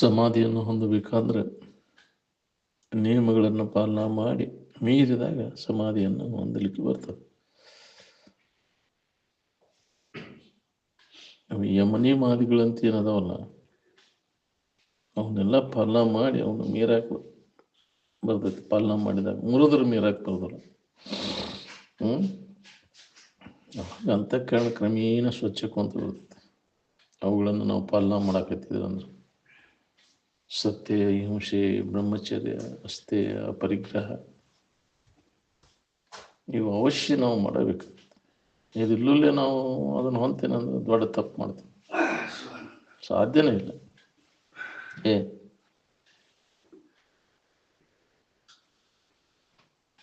ಸಮಾಧಿಯನ್ನು ಹೊಂದಬೇಕಾದ್ರೆ ನಿಯಮಗಳನ್ನು ಪಾಲನೆ ಮಾಡಿ ಮೀರಿದಾಗ ಸಮಾಧಿಯನ್ನು ಹೊಂದಲಿಕ್ಕೆ ಬರ್ತದೆ. ಯಮನಿಯಮಾದಿಗಳಂತ ಏನದಾವಲ್ಲ, ಅವನ್ನೆಲ್ಲ ಪಾಲನೆ ಮಾಡಿ ಅವನು ಮೀರಾಕ ಬರ್ತೈತಿ. ಪಾಲನೆ ಮಾಡಿದಾಗ ಮುರಿದ್ರೆ ಮೀರಾಕ ಬರೋದಿಲ್ಲ. ಅಂತಃಕರಣ ಕ್ರಮೇಣ ಸ್ವಚ್ಛಕೊಂತ ಬರ್ತೈತಿ. ಅವುಗಳನ್ನು ನಾವು ಪಾಲನೆ ಮಾಡಾಕತ್ತಿದ್ರು ಅಂದ್ರೆ ಸತ್ಯ, ಹಿಂಸೆ, ಬ್ರಹ್ಮಚರ್ಯ, ಅಸ್ಥೇಯ, ಪರಿಗ್ರಹ ಇವು ಅವಶ್ಯ ನಾವು ಮಾಡಬೇಕು. ಇದಿಲ್ಲೇ ನಾವು ಅದನ್ನು ಹೊಂತೇನೆ ಅಂದ್ರೆ ದೊಡ್ಡ ತಪ್ಪು ಮಾಡ್ತೇವೆ. ಸಾಧ್ಯನೇ ಇಲ್ಲ.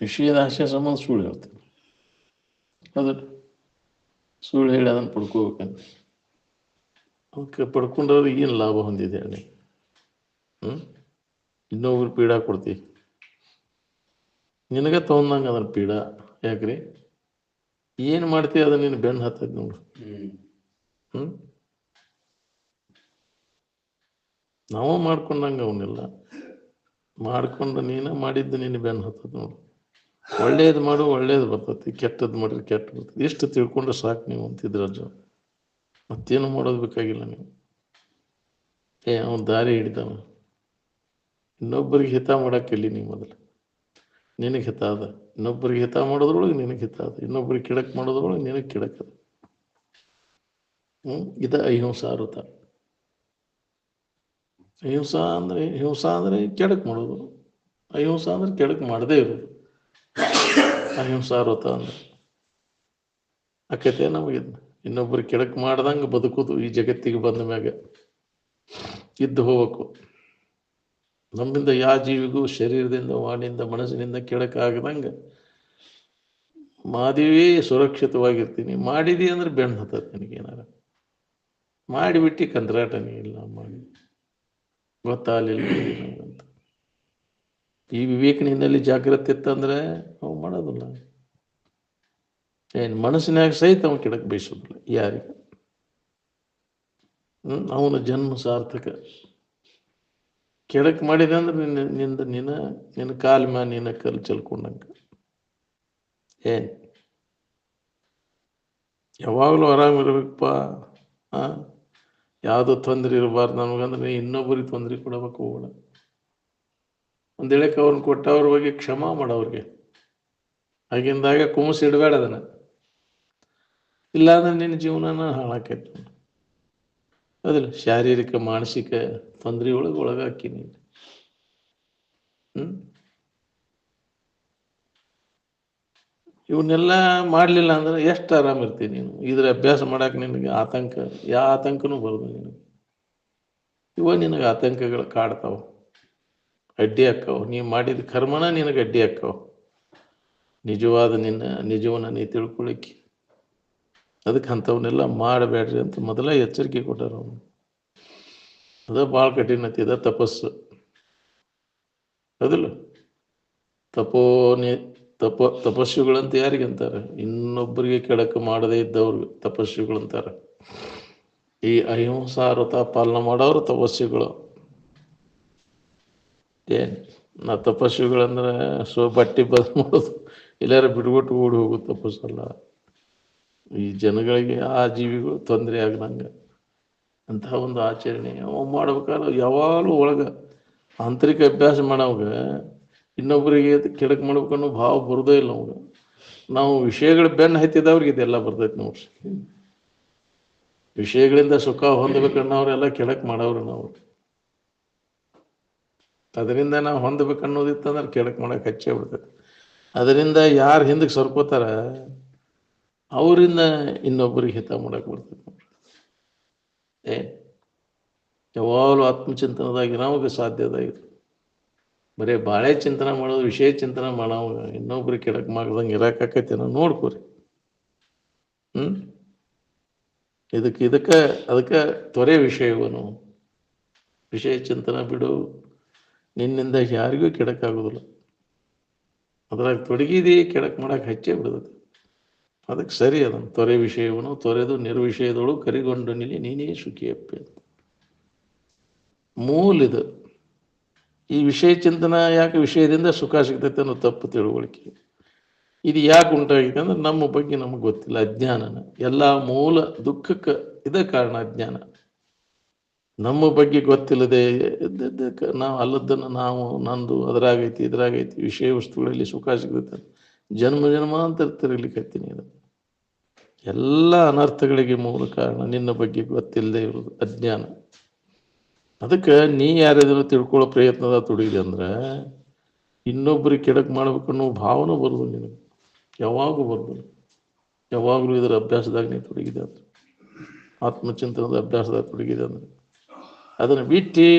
ವಿಷಯದ ಆಶೆ ಸಂಬಂಧ ಸುಳ್ಳು ಹೇಳ್ತೇವೆ. ಅದು ಸುಳ್ಳು ಹೇಳಿ ಅದನ್ನು ಪಡ್ಕೋಬೇಕಂತ. ಅವಕ್ಕೆ ಪಡ್ಕೊಂಡವ್ರಿಗೆ ಏನು ಲಾಭ ಹೊಂದಿದೆ ಹೇಳಿ? ಇನ್ನೊಬ್ರು ಪೀಡಾ ಕೊಡ್ತೀವಿ, ನಿನಗೆ ತೊಗೊಂಡಂಗೆ ಅದನ್ನ ಪೀಡಾ. ಯಾಕ್ರಿ? ಏನು ಮಾಡ್ತೀವಿ ಅದನ್ನ ನೀನು ಬೆನ್ನು ಹತ್ತದ ನೋಡು. ನಾವು ಮಾಡ್ಕೊಂಡಂಗೆ ಅವನ್ನೆಲ್ಲ ಮಾಡ್ಕೊಂಡು ನೀನು ಮಾಡಿದ್ದು ನೀನು ಬೆನ್ನು ಹತ್ತದ ನೋಡು. ಒಳ್ಳೇದು ಮಾಡು, ಒಳ್ಳೇದು ಬರ್ತತಿ. ಕೆಟ್ಟದ್ದು ಮಾಡಿದ್ರೆ ಕೆಟ್ಟ ಬರ್ತದೆ. ಇಷ್ಟು ತಿಳ್ಕೊಂಡ್ರೆ ಸಾಕು ನೀವು ಅಂತಿದ್ರಜ್ಜ. ಮತ್ತೇನು ಮಾಡೋದು ಬೇಕಾಗಿಲ್ಲ ನೀವು. ಅವನ ದಾರಿ ಹಿಡಿತಾನ. ಇನ್ನೊಬ್ಬರಿಗೆ ಹಿತ ಮಾಡಕ್ಕಿಲ್ಲಿ ನೀವು ಮೊದಲು. ನಿನಗೆ ಹಿತ ಅದ. ಇನ್ನೊಬ್ಬರಿಗೆ ಹಿತ ಮಾಡೋದ್ರೊಳಗೆ ನಿನಗೆ ಹಿತ ಅದ. ಇನ್ನೊಬ್ಬರಿಗೆ ಕಿಡಕ್ ಮಾಡೋದ್ರೊಳಗೆ ನಿನಗೆ ಕಿಡಕದ. ಇದು ಅಹಿಂಸಾ ವೃತ. ಹಿಂಸಾ ಅಂದ್ರೆ ಕೆಡಕ್ ಮಾಡೋದು. ಅಹಿಂಸಾ ಅಂದ್ರೆ ಕೆಡಕ್ ಮಾಡದೇ ಇರೋದು. ಅಹಿಂಸಾ ವೃತ ಅಂದ್ರೆ ಆಕೈತೆ ನಮಗೆ. ಇನ್ನೊಬ್ಬರು ಕೆಡಕ್ ಮಾಡ್ದಂಗೆ ಬದುಕೋದು ಈ ಜಗತ್ತಿಗೆ ಬಂದ ಮ್ಯಾಗ ಇದ್ದು ಹೋಗ್ಬೇಕು. ನಮ್ಮಿಂದ ಯಾವ ಜೀವಿಗೂ ಶರೀರದಿಂದ, ವಾಣಿಯಿಂದ, ಮನಸ್ಸಿನಿಂದ ಕೆಡಕ್ ಆಗದಂಗೆ ಮಾದಿವಿ ಸುರಕ್ಷಿತವಾಗಿರ್ತೀನಿ. ಮಾಡಿದಿ ಅಂದ್ರೆ ಬೆನ್ನು ಹತ್ತದ. ನಿನಗೇನಾರ ಮಾಡಿಬಿಟ್ಟು ಕಂದ್ರಾಟನೇ ಇಲ್ಲ ಮಾಡಿ ಗೊತ್ತಾಗಲಿಲ್ಲ ಅಂತ. ಈ ವಿವೇಕನಿಂದಲ್ಲಿ ಜಾಗ್ರತೆ ಇತ್ತಂದ್ರೆ ಅವು ಮಾಡೋದಿಲ್ಲ. ಮನಸ್ಸಿನಾಗ ಸಹಿತ ಅವನು ಕೆಡಕ್ ಬಯಸೋದಿಲ್ಲ ಯಾರಿಗೆ. ಅವನ ಜನ್ಮ ಸಾರ್ಥಕ. ಕೆಡಕ್ ಮಾಡಿದೆ ಅಂದ್ರೆ ನಿನ್ನ ಕಾಲ ಮ್ಯಾಲ ನಿನ್ನ ಕಲ್ಲು ಚೆಲ್ಕೊಂಡಂಗ. ಯಾವಾಗಲೂ ಆರಾಮಿರ್ಬೇಕಪ್ಪ. ಯಾವುದೋ ತೊಂದರೆ ಇರಬಾರ್ದು ನಮಗಂದ್ರೆ ಇನ್ನೊಬ್ಬರಿಗೆ ತೊಂದರೆ ಕೊಡಬೇಕು ಹೋಗೋಣ. ಒಂದು ಹೇಳಕ್ಕೆ ಅವ್ರನ್ನ ಕೊಟ್ಟವ್ರ ಬಗ್ಗೆ ಕ್ಷಮಾ ಮಾಡೋವ್ರಿಗೆ. ಆಗಿಂದಾಗ ಕುಮಸ್ ಇಡಬೇಡ ಅದನ್ನ. ಇಲ್ಲಾಂದ್ರೆ ನಿನ್ನ ಜೀವನನ ಹಾಳಾಕೈತಿ. ಅದಿಲ್ಲ, ಶಾರೀರಿಕ ಮಾನಸಿಕ ತೊಂದರೆ ಒಳಗಾಕಿ ನೀನು. ಇವನ್ನೆಲ್ಲ ಮಾಡಲಿಲ್ಲ ಅಂದ್ರೆ ಎಷ್ಟು ಆರಾಮಿರ್ತೀನಿ ನೀನು. ಇದ್ರ ಅಭ್ಯಾಸ ಮಾಡಕ್ಕೆ ನಿನಗೆ ಆತಂಕ, ಯಾವ ಆತಂಕನೂ ಬರೋದು ನಿನಗೆ. ನಿನಗೆ ಆತಂಕಗಳು ಕಾಡ್ತಾವ, ಅಡ್ಡಿ ಹಾಕ್ಕವು. ನೀವು ಮಾಡಿದ ಕರ್ಮನ ನಿನಗೆ ಅಡ್ಡಿ ಹಾಕ್ಕವು. ನಿಜವಾದ ನಿಜವನ್ನ ನೀ ತಿಳ್ಕೊಳಿಕ್ಕೆ. ಅದಕ್ಕೆ ಅಂಥವನ್ನೆಲ್ಲ ಮಾಡಬೇಡ್ರಿ ಅಂತ ಮೊದಲ ಎಚ್ಚರಿಕೆ ಕೊಟ್ಟಾರ ಅವನು. ಅದ ಭಾಳ ಕಠಿಣತೆ. ಇದ ತಪಸ್ಸು. ಅದಿಲ್ಲ, ತಪಸ್ಸುಗಳಂತ ಯಾರಿಗಂತಾರೆ? ಇನ್ನೊಬ್ಬರಿಗೆ ಕೆಡಕ ಮಾಡದೇ ಇದ್ದವ್ರು ತಪಸ್ಸುಗಳಂತಾರೆ. ಈ ಅಹಿಂಸಾ ವ್ರತ ಪಾಲನೆ ಮಾಡೋರು ತಪಸ್ಸುಗಳು. ನಾ ತಪಸ್ಸುಗಳಂದ್ರೆ ಬಟ್ಟೆ ಬದ್ ಮಾಡೋದು, ಎಲ್ಲಾರು ಬಿಡ್ಬಿಟ್ಟು ಓಡಿ ಹೋಗೋದು ತಪಸ್ಸಲ್ಲ. ಈ ಜನಗಳಿಗೆ, ಆ ಜೀವಿಗಳು ತೊಂದರೆ ಆಗದಂಗೆ ಅಂತಹ ಒಂದು ಆಚರಣೆ ಅವ ಮಾಡ್ಬೇಕಾದ್ರೆ ಯಾವಾಗಲೂ ಒಳಗೆ ಆಂತರಿಕ ಅಭ್ಯಾಸ ಮಾಡೋವಾಗ ಇನ್ನೊಬ್ಬರಿಗೆ ಕೆಡಕ್ ಮಾಡ್ಬೇಕನ್ನೋ ಭಾವ ಬರೋದೇ ಇಲ್ಲ ಅವಾಗ. ನಾವು ವಿಷಯಗಳ ಬೆನ್ನು ಹತ್ತಿದವ್ರಿಗೆ ಇದೆಲ್ಲ ಬರ್ತೈತಿ ನೋಡ್ರಿ. ವಿಷಯಗಳಿಂದ ಸುಖ ಹೊಂದಬೇಕನ್ನೋರೆಲ್ಲ ಕೆಡಕ್ ಮಾಡವ್ರು ನಾವು. ಅದರಿಂದ ನಾವು ಹೊಂದಬೇಕನ್ನೋದಿತ್ತಂದ್ರೆ ಕೆಡಕ್ ಮಾಡಕ್ಕೆ ಹಚ್ಚೇ ಬಿಡ್ತೈತಿ. ಅದರಿಂದ ಯಾರು ಹಿಂದಕ್ಕೆ ಸರ್ಕೋತಾರ ಅವರಿಂದ ಇನ್ನೊಬ್ಬರಿಗೆ ಹಿತ ಮಾಡಕ್ಕೆ ಬರ್ತೈತಿ ನೋಡ್ರಿ. ಯಾವಾಗಲೂ ಆತ್ಮಚಿಂತನದಾಗಿ ನಮಗೆ ಸಾಧ್ಯದಾಗಿದೆ. ಬರೀ ಬಾಳೆ ಚಿಂತನೆ ಮಾಡೋದು, ವಿಷಯ ಚಿಂತನೆ ಮಾಡೋ ಇನ್ನೊಬ್ರಿಗೆ ಕೆಡಕ್ ಮಾಡ್ದಂಗೆ ಇರಾಕೈತಿ ನಾವು ನೋಡ್ಕೋರಿ. ಅದಕ್ಕೆ ತ್ವರೆ ವಿಷಯವನು. ವಿಷಯ ಚಿಂತನೆ ಬಿಡು, ನಿನ್ನಿಂದ ಯಾರಿಗೂ ಕೆಡಕಾಗೋದಿಲ್ಲ. ಅದ್ರಾಗ ತೊಡಗಿದಿ ಕೆಡಕ್ ಮಾಡಕ್ಕೆ ಹಚ್ಚೇ ಬಿಡೋದು. ಅದಕ್ಕೆ ಸರಿ ಅದನ್ನು ತ್ವರೆ ವಿಷಯವನು ತೊರೆದು ನಿರ್ವಿಷಯದೊಳು ಕರಿಗೊಂಡು ನೀನೇ ಸುಖಿಯಪ್ಪೆ. ಮೂಲ ಇದು. ಈ ವಿಷಯ ಚಿಂತನ ಯಾಕೆ ವಿಷಯದಿಂದ ಸುಖ ಸಿಗ್ತೈತೆ ಅನ್ನೋ ತಪ್ಪು ತಿಳುವಳಿಕೆ. ಇದು ಯಾಕೆ ಉಂಟಾಗಿದೆ ಅಂದ್ರೆ ನಮ್ಮ ಬಗ್ಗೆ ನಮಗೆ ಗೊತ್ತಿಲ್ಲ, ಅಜ್ಞಾನನ. ಎಲ್ಲ ಮೂಲ ದುಃಖಕ್ಕೆ ಇದೇ ಕಾರಣ, ಅಜ್ಞಾನ. ನಮ್ಮ ಬಗ್ಗೆ ಗೊತ್ತಿಲ್ಲದೆ ನಾವು ಅಲ್ಲದನ್ನು ನಾವು ನಂದು ಅದ್ರಾಗೈತಿ ಇದ್ರಾಗೈತಿ ವಿಷಯ ವಸ್ತುಗಳಲ್ಲಿ ಸುಖ ಸಿಗ್ತೈತೆ ಜನ್ಮ ಜನ್ಮಾಂತರ ತಿರುಗ್ಲಿಕ್ಕತ್ತೀನಿ. ಇದು ಎಲ್ಲ ಅನರ್ಥಗಳಿಗೆ ಮೂಲ ಕಾರಣ ನಿನ್ನ ಬಗ್ಗೆ ಗೊತ್ತಿಲ್ಲದೆ ಇರೋದು ಅಜ್ಞಾನ. ಅದಕ್ಕೆ ನೀ ಯಾರ್ಯಾರು ತಿಳ್ಕೊಳ್ಳೋ ಪ್ರಯತ್ನದ ತೊಡಗಿದೆ ಅಂದ್ರೆ ಇನ್ನೊಬ್ಬರಿಗೆ ಕೆಡಕ್ ಮಾಡ್ಬೇಕು ಅನ್ನೋ ಭಾವನೆ ಬರೋದು ನಿನಗೆ, ಯಾವಾಗೂ ಬರೋದು. ಯಾವಾಗಲೂ ಇದರ ಅಭ್ಯಾಸದಾಗ ನೀ ತೊಡಗಿದೆ ಅಂದ್ರೆ, ಆತ್ಮಚಿಂತನದ ಅಭ್ಯಾಸದಾಗ ತೊಡಗಿದೆ ಅಂದ್ರೆ, ಅದನ್ನು ಬಿಟ್ಟು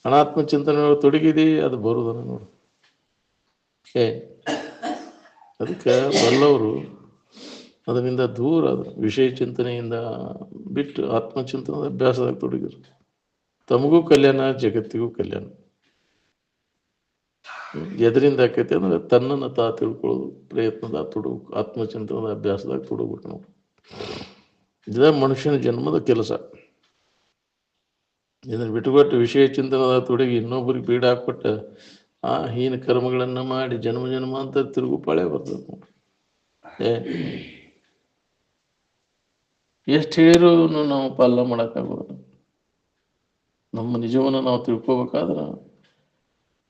ಅನಾತ್ಮ ಚಿಂತನೆ ತೊಡಗಿದಿ, ಅದು ಬರುದನ್ನ ನೋಡು. ಅದಕ್ಕೆ ಬಲ್ಲವರು ಅದರಿಂದ ದೂರ, ಅದು ವಿಷಯ ಚಿಂತನೆಯಿಂದ ಬಿಟ್ಟು ಆತ್ಮಚಿಂತನದ ಅಭ್ಯಾಸದಾಗ ತೊಡಗಿರು. ತಮಗೂ ಕಲ್ಯಾಣ, ಜಗತ್ತಿಗೂ ಕಲ್ಯಾಣ. ಎದರಿಂದ ಆಕೈತಿ ಅಂದ್ರೆ ತನ್ನನ್ನು ತಾ ತಿಳ್ಕೊಳ್ಳೋದು ಪ್ರಯತ್ನದ ತೊಡಗು, ಆತ್ಮಚಿಂತನದ ಅಭ್ಯಾಸದಾಗ ತೊಡಗ್ಬೇಕು ನಾವು. ಇದ ಮನುಷ್ಯನ ಜನ್ಮದ ಕೆಲಸ. ಇದನ್ನು ಬಿಟ್ಟುಕೊಟ್ಟು ವಿಷಯ ಚಿಂತನದ ತೊಡಗಿ ಇನ್ನೊಬ್ಬರಿಗೆ ಬೀಡ ಹಾಕ್ಕೊಟ್ಟ ಆ ಹೀನ ಕರ್ಮಗಳನ್ನ ಮಾಡಿ ಜನ್ಮ ಜನ್ಮಾಂತರ ತಿರುಗು ಪಾಳೆ ಬರ್ತದೆ. ಎಷ್ಟು ಹೇಳಿರೂ ನಾವು ಪಾಲನೆ ಮಾಡೋಕ್ಕಾಗೋದು. ನಮ್ಮ ನಿಜವನ್ನು ನಾವು ತಿಳ್ಕೊಬೇಕಾದ್ರೆ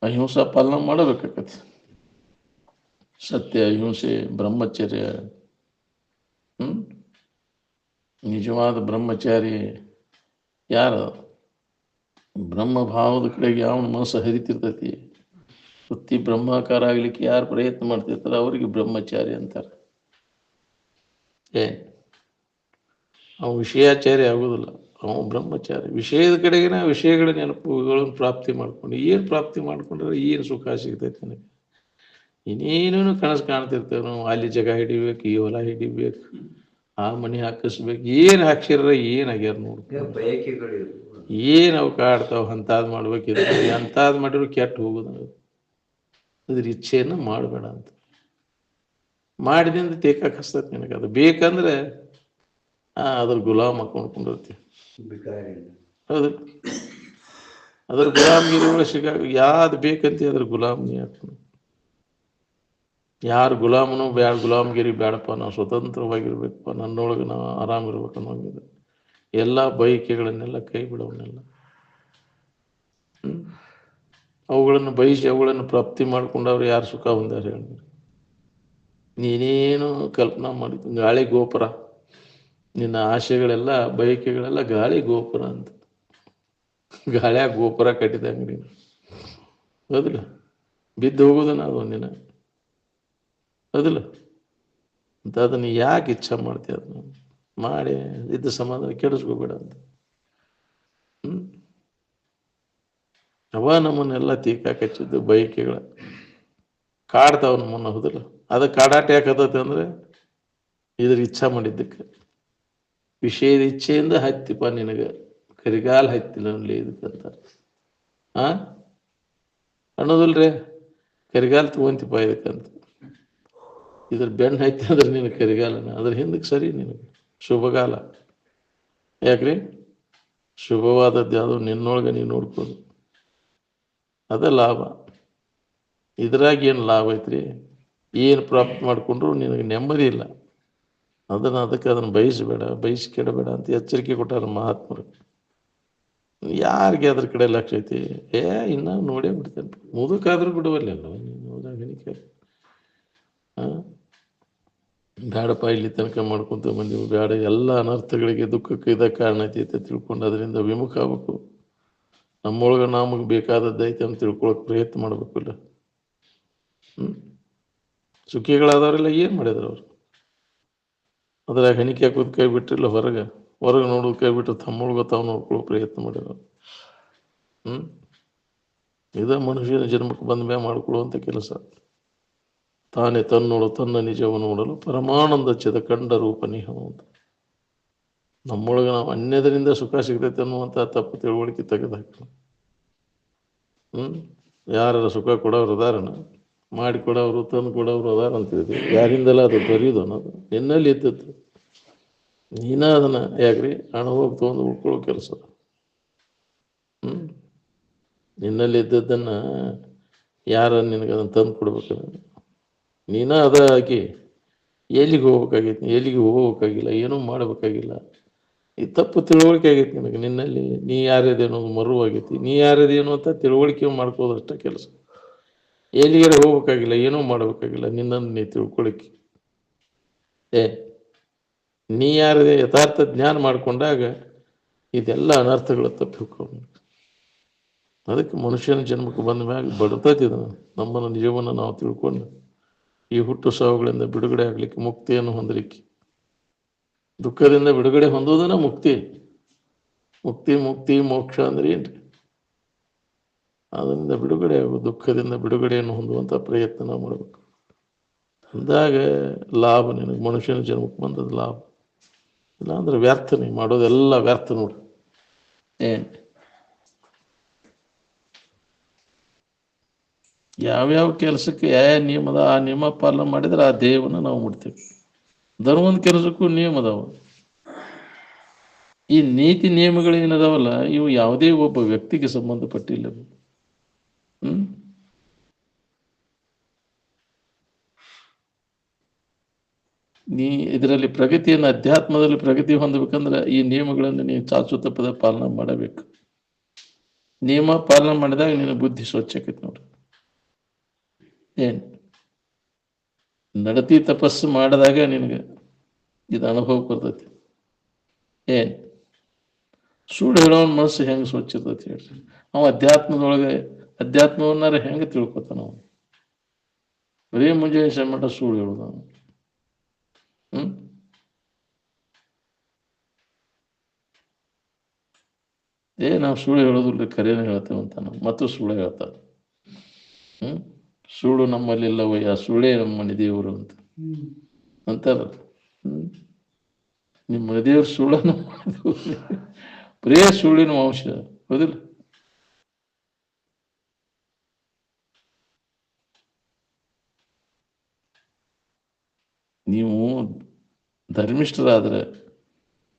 ಅಹಿಂಸಾ ಪಾಲನೆ ಮಾಡಬೇಕಾಗತ್ತೆ. ಸತ್ಯ, ಅಹಿಂಸೆ, ಬ್ರಹ್ಮಚರ್ಯ. ನಿಜವಾದ ಬ್ರಹ್ಮಚಾರಿ ಯಾರು? ಬ್ರಹ್ಮ ಭಾವದ ಕಡೆಗೆ ಯಾವನ ಮನಸ್ಸು ಹರಿತಿರ್ತೈತಿ, ವೃತ್ತಿ ಬ್ರಹ್ಮಾಕಾರ ಆಗ್ಲಿಕ್ಕೆ ಯಾರು ಪ್ರಯತ್ನ ಮಾಡ್ತಿರ್ತಾರ ಅವರಿಗೆ ಬ್ರಹ್ಮಚಾರಿ ಅಂತಾರೆ. ಅವನು ವಿಷಯಾಚಾರಿ ಆಗುದಿಲ್ಲ, ಅವನು ಬ್ರಹ್ಮಚಾರಿ. ವಿಷಯದ ಕಡೆಗಿನ ವಿಷಯಗಳ ನೆನಪುಗಳನ್ನು ಪ್ರಾಪ್ತಿ ಮಾಡ್ಕೊಂಡು ಏನು ಪ್ರಾಪ್ತಿ ಮಾಡ್ಕೊಂಡ್ರೆ ಏನು ಸುಖ ಸಿಗ್ತೈತೆ ನನಗೆ. ಇನ್ನೇನು ಕನಸು ಕಾಣ್ತಿರ್ತೇವೆ ನಾವು, ಅಲ್ಲಿ ಜಾಗ ಹಿಡಿಬೇಕು, ಈ ಹೊಲ ಹಿಡಿಬೇಕು, ಆ ಮನೆ ಹಾಕಿಸ್ಬೇಕು. ಏನು ಹಾಕ್ಸಿರ ಏನಾಗ್ಯಾರ ನೋಡ್ಬೇಕು, ಏನು ಅವು ಕಾಡ್ತಾವ, ಅಂತಾದ್ ಮಾಡ್ಬೇಕಿದ್ರೆ ಅಂತಾದ್ ಮಾಡಿದ್ರು ಕೆಟ್ಟು ಹೋಗುದು. ಅದ್ರ ಇಚ್ಛೆಯನ್ನು ಮಾಡಬೇಡ ಅಂತ. ಮಾಡಿದಿಂದ ತೇಕಕ್ಕೆ ಹಸ್ತೈತಿ ನಿನಗೆ. ಅದು ಬೇಕಂದ್ರೆ ಅದ್ರ ಗುಲಾಮ್ ಹಾಕೊಂಡ್ಕೊಂಡಿರ್ತೀವಿ. ಹೌದು, ಅದ್ರ ಗುಲಾಮ್ಗಿರಿಗಳು ಸಿಗಾಗ ಯಾವ್ದು ಬೇಕಂತ ಅದ್ರ ಗುಲಾಮ್ನಿ ಹಾಕೊಂಡು. ಯಾರು ಗುಲಾಮನು ಬ್ಯಾಡ, ಗುಲಾಮ್ಗಿರಿ ಬೇಡಪ್ಪ, ನಾವು ಸ್ವತಂತ್ರವಾಗಿರ್ಬೇಕಪ್ಪ, ನನ್ನೊಳಗೆ ನಾವು ಆರಾಮಿರ್ಬೇಕು ಅನ್ನೋಂಗಿದೆ. ಎಲ್ಲ ಬಯಕೆಗಳನ್ನೆಲ್ಲ ಕೈ ಬಿಡೋವನ್ನೆಲ್ಲ ಅವುಗಳನ್ನು ಬಯಸಿ ಅವುಗಳನ್ನು ಪ್ರಾಪ್ತಿ ಮಾಡ್ಕೊಂಡವ್ರು ಯಾರು ಸುಖ ಹೊಂದಾರ ಹೇಳಿ? ನೀನೇನು ಕಲ್ಪನಾ ಮಾಡಿದ್ದು ಗಾಳಿ ಗೋಪುರ, ನಿನ್ನ ಆಶೆಗಳೆಲ್ಲ ಬಯಕೆಗಳೆಲ್ಲ ಗಾಳಿ ಗೋಪುರ ಅಂತ. ಗಾಳಿಯಾಗ ಗೋಪುರ ಕಟ್ಟಿದಂಗೆ ನೀನು, ಹೌದಿಲ್ಲ? ಬಿದ್ದು ಹೋಗೋದನ್ನ ಅದು ಒಂದಿನ, ಹೌದಿಲ್ಲ? ಅಂತ ಅದನ್ನು ಯಾಕೆ ಇಚ್ಛೆ ಮಾಡ್ತೀಯ? ಅದನ್ನ ಮಾಡಿ ಇದ್ದ ಸಮಾಧಾನ ಕೆಡಿಸ್ಕೋಬೇಡ ಅಂತ. ಅವ ನಮ್ಮನ್ನೆಲ್ಲ ತೀಕಾಕಚ್ಚಿದ್ದು ಬಯಕೆಗಳ ಕಾಡ್ತಾವ ನಮ್ಮನ್ನ, ಹೌದಿಲ್ಲ? ಅದ ಕಾಡಾಟ ಯಾಕತೈತೆ ಅಂದ್ರೆ ಇದ್ರ ಇಚ್ಛಾ ಮಾಡಿದ್ದಕ್ಕೆ. ವಿಷಯದ ಇಚ್ಛೆಯಿಂದ ಹತ್ತಿಪ್ಪ ನಿನಗೆ ಕರಿಗಾಲ ಹತ್ತಿಲ್ಲ ಅನ್ಲಿ ಇದಕ್ಕಂತ ಅನ್ನೋದಿಲ್ರಿ. ಕರಿಗಾಲ ತಗೊಂತಿಪ್ಪ ಇದಕ್ಕಂತ. ಇದ್ರ ಬೆನ್ನು ಹತ್ತಿ ಅಂದ್ರೆ ನಿನಗೆ ಕರಿಗಾಲನ, ಅದ್ರ ಹಿಂದಕ್ಕೆ ಸರಿ ನಿನಗೆ ಶುಭಗಾಲ. ಯಾಕ್ರಿ? ಶುಭವಾದದ್ದು ಯಾವುದು ನಿನ್ನೊಳಗೆ ನೀನು ನೋಡ್ಕೋದು, ಅದ ಲಾಭ. ಇದ್ರಾಗ ಏನು ಲಾಭ ಐತ್ರಿ? ಏನು ಪ್ರಾಪ್ತಿ ಮಾಡ್ಕೊಂಡ್ರು ನಿನಗೆ ನೆಮ್ಮದಿ ಇಲ್ಲ. ಅದಕ್ಕೆ ಅದನ್ನು ಬಯಸಬೇಡ, ಬಯಸಿ ಕೆಡಬೇಡ ಅಂತ ಎಚ್ಚರಿಕೆ ಕೊಟ್ಟಾರ ಮಹಾತ್ಮರು. ಯಾರಿಗೆ ಅದ್ರ ಕಡೆ ಲಕ್ಷ್ಯ ಐತಿ? ಇನ್ನ ನೋಡೇ ಬಿಡ್ತೇನೆ, ಮುದುಕಾದ್ರೂ ಬಿಡುವಲ್ಲ ನೀನು. ಬೇಡಪ್ಪ, ಇಲ್ಲಿ ತನಕ ಮಾಡ್ಕೊಂತ ಬಂದೀವಿ, ಬೇಡ. ಎಲ್ಲ ಅನರ್ಥಗಳಿಗೆ ದುಃಖಕ್ಕೆ ಇದ ಕಾರಣ ಐತಿ ಅಂತ ತಿಳ್ಕೊಂಡು ಅದರಿಂದ ವಿಮುಖ ಆಗ್ಬೇಕು. ನಮ್ಮೊಳಗೆ ನಮಗೆ ಬೇಕಾದದ್ದೈತೆ ಅಂತ ತಿಳ್ಕೊಳಕ್ ಪ್ರಯತ್ನ ಮಾಡ್ಬೇಕಲ್ಲ. ಸುಖಿಗಳಾದವರೆಲ್ಲ ಏನು ಮಾಡಿದ್ರು ಅವರು? ಅದ್ರಾಗ ಹಣಿಕೆ ಹಾಕೋದು ಕೈ ಬಿಟ್ಟಿಲ್ಲ, ಹೊರಗೆ ನೋಡೋದು ಕೈ ಬಿಟ್ಟು ತಮ್ಮೊಳಗ ತಾವು ನೋಡ್ಕೊಳ್ಳೋ ಪ್ರಯತ್ನ ಮಾಡಿದ್ರು. ಇದ ಮನುಷ್ಯನ ಜನ್ಮಕ್ಕೆ ಬಂದ ಮೇಲೆ ಮಾಡ್ಕೊಳ್ಳುವಂಥ ಕೆಲಸ. ತಾನೇ ತನ್ನೋಳು ತನ್ನ ನಿಜವನ್ನು ನೋಡಲು ಪರಮಾನಂದ ಚದ ಕಂಡ ರೂಪ ನಿಹಮ ಅಂತ. ನಮ್ಮೊಳಗೆ ನಾವು ಅನ್ಯದರಿಂದ ಸುಖ ಸಿಗ್ತೈತೆ ಅನ್ನುವಂಥ ತಪ್ಪು ತಿಳುವಳಿಕೆ ತೆಗೆದಾಕ. ಯಾರ ಸುಖ ಕೊಡೋರು ಅದಾರನ, ಮಾಡಿ ಕೊಡೋರು, ತಂದು ಕೊಡೋರು ಅದಾರ ಅಂತಿದ್ವಿ. ಯಾರಿಂದಲ್ಲ ಅದು ಬರೀದು ಅನ್ನೋದು ನಿನ್ನಲ್ಲಿ ಇದ್ದದ್ದು. ನೀನ ಅದನ್ನ ಯಾಕ್ರಿ ಹಣ ಹೋಗಿ ತೊಗೊಂಡು ಉಳ್ಕೊಳ್ಳೋ ಕೆಲಸ. ನಿನ್ನಲ್ಲಿ ಇದ್ದದ್ದನ್ನ ಯಾರ ನಿನಗೆ ಅದನ್ನು ತಂದು ಕೊಡ್ಬೇಕು? ನೀನ ಅದ ಆಗಿ ಎಲ್ಲಿಗೆ ಹೋಗ್ಬೇಕಾಗೈತಿ, ಎಲ್ಲಿಗೆ ಹೋಗ್ಬೇಕಾಗಿಲ್ಲ, ಏನೂ ಮಾಡಬೇಕಾಗಿಲ್ಲ. ಈ ತಪ್ಪು ತಿಳುವಳಿಕೆ ಆಗೈತಿ ನಿನಗೆ. ನಿನ್ನಲ್ಲಿ ನೀ ಯಾರದೇನೋ ಮರುವಾಗೈತಿ. ನೀ ಯಾರದೇನು ಅಂತ ತಿಳುವಳಿಕೆ ಮಾಡ್ಕೋದಷ್ಟೇ ಕೆಲಸ. ಎಲ್ಲಿಗಾರ ಹೋಗ್ಬೇಕಾಗಿಲ್ಲ, ಏನೂ ಮಾಡಬೇಕಾಗಿಲ್ಲ. ನಿನ್ನನ್ನು ನೀ ತಿಳ್ಕೊಳಿಕ್ಕೆ ನೀ ಯಾರದೇ ಯಥಾರ್ಥ ಜ್ಞಾನ ಮಾಡಿಕೊಂಡಾಗ ಇದೆಲ್ಲ ಅನರ್ಥಗಳು ತಪ್ಪಿಕೊಂಡು. ಅದಕ್ಕೆ ಮನುಷ್ಯನ ಜನ್ಮಕ್ಕೆ ಬಂದ ಮ್ಯಾಗ ಬಡ್ತೈತಿ ನಮ್ಮನ್ನು ಜೀವನ ನಾವು ತಿಳ್ಕೊಂಡು ಈ ಹುಟ್ಟು ಸಾವುಗಳಿಂದ ಬಿಡುಗಡೆ ಆಗ್ಲಿಕ್ಕೆ, ಮುಕ್ತಿಯನ್ನು ಹೊಂದಲಿಕ್ಕೆ. ದುಃಖದಿಂದ ಬಿಡುಗಡೆ ಹೊಂದೋದನ್ನ ಮುಕ್ತಿ. ಮುಕ್ತಿ ಮೋಕ್ಷ ಅಂದ್ರೆ ಏನ್ರಿ? ಅದರಿಂದ ಬಿಡುಗಡೆ ಆಗುವ, ದುಃಖದಿಂದ ಬಿಡುಗಡೆಯನ್ನು ಹೊಂದುವಂತ ಪ್ರಯತ್ನ ನಾವು ಮಾಡಬೇಕು. ಅಂದಾಗ ಲಾಭ ನಿನಗೆ. ಮನುಷ್ಯನ ಜನ್ಮಕ್ಕೆ ಬಂದದ ಲಾಭ. ಇಲ್ಲಾಂದ್ರೆ ವ್ಯರ್ಥ. ನೀ ಮಾಡೋದೆಲ್ಲ ವ್ಯರ್ಥ ನೋಡಿ. ಯಾವ್ಯಾವ ಕೆಲಸಕ್ಕೆ ಯಾವ ನಿಯಮದ ಆ ನಿಯಮ ಪಾಲನೆ ಮಾಡಿದ್ರೆ ಆ ದೇವನ ನಾವು ಮುಡ್ತೇವೆ. ಧರ್ಮದ ಕೆಲಸಕ್ಕೂ ನಿಯಮ ಅದಾವ. ಈ ನೀತಿ ನಿಯಮಗಳು ಏನದಾವಲ್ಲ, ಇವು ಯಾವುದೇ ಒಬ್ಬ ವ್ಯಕ್ತಿಗೆ ಸಂಬಂಧಪಟ್ಟಿಲ್ಲ. ನೀ ಇದರಲ್ಲಿ ಪ್ರಗತಿಯನ್ನು, ಅಧ್ಯಾತ್ಮದಲ್ಲಿ ಪ್ರಗತಿ ಹೊಂದಬೇಕಂದ್ರೆ ಈ ನಿಯಮಗಳನ್ನು ನೀವು ಚಾಚು ತಪ್ಪದ ಪಾಲನೆ ಮಾಡಬೇಕು. ನಿಯಮ ಪಾಲನೆ ಮಾಡಿದಾಗ ನಿನ್ನ ಬುದ್ಧಿ ಸ್ವಚ್ಛ ಆಕೈತಿ ನೋಡ್ರಿ. ನಡತಿ ತಪಸ್ಸು ಮಾಡಿದಾಗ ನಿನಗೆ ಇದು ಅನುಭವ ಬರ್ತೈತಿ. ಸುಳ್ಳು ಹೇಳೋನ್ ಮನಸ್ಸು ಹೆಂಗೆ ಸ್ವಚ್ಛ ಇರ್ತೈತಿ ಹೇಳ್ರಿ. ಅವ ಅಧ್ಯಾತ್ಮವನ್ನಾರ ಹೆಂಗೆ ತಿಳ್ಕೊತಾನ? ಬರೀ ಮುಂಜಾನೆ ಸಣ್ಣ ಸುಳ್ಳು ಹೇಳೋದು. ನಾವು ಸುಳ್ಳು ಹೇಳೋದಿಲ್ಲ, ಕರೆಯನ್ನ ಹೇಳ್ತೇವೆ ಅಂತ ನಾವು ಮತ್ತು ಸುಳ್ಳು ಹೇಳ್ತಾರೆ. ಸುಳ್ಳು ನಮ್ಮಲ್ಲಿ ಇಲ್ಲವಯ್ಯ, ಸುಳ್ಳೇ ನಮ್ಮ ಮನೆ ದೇವರು ಅಂತಾರ. ನಿಮ್ಮ ಮನೆ ದೇವ್ರ ಸುಳ್ಳನ್ನು ಬರೇ ಸುಳ್ಳಿನ ವಂಶ, ಹೌದಿಲ್ಲ? ನೀವು ಧರ್ಮಿಷ್ಠರಾದ್ರೆ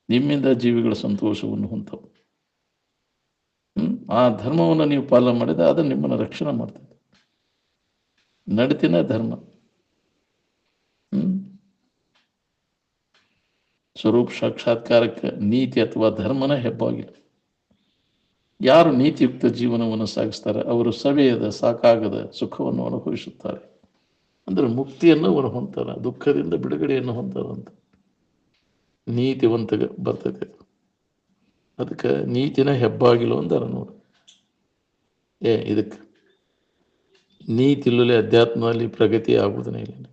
ನಿಮ್ಮಿಂದ ಜೀವಿಗಳ ಸಂತೋಷವನ್ನು ಹೊಂದವು. ಆ ಧರ್ಮವನ್ನು ನೀವು ಪಾಲನೆ ಮಾಡಿದ್ರೆ ಅದು ನಿಮ್ಮನ್ನು ರಕ್ಷಣೆ ಮಾಡ್ತದೆ. ನಡತಿನ ಧರ್ಮ. ಸ್ವರೂಪ ಸಾಕ್ಷಾತ್ಕಾರಕ್ಕೆ ನೀತಿ ಅಥವಾ ಧರ್ಮನ ಹೆಬ್ಬಾಗಿಲು. ಯಾರು ನೀತಿಯುಕ್ತ ಜೀವನವನ್ನು ಸಾಗಿಸ್ತಾರೆ ಅವರು ಸವೆಯದ ಸಾಕಾಗದ ಸುಖವನ್ನು ಅನುಭವಿಸುತ್ತಾರೆ. ಅಂದ್ರೆ ಮುಕ್ತಿಯನ್ನು ಅವರು ಹೊಂದ್ತಾರ, ದುಃಖದಿಂದ ಬಿಡುಗಡೆಯನ್ನು ಹೊಂತಾರಂತ ನೀತಿವಂತಗೆ ಬರ್ತದೆ. ಅದಕ್ಕೆ ನೀತಿನ ಹೆಬ್ಬಾಗಿಲು ಅಂತಾರ ನೋಡಿ. ಇದಕ್ಕೆ ನೀತಿ ಇಲ್ಲದೆ ಅಧ್ಯಾತ್ಮದಲ್ಲಿ ಪ್ರಗತಿ ಆಗುವುದನೇ ಇಲ್ಲ.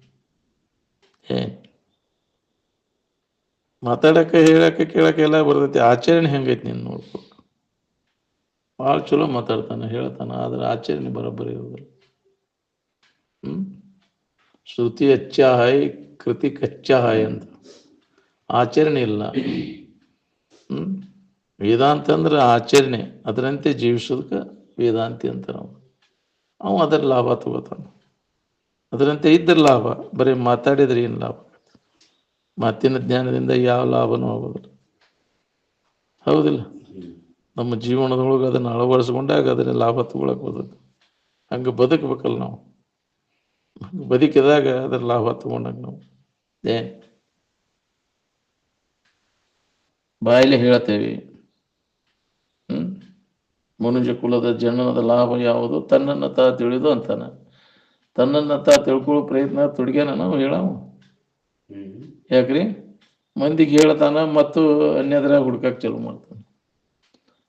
ಮಾತಾಡಕ್ಕೆ, ಹೇಳಕ್ಕೆ, ಕೇಳಕ್ಕೆ ಎಲ್ಲ ಬರ್ತೈತಿ. ಆಚರಣೆ ಹೆಂಗೈತಿ ನೀನು ನೋಡ್ಬೇಕು. ಭಾಳ ಚಲೋ ಮಾತಾಡ್ತಾನೆ, ಹೇಳ್ತಾನ, ಆದ್ರೆ ಆಚರಣೆ ಬರೋಬ್ಬರಿ ಇರೋದಿಲ್ಲ. ಶ್ರುತಿ ಅಚ್ಚಾ ಹೈ, ಕೃತಿ ಕಚ್ಚಾ ಹೈ ಅಂತ. ಆಚರಣೆ ಇಲ್ಲ. ವೇದಾಂತ ಅಂದ್ರೆ ಆಚರಣೆ, ಅದರಂತೆ ಜೀವಿಸೋದಕ್ಕೆ ವೇದಾಂತಿ ಅಂತ ಅವ ಅದರ ಲಾಭ ತಗೋತಾನ. ಅದರಂತೆ ಇದ್ರ ಲಾಭ. ಬರೀ ಮಾತಾಡಿದ್ರೆ ಏನು ಲಾಭ? ಮಾತಿನ ಜ್ಞಾನದಿಂದ ಯಾವ ಲಾಭನೂ ಆಗೋದಿಲ್ಲ, ಹೌದಿಲ್ಲ? ನಮ್ಮ ಜೀವನದೊಳಗೆ ಅದನ್ನು ಅಳವಡಿಸ್ಕೊಂಡಾಗ ಅದನ್ನ ಲಾಭ ತಗೊಳಕ್ ಬರ್ತದೆ. ಹಂಗೆ ಬದುಕಬೇಕಲ್ಲ ನಾವು. ಬದುಕಿದಾಗ ಅದರ ಲಾಭ ತಗೊಂಡಾಗ ನಾವು ಬಾಯಲ್ಲಿ ಹೇಳ್ತೇವೆ. ಮನುಷ್ಯ ಕುಲದ ಜನನದ ಲಾಭ ಯಾವುದು? ತನ್ನನ್ನು ತಾ ತಿಳಿದು ಅಂತಾನ. ತನ್ನನ್ನು ತಾ ತಿಳ್ಕೊಳ್ಳೋ ಪ್ರಯತ್ನ ತೊಡಗ್ಯಾನ ನಾವು ಹೇಳವ. ಯಾಕ್ರಿ? ಮಂದಿಗೆ ಹೇಳ್ತಾನ ಮತ್ತು ಅನ್ಯದ್ರಾಗ ಹುಡ್ಕಕ್ಕೆ ಚಾಲು ಮಾಡ್ತಾನ,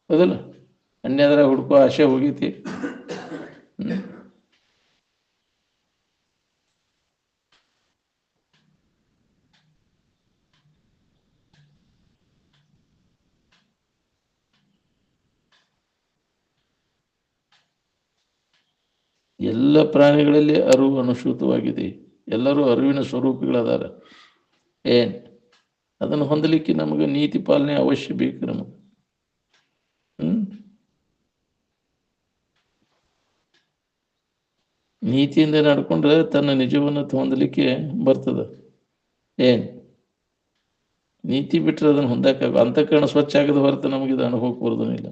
ಹೌದಿಲ್ಲ? ಅನ್ಯದ್ರಾಗ ಹುಡ್ಕೋ ಆಸೆ ಹೋಗೈತಿ. ಎಲ್ಲ ಪ್ರಾಣಿಗಳಲ್ಲಿ ಅರಿವು ಅನುಸೂತವಾಗಿದೆ. ಎಲ್ಲರೂ ಅರಿವಿನ ಸ್ವರೂಪಿಗಳದಾರ. ಅದನ್ನು ಹೊಂದಲಿಕ್ಕೆ ನಮಗೆ ನೀತಿ ಪಾಲನೆ ಅವಶ್ಯ ಬೇಕು ನಮಗೆ. ನೀತಿಯಿಂದ ನಡ್ಕೊಂಡ್ರೆ ತನ್ನ ನಿಜವನ್ನು ಹೊಂದಲಿಕ್ಕೆ ಬರ್ತದ. ನೀತಿ ಬಿಟ್ಟರೆ ಅದನ್ನು ಹೊಂದಕ್ಕಾಗ ಅಂತಃಕರಣ ಸ್ವಚ್ಛ ಆಗದ ಹೊರತು ನಮಗಿದು ಅನುಭವಕ್ಕೆ ಬರೋದನಿಲ್ಲ.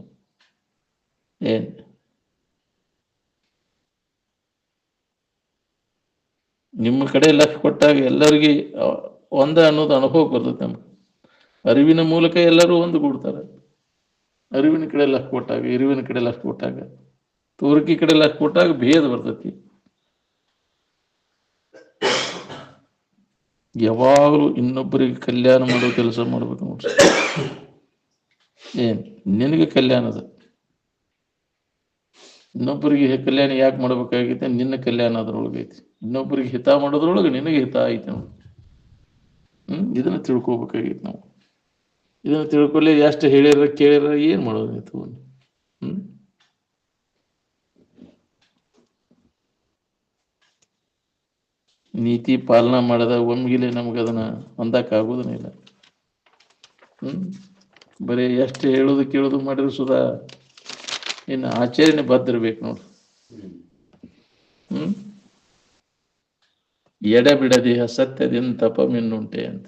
ನಿಮ್ಮ ಕಡೆ ಲಕ್ಷ್ಯ ಕೊಟ್ಟಾಗ ಎಲ್ಲರಿಗೆ ಒಂದ ಅನ್ನೋದು ಅನುಭವ ಬರ್ತದೆ ನಮ್ಗೆ. ಅರಿವಿನ ಮೂಲಕ ಎಲ್ಲರೂ ಒಂದುಗೂಡ್ತಾರೆ. ಅರಿವಿನ ಕಡೆ ಲಕ್ಷ್ಯ ಕೊಟ್ಟಾಗ, ಇರುವಿನ ಕಡೆ ಲಕ್ಷ್ಯ ಕೊಟ್ಟಾಗ, ತೋರಿಕೆ ಕಡೆ ಲಕ್ಷ್ಯ ಕೊಟ್ಟಾಗ ಭೇದ ಬರ್ತೈತಿ. ಯಾವಾಗಲೂ ಇನ್ನೊಬ್ಬರಿಗೆ ಕಲ್ಯಾಣ ಮಾಡೋ ಕೆಲಸ ಮಾಡ್ಬೇಕು ನೋಡ್ರಿ. ನಿನಗೆ ಕಲ್ಯಾಣದ, ಇನ್ನೊಬ್ಬರಿಗೆ ಕಲ್ಯಾಣ ಯಾಕೆ ಮಾಡ್ಬೇಕಾಗೈತೆ? ನಿನ್ನ ಕಲ್ಯಾಣ ಅದ್ರೊಳಗೈತಿ. ಇನ್ನೊಬ್ಬರಿಗೆ ಹಿತ ಮಾಡೋದ್ರೊಳಗೆ ನಿನಗೆ ಹಿತ ಐತೆ ನಾವು. ಇದನ್ನ ತಿಳ್ಕೊಬೇಕಾಗೈತಿ ನಾವು. ಇದನ್ನ ತಿಳ್ಕೊಳ್ಳಿ. ಎಷ್ಟು ಹೇಳಿರ ಕೇಳಿರ ಏನ್ ಮಾಡೋದು ನೀತು? ನೀತಿ ಪಾಲನಾ ಮಾಡದ ಒಮ್ಗಿಲೆ ನಮ್ಗದನ್ನ ಹೊಂದಕ್ಕಾಗೋದನೇ ಇಲ್ಲ. ಬರೀ ಎಷ್ಟು ಹೇಳೋದು ಕೇಳೋದು ಮಾಡಿದ್ರು ಸುಧಾ ಇನ್ನು ಆಚರಣೆ ಬದ್ದಿರ್ಬೇಕು ನೋಡ್ರಿ. ಎಡೆಬಿಡದಿಹ ಸತ್ಯದಿಂದ ತಪ ಮಿನ್ನುಂಟೆ ಅಂತ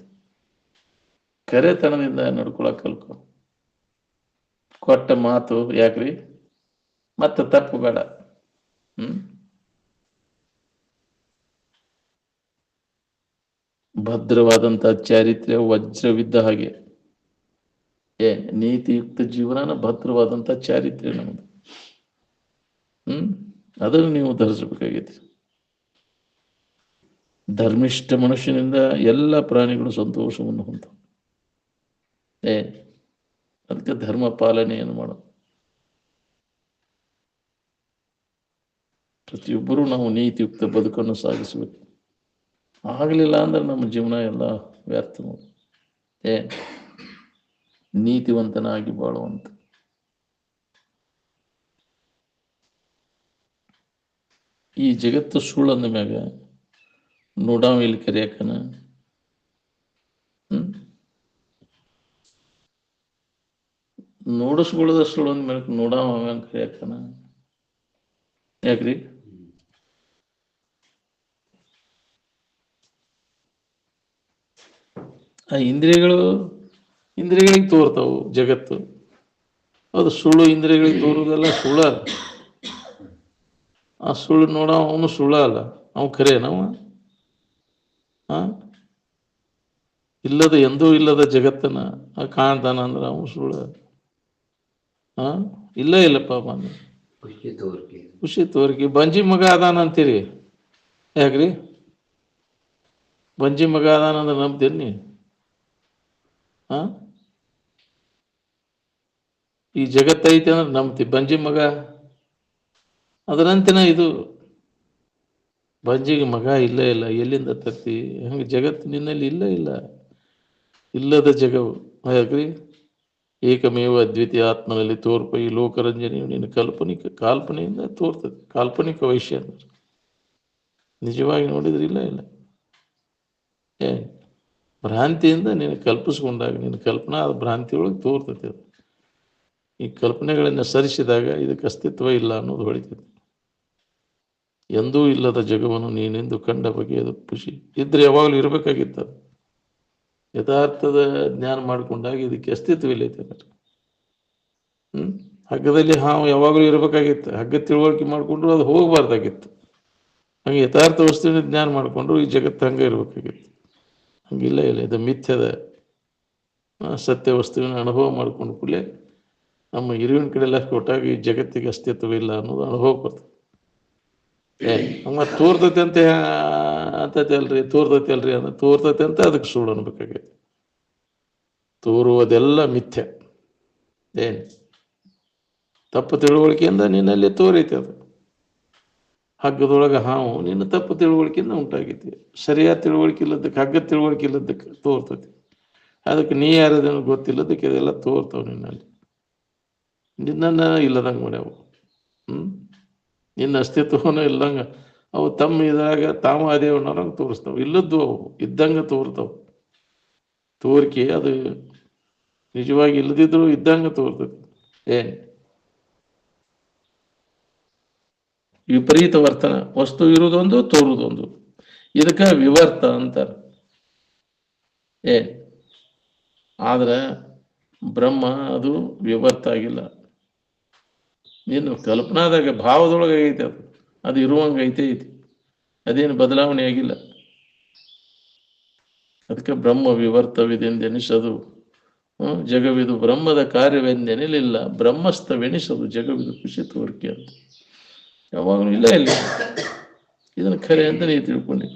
ಕರೆತನದಿಂದ ನಡ್ಕೊಳಕ್ ಕಲ್ಕೊ. ಕೊಟ್ಟ ಮಾತು ಯಾಕ್ರಿ ಮತ್ತೆ ತಪ್ಪು ಬೇಡ. ಭದ್ರವಾದಂತ ಚಾರಿತ್ರ್ಯ ವಜ್ರವಿದ್ದ ಹಾಗೆ. ನೀತಿಯುಕ್ತ ಜೀವನನ ಭದ್ರವಾದಂತ ಚಾರಿತ್ರ್ಯ ನಮ್ದು. ಅದನ್ನು ನೀವು ಧರಿಸಬೇಕಾಗೈತಿ. ಧರ್ಮಿಷ್ಠ ಮನುಷ್ಯನಿಂದ ಎಲ್ಲ ಪ್ರಾಣಿಗಳು ಸಂತೋಷವನ್ನು ಹೊಂದ. ಅದಕ್ಕೆ ಧರ್ಮ ಪಾಲನೆಯನ್ನು ಮಾಡ. ಪ್ರತಿಯೊಬ್ಬರೂ ನಾವು ನೀತಿಯುಕ್ತ ಬದುಕನ್ನು ಸಾಗಿಸಬೇಕು. ಆಗಲಿಲ್ಲ ಅಂದ್ರೆ ನಮ್ಮ ಜೀವನ ಎಲ್ಲ ವ್ಯರ್ಥ ನೋಡಿ. ನೀತಿವಂತನಾಗಿ ಬಾಳುವಂತ. ಈ ಜಗತ್ತು ಸುಳ್ಳಂದ ಮ್ಯಾಗ ನೋಡಾವ ಇಲ್ಲಿ ಕರಿಯಾಕನ. ನೋಡಿಸ್ಕೊಳ್ಳೋದ ಸುಳ್ಳು ಅಂದ ಮೇಲೆ ನೋಡಾವ ಕರಿಯಾಕನ ಯಾಕ್ರಿ? ಆ ಇಂದ್ರಿಯಗಳಿಗೆ ತೋರ್ತಾವು ಜಗತ್ತು. ಅದು ಸುಳ್ಳು. ಇಂದ್ರಿಯಗಳಿಗೆ ತೋರುವುದೆಲ್ಲ ಸುಳ್ಳ. ಆ ಸುಳ್ಳು ನೋಡ ಅವನು ಸುಳ್ಳ ಅಲ್ಲ, ಅವ ಖರೇನವ. ಇಲ್ಲದ ಎಂದೂ ಇಲ್ಲದ ಜಗತ್ತನ್ನ ಕಾಣ್ತಾನ ಅಂದ್ರೆ ಅವನು ಸುಳ್ಳ. ಇಲ್ಲ ಇಲ್ಲಪ್ಪ ಬಂದ ಖುಷಿ ತೋರಿಕೆ. ಬಂಜಿ ಮಗ ಅದಾನ ಅಂತೀರಿ ಯಾಕ್ರಿ? ಬಂಜಿ ಮಗ ಅದಾನ ಅಂದ್ರೆ ನಂಬ್ತೀನಿ. ಈ ಜಗತ್ತ ಐತಿ ಅಂದ್ರೆ ನಂಬ್ತಿ. ಬಂಜಿ ಮಗ ಅದರಂತಿನ ಇದು ಬಂಜಿಗೆ ಮಗ ಇಲ್ಲ ಇಲ್ಲ, ಎಲ್ಲಿಂದ ತರ್ತಿ? ಹಂಗೆ ಜಗತ್ತು ನಿನ್ನಲ್ಲಿ ಇಲ್ಲ ಇಲ್ಲ, ಇಲ್ಲದ ಜಗವು. ಯಾಕ್ರಿ? ಏಕಮೇವ ಅದ್ವಿತೀಯ ಆತ್ಮನಲ್ಲಿ ತೋರ್ಪ ಈ ಲೋಕರಂಜನೆಯು ನಿನ್ನ ಕಾಲ್ಪನೆಯಿಂದ ತೋರ್ತದೆ. ಕಾಲ್ಪನಿಕ ವೈಶ್ಯ ಅಂದ್ರೆ ನಿಜವಾಗಿ ನೋಡಿದ್ರೆ ಇಲ್ಲ ಇಲ್ಲ. ಭ್ರಾಂತಿಯಿಂದ ನೀನು ಕಲ್ಪಿಸ್ಕೊಂಡಾಗ ನಿನ್ನ ಕಲ್ಪನಾ ಅದು ಭ್ರಾಂತಿಯೊಳಗೆ ತೋರ್ತದೆ. ಅದು ಈ ಕಲ್ಪನೆಗಳನ್ನು ಸರಿಸಿದಾಗ ಇದಕ್ಕೆ ಅಸ್ತಿತ್ವ ಇಲ್ಲ ಅನ್ನೋದು ಹೊಳಿತದೆ. ಎಂದೂ ಇಲ್ಲದ ಜಗವನ್ನು ನೀನೆಂದು ಕಂಡ ಬಗ್ಗೆ ಅದು ಖುಷಿ ಇದ್ರೆ ಯಾವಾಗಲೂ ಇರಬೇಕಾಗಿತ್ತು. ಯಥಾರ್ಥದ ಜ್ಞಾನ ಮಾಡಿಕೊಂಡಾಗ ಇದಕ್ಕೆ ಅಸ್ತಿತ್ವ ಇಲ್ಲೈತೆ. ಹಗ್ಗದಲ್ಲಿ ಹಾವು ಯಾವಾಗಲೂ ಇರಬೇಕಾಗಿತ್ತು. ಹಗ್ಗ ತಿಳುವಳಿಕೆ ಮಾಡಿಕೊಂಡ್ರು ಅದು ಹೋಗಬಾರ್ದಾಗಿತ್ತು. ಹಂಗೆ ಯಥಾರ್ಥ ವಸ್ತುವಿನ ಜ್ಞಾನ ಮಾಡಿಕೊಂಡ್ರು ಈ ಜಗತ್ತು ಹಂಗೆ ಇರಬೇಕಾಗಿತ್ತು. ಹಂಗಿಲ್ಲ ಇಲ್ಲ. ಇದು ಮಿಥ್ಯದ ಸತ್ಯ ವಸ್ತುವಿನ ಅನುಭವ ಮಾಡ್ಕೊಂಡು ಕೂಡಲೇ ನಮ್ಮ ಇರುವಿನ ಕಡೆ ಲಕ್ಷ ಕೊಟ್ಟಾಗ ಈ ಜಗತ್ತಿಗೆ ಅಸ್ತಿತ್ವ ಇಲ್ಲ ಅನ್ನೋದು ಅನುಭವ ಬರ್ತದೆ. ಮತ್ತೆ ತೋರ್ತತೆ ಅಂತತೆ ಅಲ್ರಿ, ತೋರ್ತತೆ ಅಲ್ರಿ ಅಂದ್ರೆ ತೋರ್ತತೆ ಅಂತ ಅದಕ್ಕೆ ಸುಳ್ಳು ಅನ್ಬೇಕಾಗೈತಿ. ತೋರುವುದೆಲ್ಲ ಮಿಥ್ಯ. ತಪ್ಪು ತಿಳುವಳಿಕೆಯಿಂದ ನಿನ್ನಲ್ಲಿ ತೋರೈತೆ. ಅದು ಹಗ್ಗದೊಳಗೆ ಹಾವು ನಿನ್ನ ತಪ್ಪು ತಿಳುವಳಿಕೆಯಿಂದ ಉಂಟಾಗೈತಿ. ಸರಿಯಾದ ತಿಳುವಳಿಕೆ ಇಲ್ಲದಕ್ಕೆ, ಹಗ್ಗದ ತಿಳುವಳಿಕೆ ಇಲ್ಲದಕ್ಕೆ ತೋರ್ತತಿ. ಅದಕ್ಕೆ ನೀ ಯಾರದೇನು ಗೊತ್ತಿಲ್ಲದಕ್ಕೆ ಅದೆಲ್ಲ ತೋರ್ತಾವ ನಿನ್ನಲ್ಲಿ. ನಿನ್ನನ್ನು ಇಲ್ಲದಂಗೆ ಮಾಡ್ಯಾವು. ನಿನ್ನ ಅಸ್ತಿತ್ವನೂ ಇಲ್ಲದಂಗೆ ಅವು ತಮ್ಮ ಇದ್ರಾಗ ತಾವು ಅದೇವನ್ನೋರಂಗೆ ತೋರಿಸ್ತಾವೆ. ಇಲ್ಲದ್ದು ಅವು ಇದ್ದಂಗೆ ತೋರ್ತಾವೆ. ತೋರಿಕೆ ಅದು ನಿಜವಾಗಿ ಇಲ್ಲದಿದ್ರು ಇದ್ದಂಗೆ ತೋರ್ತದೆ. ವಿಪರೀತ ವರ್ತನ. ವಸ್ತು ಇರುವುದೊಂದು, ತೋರುವುದೊಂದು. ಇದಕ್ಕೆ ವಿವರ್ತ ಅಂತಾರೆ. ಆದ್ರೆ ಬ್ರಹ್ಮ ಅದು ವಿವರ್ತ ಆಗಿಲ್ಲ. ನೀನು ಕಲ್ಪನಾದಾಗ ಭಾವದೊಳಗೆ ಐತೆ. ಅದು ಇರುವಂಗೆ ಐತೆ. ಅದೇನು ಬದಲಾವಣೆ ಆಗಿಲ್ಲ. ಅದಕ್ಕೆ ಬ್ರಹ್ಮ ವಿವರ್ತವಿದೆಂದೆನಿಸದು, ಜಗವಿದು ಬ್ರಹ್ಮದ ಕಾರ್ಯವೆಂದೆನಿಲಿಲ್ಲ, ಬ್ರಹ್ಮಸ್ಥವೆನಿಸದು ಜಗವಿದು ಖುಷಿ ತೋರಿಕೆ ಅಂತ. ಯಾವಾಗಲೂ ಇಲ್ಲ ಇಲ್ಲಿ ಇದನ್ನು ಖರೆ ಅಂತ ನೀವು ತಿಳ್ಕೊಂಡಿ.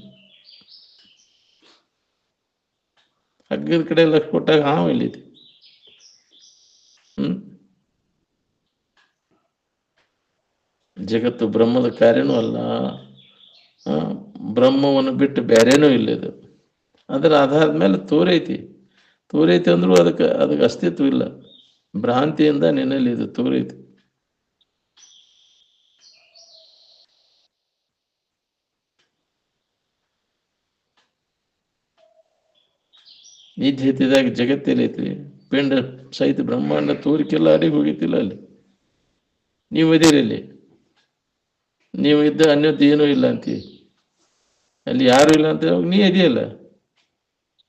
ಹಗ್ಗದ ಕಡೆ ಲಕ್ಷ ಕೊಟ್ಟಾಗ ಹಾವು ಇಲ್ಲಿದೆ. ಜಗತ್ತು ಬ್ರಹ್ಮದ ಕಾರ್ಯನೂ ಅಲ್ಲ, ಬ್ರಹ್ಮವನ್ನು ಬಿಟ್ಟು ಬೇರೆನೂ ಇಲ್ಲ. ಇದು ಅದರ ಆಧಾರದ ಮೇಲೆ ತೋರೈತಿ ಅಂದ್ರೂ ಅದಕ್ಕೆ ಅಸ್ತಿತ್ವ ಇಲ್ಲ. ಭ್ರಾಂತಿಯಿಂದ ನಿನ್ನಲ್ಲಿ ಇದು ತೋರೈತಿ. ನಿದ್ದೆ ಎತ್ತಿದಾಗ ಜಗತ್ತೇಲೈತಿ, ಪಿಂಡ ಸಹಿತ ಬ್ರಹ್ಮಾಂಡ ತೋರಿಕೆಲ್ಲ ಅಡಿಗೆ ಹೋಗಿತ್ತಿಲ್ಲ. ಅಲ್ಲಿ ನೀವು ಇದೀರಿ, ಅಲ್ಲಿ ನೀವು ಇದ್ದ ಅನ್ಯದ್ದು ಏನೂ ಇಲ್ಲ ಅಂತೀ, ಅಲ್ಲಿ ಯಾರು ಇಲ್ಲ ಅಂತ ನೀ ಇದೆಯಲ್ಲ,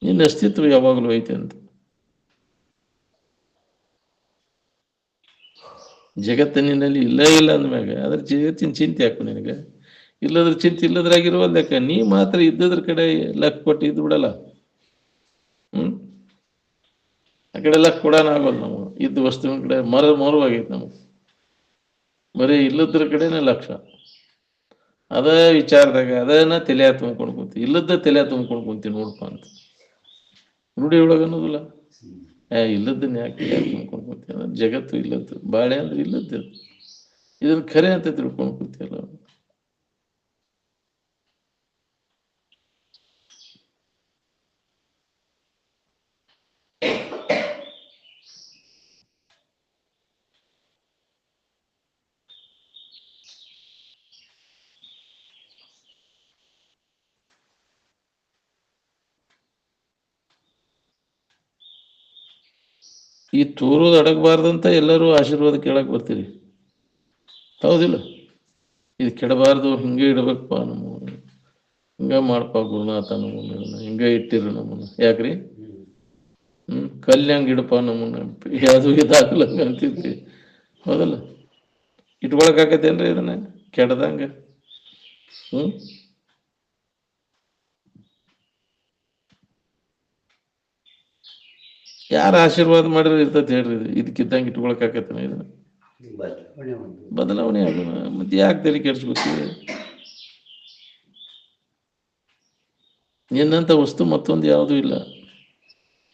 ನಿನ್ನ ಅಸ್ತಿತ್ವ ಯಾವಾಗಲೂ ಐತೆ ಅಂತ. ಜಗತ್ತಿನಲ್ಲಿ ಇಲ್ಲ ಅಂದ್ಮ್ಯಾಗ ಅದ್ರ ಜಗತ್ತಿನ ಚಿಂತೆ ಹಾಕು ನಿನಗೆ. ಇಲ್ಲದ್ರ ಚಿಂತೆ ಇಲ್ಲದ್ರಾಗಿರುವಲ್ದಕ್ಕ ನೀ ಮಾತ್ರ ಇದ್ದದ್ರ ಕಡೆ ಲಕ್ ಕೊಟ್ಟು ಇದ್ದು ಬಿಡಲ್ಲ. ಆ ಕಡೆ ಲಕ್ ಕೊಡೋಣ ಆಗೋಲ್ಲ. ನಾವು ಇದ್ದ ವಸ್ತುವಿನ ಕಡೆ ಮರುವಾಗೈತೆ ನಮಗೆ. ಬರೀ ಇಲ್ಲದ್ರ ಕಡೆನೇ ಲಕ್ಷ್ಯ. ಅದ ವಿಚಾರದಾಗ ಅದನ್ನ ತಲೆ ತುಂಬ್ಕೊಂಡು ಕುಂತಿ, ಇಲ್ಲದ ತಲೆ ತುಂಬ್ಕೊಂಡು ಕುಂತಿ ನೋಡ್ಪ ಅಂತ ರೂಢಿ ಒಳಗ ಅನ್ನೋದಿಲ್ಲ. ಇಲ್ಲದನ್ನ ಯಾಕೆ ತುಂಬ್ಕೊಂಡು ಕುಂತಿ? ಜಗತ್ತು ಇಲ್ಲದ್ದು, ಬಾಳೆ ಅಂದ್ರೆ ಇಲ್ಲದ್ದು, ಇದನ್ನ ಖರೆ ಅಂತ ತಿಳ್ಕೊಂಡು ಕುಂತಿಯಲ್ಲ. ಈ ತೋರೋದು ಅಡಗಬಾರ್ದಂತ ಎಲ್ಲರೂ ಆಶೀರ್ವಾದ ಕೇಳಕ್ ಬರ್ತೀರಿ, ಹೌದಿಲ್ಲ? ಇದು ಕೆಡಬಾರ್ದು, ಹಿಂಗೆ ಇಡಬೇಕಪ್ಪ, ನಮ್ಮ ಹಿಂಗ ಮಾಡಪ್ಪ ಗುರುನಾಥ, ನಮ್ಮನ್ನ ಹಿಂಗ ಇಟ್ಟಿರು ನಮ್ಮನ್ನ. ಯಾಕ್ರಿ? ಕಲ್ಯಾಂಗ ಇಡಪ್ಪ ನಮ್ಮನ್ನ, ಯಾವುದು ಇದಾಗಲಂಗ ಅಂತಿದ್ರಿ, ಹೌದಲ್ಲ? ಇಟ್ಕೊಳಕ್ ಆಕತ್ತೇನ್ರಿ ಇದನ್ನ ಕೆಡದಂಗ? ಯಾರು ಆಶೀರ್ವಾದ ಮಾಡಿದ್ರೆ ಇರ್ತೈತಿ ಹೇಳ್ರಿ? ಇದಕ್ಕಿದ್ದಂಗೆ ಇಟ್ಕೊಳಕ್ ಆಕತ್ತೇನ? ಇದನ್ನ ಬದಲಾವಣೆ ಆಗೋಣ. ಮತ್ತೆ ಯಾಕೆ ತಲೆ ಕೆಡ್ಸ್ಕೊತೀವಿ? ನಿನ್ನಂತ ವಸ್ತು ಮತ್ತೊಂದು ಯಾವುದೂ ಇಲ್ಲ.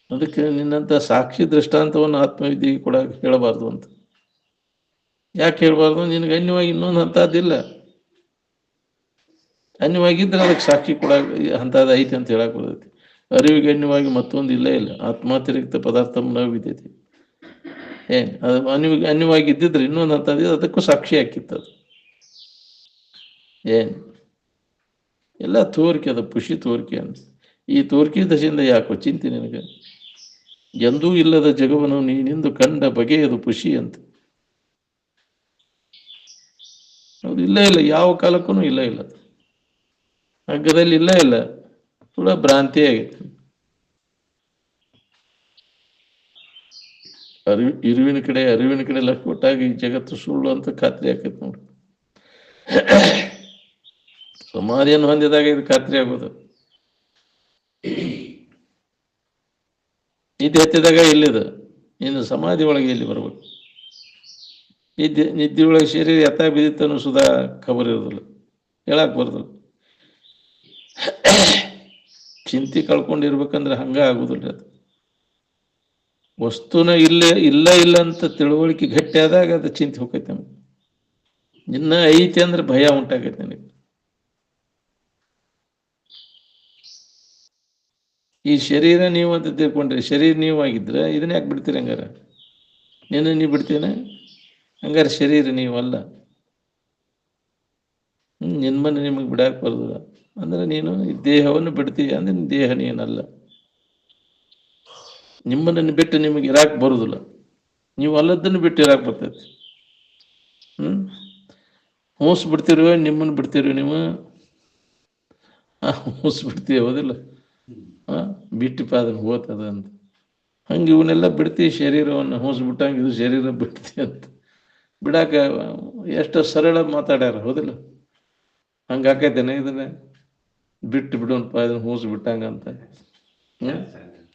ಅದಕ್ಕೆ ನಿನ್ನಂತ ಸಾಕ್ಷಿ ದೃಷ್ಟಾಂತವನ್ನು ಆತ್ಮವಿದ್ಯೆಗೆ ಕೂಡ ಹೇಳಬಾರ್ದು ಅಂತ. ಯಾಕೆ ಹೇಳ್ಬಾರ್ದು? ನಿನಗೆ ಅನ್ಯವಾಗಿ ಇನ್ನೊಂದು ಅಂತದ್ದಿಲ್ಲ. ಅನ್ಯವಾಗಿದ್ರೆ ಅದಕ್ಕೆ ಸಾಕ್ಷಿ ಕೂಡ ಅಂತದ ಐತಿ ಅಂತ ಹೇಳಕ್ ಬರ್ತೈತಿ. ಅರಿವಿಗೆ ಅನ್ಯವಾಗಿ ಮತ್ತೊಂದು ಇಲ್ಲ. ಆತ್ಮಾತಿರಿಕ್ತ ಪದಾರ್ಥ ನ ವಿದ್ಯತೆ. ಅದು ಅನ್ಯವಾಗಿ ಇದ್ದಿದ್ರೆ ಇನ್ನೊಂದು ಅಂತದ್ದು ಅದಕ್ಕೂ ಸಾಕ್ಷಿ ಹಾಕಿತ್ತದು. ಎಲ್ಲ ತೋರಿಕೆ, ಅದು ಖುಷಿ ತೋರಿಕೆ ಅಂತ. ಈ ತೋರಿಕೆ ದಶೆಯಿಂದ ಯಾಕೋ ಚಿಂತೆ ನಿನಗೆ? ಎಂದೂ ಇಲ್ಲದ ಜಗವನ್ನು ನೀನಿಂದು ಕಂಡ ಬಗೆಯದು ಖುಷಿ ಅಂತ. ಹೌದು, ಇಲ್ಲ, ಯಾವ ಕಾಲಕ್ಕೂ ಇಲ್ಲ. ಹಗ್ಗದಲ್ಲಿ ಇಲ್ಲ, ಕೂಡ ಭ್ರಾಂತಿ ಆಗೈತೆ. ಅರಿವಿನ ಕಡೆ ಲಕ್ಕ ಕೊಟ್ಟಾಗ ಈ ಜಗತ್ತು ಸುಳ್ಳು ಅಂತ ಖಾತ್ರಿ ಆಕೈತೆ ನೋಡ್ರಿ. ಸಮಾಧಿಯನ್ನು ಹೊಂದಿದಾಗ ಇದು ಖಾತ್ರಿ ಆಗೋದು. ನಿದ್ದೆ ಹತ್ತಿದಾಗ ಇಲ್ಲಿದ, ಇನ್ನು ಸಮಾಧಿ ಒಳಗೆ ಇಲ್ಲಿ ಬರ್ಬೇಕು. ನಿದ್ದೆ ಒಳಗೆ ಶರೀರ ಎತ್ತ ಬಿದ್ದಿತ್ತನ್ನು ಸುಧಾ ಖಬರ್ ಇರೋದಿಲ್ಲ, ಹೇಳಕ್ ಬರೋದಿಲ್ಲ. ಚಿಂತೆ ಕಳ್ಕೊಂಡಿರ್ಬೇಕಂದ್ರೆ ಹಂಗ ಆಗುದಿಲ್ಲ. ಅದು ವಸ್ತುನ ಇಲ್ಲ ಅಂತ ತಿಳುವಳಿಕೆ ಗಟ್ಟಿ ಆದಾಗ ಅದು ಚಿಂತೆ ಹೋಗೈತೆ ನಮ್ಗೆ. ಇನ್ನ ಐತಿ ಅಂದ್ರೆ ಭಯ ಉಂಟಾಗೈತೆ ನನಗೆ. ಈ ಶರೀರ ನೀವು ಅಂತ ತಿಳ್ಕೊಂಡ್ರಿ, ಶರೀರ ನೀವು ಆಗಿದ್ರೆ ಇದನ್ನ ಯಾಕೆ ಬಿಡ್ತೀರಿ? ಹಂಗಾರ ನೀವು ಬಿಡ್ತೀನ? ಹಂಗಾರೆ ಶರೀರ ನೀವಲ್ಲ. ನಿಮ್ಮನ್ನು ನಿಮಗೆ ಬಿಡಾಕ್ ಬರೋದಿಲ್ಲ ಅಂದ್ರೆ ನೀನು ಈ ದೇಹವನ್ನು ಬಿಡ್ತೀಯ ಅಂದ್ರೆ ದೇಹ ನೀನಲ್ಲ. ನಿಮ್ಮನ್ನು ಬಿಟ್ಟು ನಿಮಗೆ ಇರಾಕ್ ಬರುದಿಲ್ಲ. ನೀವು ಅಲ್ಲದನ್ನು ಬಿಟ್ಟು ಇರಾಕ್ ಬರ್ತೈತಿ. ಹೂಸ್ ಬಿಡ್ತಿರುವ ನಿಮ್ಮನ್ನು ಬಿಡ್ತಿರುವ ನೀವು ಹೂಸ್ ಬಿಡ್ತೀವಿ, ಹೌದಿಲ್ಲ? ಬಿಟ್ಟಿಪ್ಪ ಅದನ್ನು ಹೋಗ್ತದ ಅಂತ. ಹಂಗೆ ಇವನ್ನೆಲ್ಲ ಬಿಡ್ತೀವಿ, ಶರೀರವನ್ನು ಹೂಸ್ ಬಿಟ್ಟಂಗೆ ಇದು ಶರೀರ ಬಿಡ್ತೀವಿ ಅಂತ ಬಿಡಾಕ ಎಷ್ಟು ಸರಳ ಮಾತಾಡ್ಯಾರ, ಹೌದಿಲ್ಲ? ಹಂಗಾಕೈತೇನೆ ಇದನ್ನ? ಬಿಟ್ಟು ಬಿಡೋಣಪ್ಪ ಇದನ್ನ ಹೂಸ್ ಬಿಟ್ಟಂಗಂತ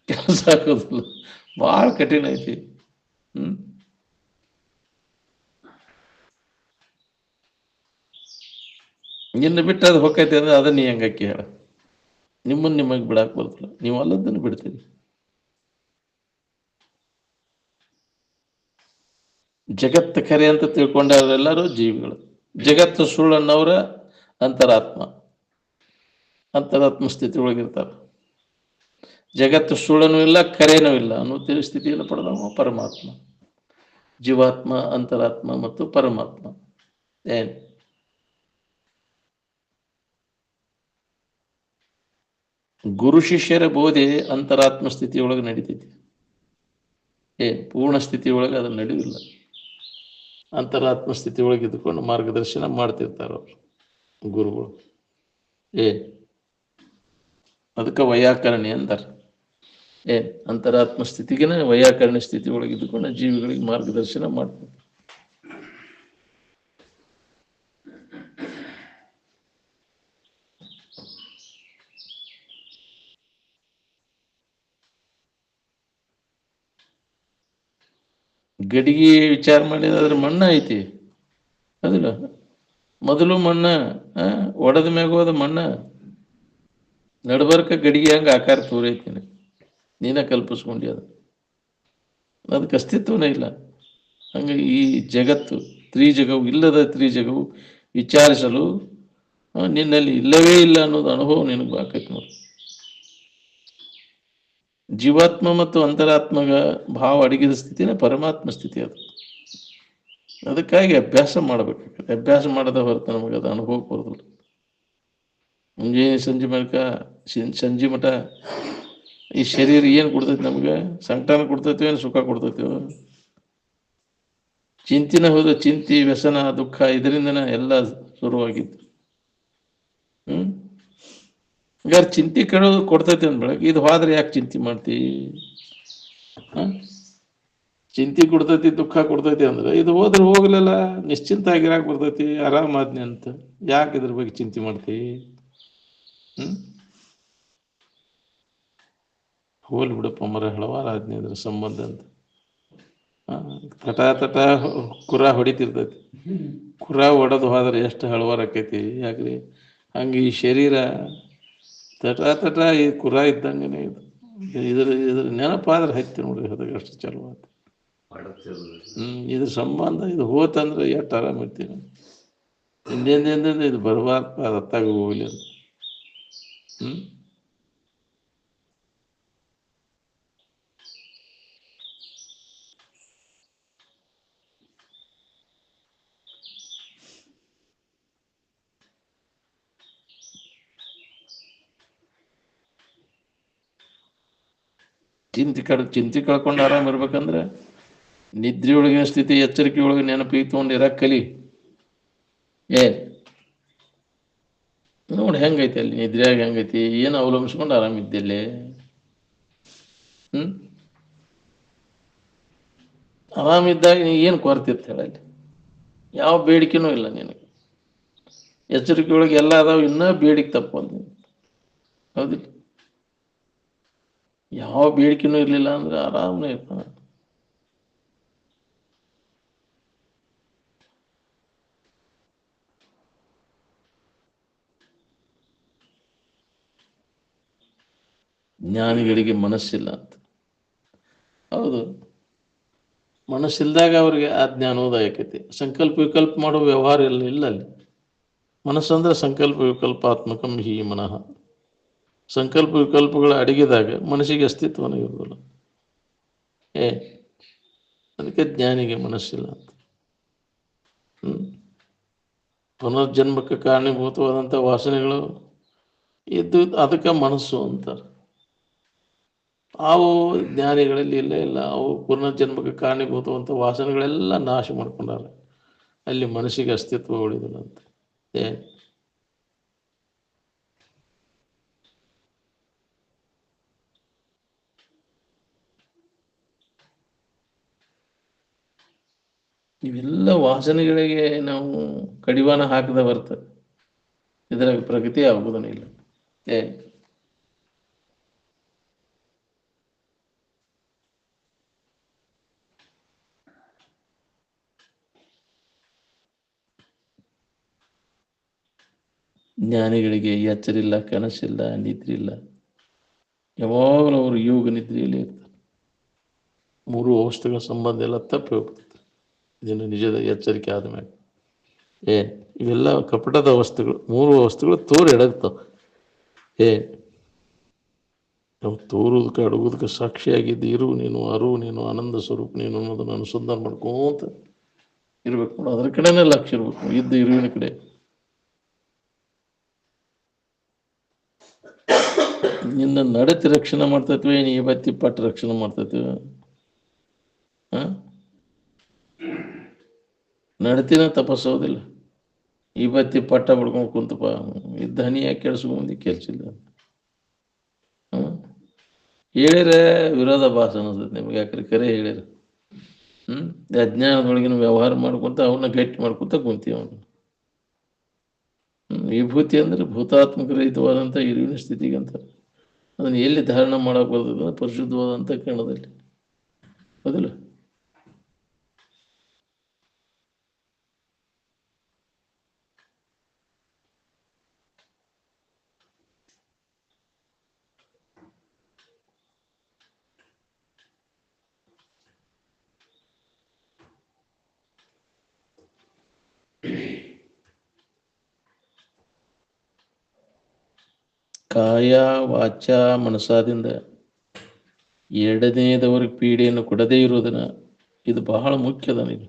ಕೆಲಸ ಆಗೋದಿಲ್ಲ, ಭಾಳ ಕಠಿಣ ಐತಿ. ಇನ್ನು ಬಿಟ್ಟು ಅದು ಹೊಕ್ಕೈತಿ ಅಂದ್ರೆ ಅದನ್ನ ನೀ ಹೆಂಗಕ್ಕಿ ಹೇಳ? ನಿಮಗೆ ಬಿಡಾಕ್ ಬರ್ತಲ್ಲ, ನೀವು ಅಲ್ಲದನ್ನು ಬಿಡ್ತೀರಿ. ಜಗತ್ತು ಖರೆ ಅಂತ ತಿಳ್ಕೊಂಡವರೆಲ್ಲರೂ ಜೀವಿಗಳು, ಜಗತ್ತು ಸುಳ್ಳನ್ನವರ ಅಂತರಾತ್ಮ ಸ್ಥಿತಿ ಒಳಗಿರ್ತಾರೆ. ಜಗತ್ತು ಸುಳ್ಳನೂ ಇಲ್ಲ ಖರೇನೂ ಇಲ್ಲ ಅನ್ನೋ ಸ್ಥಿತಿಯನ್ನು ಪಡೆದವ ಪರಮಾತ್ಮ. ಜೀವಾತ್ಮ, ಅಂತರಾತ್ಮ ಮತ್ತು ಪರಮಾತ್ಮ. ಏನ್ ಗುರು ಶಿಷ್ಯರ ಬೋಧೆ ಅಂತರಾತ್ಮ ಸ್ಥಿತಿಯೊಳಗೆ ನಡೀತೈತಿ. ಪೂರ್ಣ ಸ್ಥಿತಿಯೊಳಗೆ ಅದು ನಡೆಯುವುದಿಲ್ಲ. ಅಂತರಾತ್ಮ ಸ್ಥಿತಿ ಒಳಗೆ ಇದ್ದುಕೊಂಡು ಮಾರ್ಗದರ್ಶನ ಮಾಡ್ತಿರ್ತಾರ ಅವರು ಗುರುಗಳು. ಅದಕ್ಕೆ ವೈಯಾಕರಣಿ ಅಂತಾರೆ. ಅಂತರಾತ್ಮ ಸ್ಥಿತಿಗೆನ ವೈಯಾಕರಣಿ ಸ್ಥಿತಿ ಒಳಗೆ ಇದ್ದುಕೊಂಡು ಜೀವಿಗಳಿಗೆ ಮಾರ್ಗದರ್ಶನ ಮಾಡ್ತಾರೆ. ಗಡಿಗೆ ವಿಚಾರ ಮಾಡಿದ್ರೆ ಮಣ್ಣ ಐತಿ, ಅದಿಲ್ಲ ಮೊದಲು ಮಣ್ಣ, ಒಡದ ಮ್ಯಾಗ ಹೋದ ಮಣ್ಣ, ನಡ್ಬರ್ಕ ಗಡಿಗೆ ಹಂಗ ಆಕಾರ ತೋರೈತಿ, ನೀನ ಕಲ್ಪಿಸ್ಕೊಂಡಿ ಅದು, ಅದಕ್ಕೆ ಅಸ್ತಿತ್ವನೇ ಇಲ್ಲ. ಹಂಗ ಈ ಜಗತ್ತು ತ್ರಿಜಗವು ಇಲ್ಲದ ತ್ರಿಜಗವು ವಿಚಾರಿಸಲು ನಿನ್ನಲ್ಲಿ ಇಲ್ಲವೇ ಇಲ್ಲ ಅನ್ನೋದು ಅನುಭವ ನಿನಗೆ ಆಕೈತಿ ನೋಡಿ. ಜೀವಾತ್ಮ ಮತ್ತು ಅಂತರಾತ್ಮಗ ಭಾವ ಅಡಗಿದ ಸ್ಥಿತಿನೇ ಪರಮಾತ್ಮ ಸ್ಥಿತಿ. ಅದು ಅದಕ್ಕಾಗಿ ಅಭ್ಯಾಸ ಮಾಡಬೇಕಾಗ್ತದೆ. ಅಭ್ಯಾಸ ಮಾಡದ ಹೊರತು ನಮಗೆ ಅದು ಅನುಭವ ಬರೋದಿಲ್ಲ. ಮುಂಜಾನೆ ಸಂಜೆ ಮಠ ಈ ಶರೀರ ಏನು ಕೊಡ್ತೈತಿ ನಮ್ಗೆ? ಸಂಕಟನ ಕೊಡ್ತೈತಿ, ಏನು ಸುಖ ಕೊಡ್ತೈತಿ? ಚಿಂತಿನ ಹೋದ ಚಿಂತಿ, ವ್ಯಸನ, ದುಃಖ ಇದರಿಂದನೇ ಎಲ್ಲ ಶುರುವಾಗಿತ್ತು. ಹಂಗಾರೆ ಚಿಂತೆ ಕೆಡೋದು ಕೊಡ್ತೈತಿ ಅಂದ ಬೆಳಗ್ಗೆ ಇದು ಹೋದ್ರೆ ಯಾಕೆ ಚಿಂತೆ ಮಾಡ್ತಿ? ಚಿಂತೆ ಕೊಡ್ತೈತಿ, ದುಃಖ ಕೊಡ್ತೈತಿ ಅಂದ್ರೆ ಇದು ಹೋದ್ರೆ ಹೋಗ್ಲಿಲ್ಲ, ನಿಶ್ಚಿಂತ ಆಗಿರಾಕ್ ಬರ್ತೈತಿ, ಆರಾಮಾದ್ನಿ ಅಂತ. ಯಾಕೆ ಇದ್ರ ಬಗ್ಗೆ ಚಿಂತೆ ಮಾಡ್ತಿ? ಹೋಲ್ ಬಿಡಪ್ಪ ಮರ, ಹಳವಾರ ಆದ್ನಿ ಅದ್ರ ಸಂಬಂಧ ಅಂತ. ತಟ ಕುರ ಹೊಡಿತಿರ್ತೈತಿ. ಕುರ ಹೊಡೆದು ಹೋದ್ರೆ ಎಷ್ಟು ಹಳವಾರ ಆಕೈತಿ. ಯಾಕ್ರಿ ಹಂಗೆ ಈ ಶರೀರ ತಟ ಈ ಕುರ ಇದ್ದಂಗೆ ಇದು. ಇದ್ರ ನೆನಪಾದ್ರೆ ಹತ್ತಿ ನೋಡ್ರಿ, ಅದಾಗ ಅಷ್ಟು ಚಲೋ ಆಯ್ತು. ಇದ್ರ ಸಂಬಂಧ ಇದು ಹೋತಂದ್ರೆ ಎಷ್ಟು ಆರಾಮ ಇರ್ತೀವಿ. ಹಿಂದಿಂದ ಇದು ಬರಬಾರ್ದು, ಅದು ಹತ್ತಾಗ ಹೋಗ್ಲಿ ಅಂತ. ಚಿಂತೆ ಕಳ್ಕೊಂಡು ಆರಾಮ ಇರ್ಬೇಕಂದ್ರೆ ನಿದ್ರೆಯೊಳಗಿನ ಸ್ಥಿತಿ, ಎಚ್ಚರಿಕೆ ಒಳಗೆ ನೆನಪಿಗೆ ತಗೊಂಡು ಇರಕ್ಕೆ ಕಲಿ. ನೋಡಿ ಹೆಂಗೈತಿ ಅಲ್ಲಿ ನಿದ್ರೆಯಾಗ, ಹೆಂಗೈತಿ, ಏನು ಅವಲಂಬಿಸ್ಕೊಂಡು ಆರಾಮಿದ್ದಲ್ಲಿ. ಆರಾಮಿದ್ದಾಗ ನೀ ಏನು ಕೊರತಿರ್ತ ಹೇಳಲ್ಲಿ? ಯಾವ ಬೇಡಿಕೆನೂ ಇಲ್ಲ ನಿನಗೆ. ಎಚ್ಚರಿಕೆ ಒಳಗೆ ಎಲ್ಲ ಅದಾವ, ಇನ್ನೂ ಬೇಡಿಕೆ ತಪ್ಪಂತ. ಹೌದಿಲ್ಲ? ಯಾವ ಬೇಡಿಕೆನೂ ಇರಲಿಲ್ಲ ಅಂದ್ರೆ ಆರಾಮನೇ ಇರ್ತಾನೆ. ಜ್ಞಾನಿಗಳಿಗೆ ಮನಸ್ಸಿಲ್ಲ ಅಂತ. ಹೌದು, ಮನಸ್ಸಿಲ್ದಾಗ ಅವ್ರಿಗೆ ಆ ಜ್ಞಾನೋದಯ ಆಕೈತಿ. ಸಂಕಲ್ಪ ವಿಕಲ್ಪ ಮಾಡೋ ವ್ಯವಹಾರ ಇಲ್ಲ ಅಲ್ಲಿ. ಮನಸ್ಸಂದ್ರೆ ಸಂಕಲ್ಪ ವಿಕಲ್ಪಾತ್ಮಕಂ ಹಿ ಮನಃ. ಸಂಕಲ್ಪ ವಿಕಲ್ಪಗಳ ಅಡಗಿದಾಗ ಮನಸ್ಸಿಗೆ ಅಸ್ತಿತ್ವನೇ ಇರೋದಿಲ್ಲ. ಅದಕ್ಕೆ ಜ್ಞಾನಿಗೆ ಮನಸ್ಸಿಲ್ಲ ಅಂತ. ಪುನರ್ಜನ್ಮಕ್ಕೆ ಕಾರಣೀಭೂತವಾದಂಥ ವಾಸನೆಗಳು ಇದ್ದು ಅದಕ್ಕೆ ಮನಸ್ಸು ಅಂತಾರೆ. ಅವು ಜ್ಞಾನಿಗಳಲ್ಲಿ ಇಲ್ಲ. ಅವು ಪುನರ್ಜನ್ಮಕ್ಕೆ ಕಾರಣೀಭೂತವಂಥ ವಾಸನೆಗಳೆಲ್ಲ ನಾಶ ಮಾಡ್ಕೊಂಡಾರೆ. ಅಲ್ಲಿ ಮನಸ್ಸಿಗೆ ಅಸ್ತಿತ್ವ ಉಳಿದಿಲ್ಲ ಅಂತ. ಇವೆಲ್ಲ ವಾಸನೆಗಳಿಗೆ ನಾವು ಕಡಿವಾಣ ಹಾಕದ ಬರ್ತದೆ. ಇದರಾಗ ಪ್ರಗತಿ ಆಗುವುದೂ ಇಲ್ಲ. ಏ ಜ್ಞಾನಿಗಳಿಗೆ ಎಚ್ಚರಿಲ್ಲ, ಕನಸಿಲ್ಲ, ನಿದ್ರೆ ಇಲ್ಲ. ಯಾವಾಗಲೂ ಅವರು ಯೋಗ ನಿದ್ರೆಯಲ್ಲಿ ಇರ್ತಾರೆ. ಮೂರು ಅವಸ್ಥೆಗಳ ಸಂಬಂಧ ಎಲ್ಲ ತಪ್ಪಿ ಹೋಗ್ತದೆ ಇದನ್ನು ನಿಜದ ಎಚ್ಚರಿಕೆ ಆದಮೇಲೆ. ಇವೆಲ್ಲ ಕಪಟದ ಅವಸ್ಥೆಗಳು. ಮೂರು ಅವಸ್ಥೆಗಳು ತೋರು ಎಡಗ್ತಾವೆ. ನಾವು ತೋರುದಕ್ಕೆ ಅಡುಗೋದಕ್ಕೆ ಸಾಕ್ಷಿಯಾಗಿದ್ದು ಇರು ನೀನು, ಅರು ನೀನು, ಆನಂದ ಸ್ವರೂಪ ನೀನು ಅನ್ನೋದನ್ನು ಅನುಸಂಧಾನ ಮಾಡ್ಕೊಂತ ಇರ್ಬೇಕು ನೋಡು. ಅದ್ರ ಕಡೆನೇ ಲಕ್ಷ್ಯ ಇರ್ಬೇಕು, ಇದ್ದು ಇರುವಿನ ಕಡೆ. ನಿನ್ನ ನಡತಿ ರಕ್ಷಣೆ ಮಾಡ್ತೈತ್ವೆ, ನೀ ಬತ್ತಿ ಪಟ್ಟು ರಕ್ಷಣೆ ಮಾಡ್ತೈತಿವ. ನಡತಿನ ತಪಸ್ಸೋದಿಲ್ಲ. ಈ ಬತ್ತಿ ಪಟ್ಟ ಬಿಡ್ಕೊಂಡು ಕುಂತಪ್ಪ, ಇದ್ದ ಹನಿ ಯಾಕೆ ಕೆಡ್ಸ್ಕೊಂಡಿ, ಕೆಲ್ಸಿಲ್ಲ. ಹೇಳಿರ ವಿರೋಧ ಭಾಸ ಅನ್ನಿಸ್ತೈತೆ ನಿಮ್ಗೆ. ಯಾಕ್ರಿ ಕರೆ ಹೇಳಿರ. ಅಜ್ಞಾನದೊಳಗಿನ ವ್ಯವಹಾರ ಮಾಡ್ಕೊಂತ ಅವನ್ನ ಗಟ್ಟಿ ಮಾಡ್ಕೊಂತ ಕುಂತೀವಿ. ಅವನು ವಿಭೂತಿ ಅಂದ್ರೆ ಭೂತಾತ್ಮಕ ರಹಿತವಾದಂಥ ಇರುವಿನ ಸ್ಥಿತಿಗಂತ. ಅದನ್ನು ಎಲ್ಲಿ ಧಾರಣ ಮಾಡಕ್ ಬರ್ತದೆ? ಪರಿಶುದ್ಧವಾದಂಥ ಕಣದಲ್ಲಿ. ಹೌದಿಲ್ಲ? ಕಾಯ ವಾಚ ಮನಸಾದಿಂದ ಎರಡನೇದವ್ರಿಗೆ ಪೀಡೆಯನ್ನು ಕೊಡದೇ ಇರೋದನ್ನ, ಇದು ಬಹಳ ಮುಖ್ಯದ. ಇದು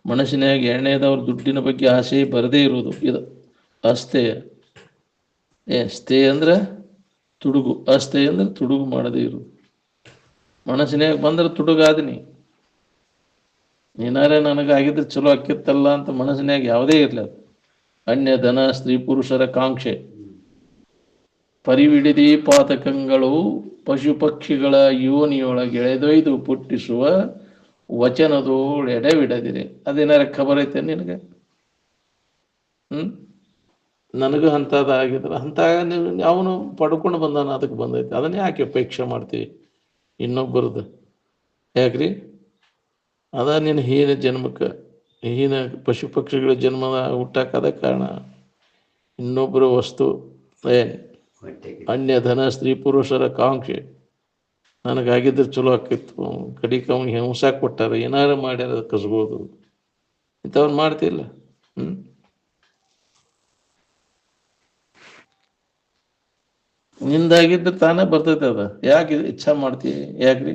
ಮನಸ್ಸಿನಾಗ ಎರಡನೇದವ್ರ ದುಡ್ಡಿನ ಬಗ್ಗೆ ಆಸೆ ಬರದೇ ಇರೋದು, ಇದು ಅಸ್ಥೇಯ. ಸ್ಥೇಯ ಅಂದ್ರೆ ತುಡುಗು, ಅಸ್ಥೇಯ ಅಂದ್ರೆ ತುಡುಗು ಮಾಡದೇ ಇರೋದು. ಮನಸ್ಸಿನಾಗ ಬಂದ್ರೆ ತುಡುಗಾದಿನಿ. ನೀನಾರೇ ನನಗಾಗಿದ್ರೆ ಚಲೋ ಆಕ್ಕಿತ್ತಲ್ಲ ಅಂತ ಮನಸ್ಸಿನಾಗ ಯಾವುದೇ ಇರಲಿ, ಅದು ಅನ್ಯ ಧನ ಸ್ತ್ರೀ ಪುರುಷರ ಕಾಂಕ್ಷೆ, ಪರಿವಿಡಿದಿ ಪಾತಕಗಳು ಪಶು ಪಕ್ಷಿಗಳ ಯೋನಿಯೊಳಗೆ ಎಳೆದೊಯ್ದು ಪುಟ್ಟಿಸುವ ವಚನದೋಳು ಎಡೆವಿಡದಿರೆ. ಅದೇನಾರ ಖಬರ್ ಐತೆ ನಿನಗೆ? ನನಗೂ ಅಂಥದ್ದು ಆಗಿದ್ರೆ ಅಂತ ಅವನು ಪಡ್ಕೊಂಡು ಬಂದಾನ, ಅದಕ್ಕೆ ಬಂದೈತೆ. ಅದನ್ನೇ ಯಾಕೆ ಅಪೇಕ್ಷೆ ಮಾಡ್ತೀವಿ ಇನ್ನೊಬ್ಬರದ್ದು? ಯಾಕ್ರಿ? ಅದ ನಿನ್ನ ಹೀನ ಜನ್ಮಕ್ಕೆ, ಹೀನ ಪಶು ಪಕ್ಷಿಗಳ ಜನ್ಮದ ಹುಟ್ಟಕ್ಕೆ ಅದ ಕಾರಣ. ಇನ್ನೊಬ್ಬರ ವಸ್ತು, ಅನ್ಯ ಧನ ಸ್ತ್ರೀ ಪುರುಷರ ಕಾಂಕ್ಷೆ, ನನಗಾಗಿದ್ರೆ ಚಲೋ ಆಕಿತ್ತು, ಕಡಿಕ ಅವ್ನಿಗೆ ಹಿಂಸಾ ಕೊಟ್ಟಾರ, ಏನಾರ ಮಾಡ್ಯಾರ ಕಸ್ಬೋದು, ಇಂಥವ್ನು ಮಾಡ್ತಿಲ್ಲ. ನಿಂದಾಗಿದ್ರೆ ತಾನೇ ಬರ್ತೈತೆ. ಅದ ಯಾಕೆ ಇಚ್ಛಾ ಮಾಡ್ತೀವಿ? ಯಾಕ್ರಿ?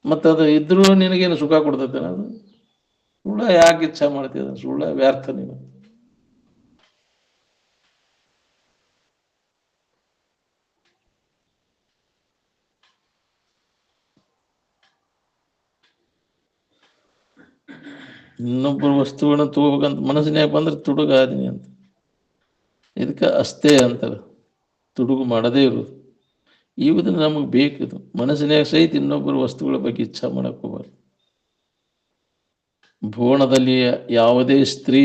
ಮತ್ತದು ಇದ್ರೂ ನಿನಗೇನು ಸುಖ ಕೊಡ್ತೈತೆ? ಅದು ಸುಳ್ಳ. ಯಾಕೆ ಇಚ್ಛಾ ಮಾಡ್ತೀವಿ? ಸುಳ್ಳ, ವ್ಯರ್ಥ. ನೀನು ಇನ್ನೊಬ್ಬರ ವಸ್ತುಗಳನ್ನ ತಗೋಬೇಕಂತ ಮನಸ್ಸಿನಾಗ ಬಂದ್ರೆ ತುಡುಗಾದಿನಿ ಅಂತ. ಇದಕ್ಕೆ ಅಷ್ಟೇ ಅಂತಾರೆ, ತುಡುಗು ಮಾಡದೇ ಇರೋದು. ಇವುದನ್ನು ನಮಗೆ ಬೇಕಿದು. ಮನಸ್ಸಿನಾಗ ಸಹಿತ ಇನ್ನೊಬ್ಬರ ವಸ್ತುಗಳ ಬಗ್ಗೆ ಇಚ್ಛಾ ಮಾಡಕ್ ಹೋಗ್ಬಾರ್ದು. ಭುವನದಲ್ಲಿ ಯಾವುದೇ ಸ್ತ್ರೀ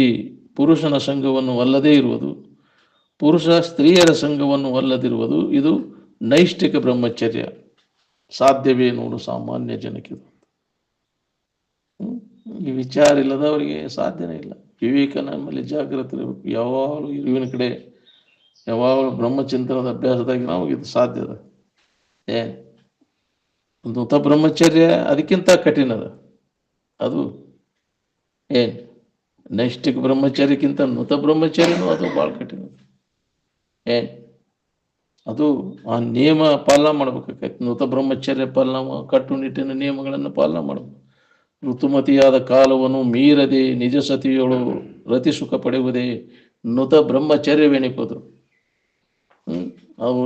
ಪುರುಷನ ಸಂಘವನ್ನು ಒಲ್ಲದೇ ಇರುವುದು, ಪುರುಷ ಸ್ತ್ರೀಯರ ಸಂಘವನ್ನು ಒಲ್ಲದಿರುವುದು, ಇದು ನೈಷ್ಠಿಕ ಬ್ರಹ್ಮಚರ್ಯ. ಸಾಧ್ಯವೇ ನೋಡು ಸಾಮಾನ್ಯ ಜನಕ್ಕಿದು. ಈ ವಿಚಾರ ಇಲ್ಲದವರಿಗೆ ಸಾಧ್ಯನೇ ಇಲ್ಲ. ವಿವೇಕ ನಮ್ಮಲ್ಲಿ ಜಾಗೃತಿ ಇರಬೇಕು. ಯಾವಾಗಲೂ ಇರುವಿನ ಕಡೆ, ಯಾವಾಗಲೂ ಬ್ರಹ್ಮಚಿಂತನದ ಅಭ್ಯಾಸದಾಗಿ ನಮಗೆ ಇದು ಸಾಧ್ಯದ. ನೂತ ಬ್ರಹ್ಮಚರ್ಯ ಅದಕ್ಕಿಂತ ಕಠಿಣ ಅದ. ಅದು ನೈಷ್ಠಿಕ ಬ್ರಹ್ಮಚರ್ಯಕ್ಕಿಂತ ನೂತ ಬ್ರಹ್ಮಚರ್ಯನೂ ಅದು ಭಾಳ ಕಠಿಣ. ಅದು ಆ ನಿಯಮ ಪಾಲನೆ ಮಾಡ್ಬೇಕಾಗೈತಿ. ನೂತ ಬ್ರಹ್ಮಚರ್ಯ ಪಾಲನೆ, ಕಟ್ಟುನಿಟ್ಟಿನ ನಿಯಮಗಳನ್ನು ಪಾಲನೆ ಮಾಡಬೇಕು. ಋತುಮತಿಯಾದ ಕಾಲವನ್ನು ಮೀರದೆ ನಿಜ ಸತಿಯೊಳು ರತಿ ಸುಖ ಪಡೆಯುವುದೇ ನೂತ ಬ್ರಹ್ಮಚರ್ಯವೆನಿಪದು. ಅವು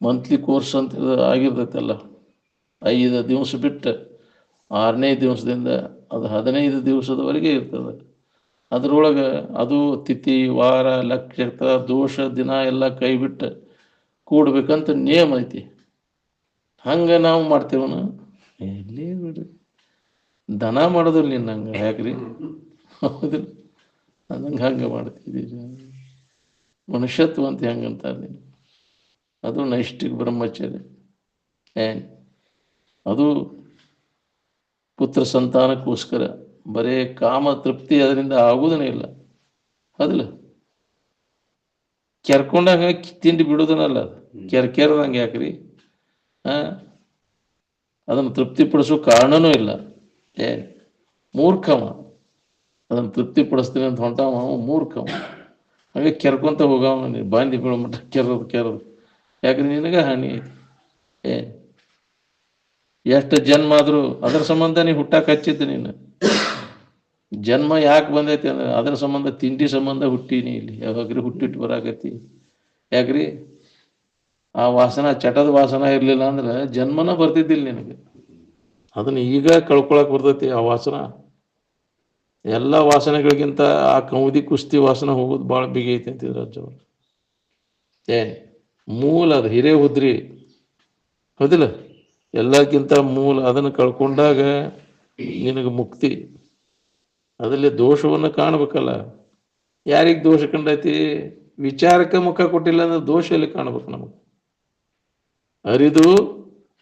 ಮಂತ್ಲಿ ಕೋರ್ಸ್ ಅಂತ ಆಗಿರ್ತೈತಲ್ಲ, 5 ದಿವಸ ಬಿಟ್ಟು 6ನೇ ದಿವಸದಿಂದ ಅದು 15 ದಿವಸದವರೆಗೆ ಇರ್ತದೆ. ಅದರೊಳಗೆ ಅದು ತಿಥಿ ವಾರ ನಕ್ಷತ್ರ ದೋಷ ದಿನ ಎಲ್ಲ ಕೈ ಬಿಟ್ಟು ಕೂಡ್ಬೇಕಂತ ನಿಯಮ ಐತಿ. ಹಂಗೆ ನಾವು ಮಾಡ್ತೇವನ? ಎಲ್ಲಿ ಬಿಡ್ರಿ, ದನ ಮಾಡೋದಿಲ್ಲ. ನಿನ್ನ ಹಂಗೆ ಯಾಕ್ರಿ? ಹೌದಿಲ್ಲ? ನಂಗೆ ಹಂಗೆ ಮಾಡ್ತಿದ್ದೀರಿ. ಮನುಷ್ಯತ್ವ ಅಂತ ಹೆಂಗಂತಾರೆ ನೀನು? ಅದು ನೈಷ್ಠಿಕ ಬ್ರಹ್ಮಚರ್ಯ. ಏನ್ ಅದು ಪುತ್ರ ಸಂತಾನಕ್ಕೋಸ್ಕರ, ಬರೇ ಕಾಮ ತೃಪ್ತಿ ಅದರಿಂದ ಆಗುವುದನೇ ಇಲ್ಲ. ಅದಲ್ಲ ಕೆರ್ಕೊಂಡಾಗ ತಿಂಡಿ ಬಿಡುದನಲ್ಲ, ಅದು ಕೆರ್ದಂಗೆ ಯಾಕ್ರಿ? ಅದನ್ನು ತೃಪ್ತಿಪಡಿಸೋ ಕಾರಣನೂ ಇಲ್ಲ. ಏನ್ ಮೂರ್ಖವ, ಅದನ್ನು ತೃಪ್ತಿಪಡಿಸ್ತೀನಿ ಅಂತ ಹೊಂಟಾವ, ಮೂರ್ಖವ. ಹಾಗೆ ಕೆರ್ಕೊಂತ ಹೋಗವ, ನೀನು ಬಾಂಧಿ ಬೀಳೋ ಮಟ್ಟ ಕೆರೋದು. ಯಾಕ್ರಿ ನಿನಗ ಹಾನಿ ಐತಿ. ಏನ್ ಎಷ್ಟು ಜನ್ಮ ಆದ್ರೂ ಅದರ ಸಂಬಂಧ ನೀ ಹುಟ್ಟಾಕ ಹಚ್ಚಿದ್ದು. ನೀನು ಜನ್ಮ ಯಾಕೆ ಬಂದೈತಿ ಅಂದ್ರೆ ಅದರ ಸಂಬಂಧ, ತಿಂಡಿ ಸಂಬಂಧ ಹುಟ್ಟೀನಿ ಇಲ್ಲಿ. ಯಾವಾಗ್ರಿ ಹುಟ್ಟಿಟ್ಟು ಬರಾಕತ್ತಿ? ಯಾಕ್ರಿ ಆ ವಾಸನ, ಚಟದ ವಾಸನ ಇರ್ಲಿಲ್ಲ ಅಂದ್ರೆ ಜನ್ಮನ ಬರ್ತಿದ್ದಿಲ್ಲ ನಿನಗೆ. ಅದನ್ನ ಈಗ ಕಳ್ಕೊಳಕ್ ಬರ್ತೈತಿ ಆ ವಾಸನ. ಎಲ್ಲ ವಾಸನೆಗಳಿಗಿಂತ ಆ ಕೌದಿ ಕುಸ್ತಿ ವಾಸನ ಹೋಗೋದು ಭಾಳ ಬಿಗಿ ಐತಿ ಅಂತಿದ್ರು ರಾಜ್ಯವರು. ಏನ್ ಮೂಲ ಅದು ಹಿರೇ ಉದ್ರಿ, ಹೌದಿಲ್ಲ? ಎಲ್ಲಕ್ಕಿಂತ ಮೂಲ. ಅದನ್ನು ಕಳ್ಕೊಂಡಾಗ ನಿನಗೆ ಮುಕ್ತಿ. ಅದರಲ್ಲಿ ದೋಷವನ್ನು ಕಾಣಬೇಕಲ್ಲ. ಯಾರಿಗೆ ದೋಷ ಕಂಡೈತಿ? ವಿಚಾರಕ್ಕೆ ಮುಖ ಕೊಟ್ಟಿಲ್ಲ ಅಂದ್ರೆ ದೋಷ ಎಲ್ಲಿ ಕಾಣ್ಬೇಕು ನಮಗೆ? ಅರಿದು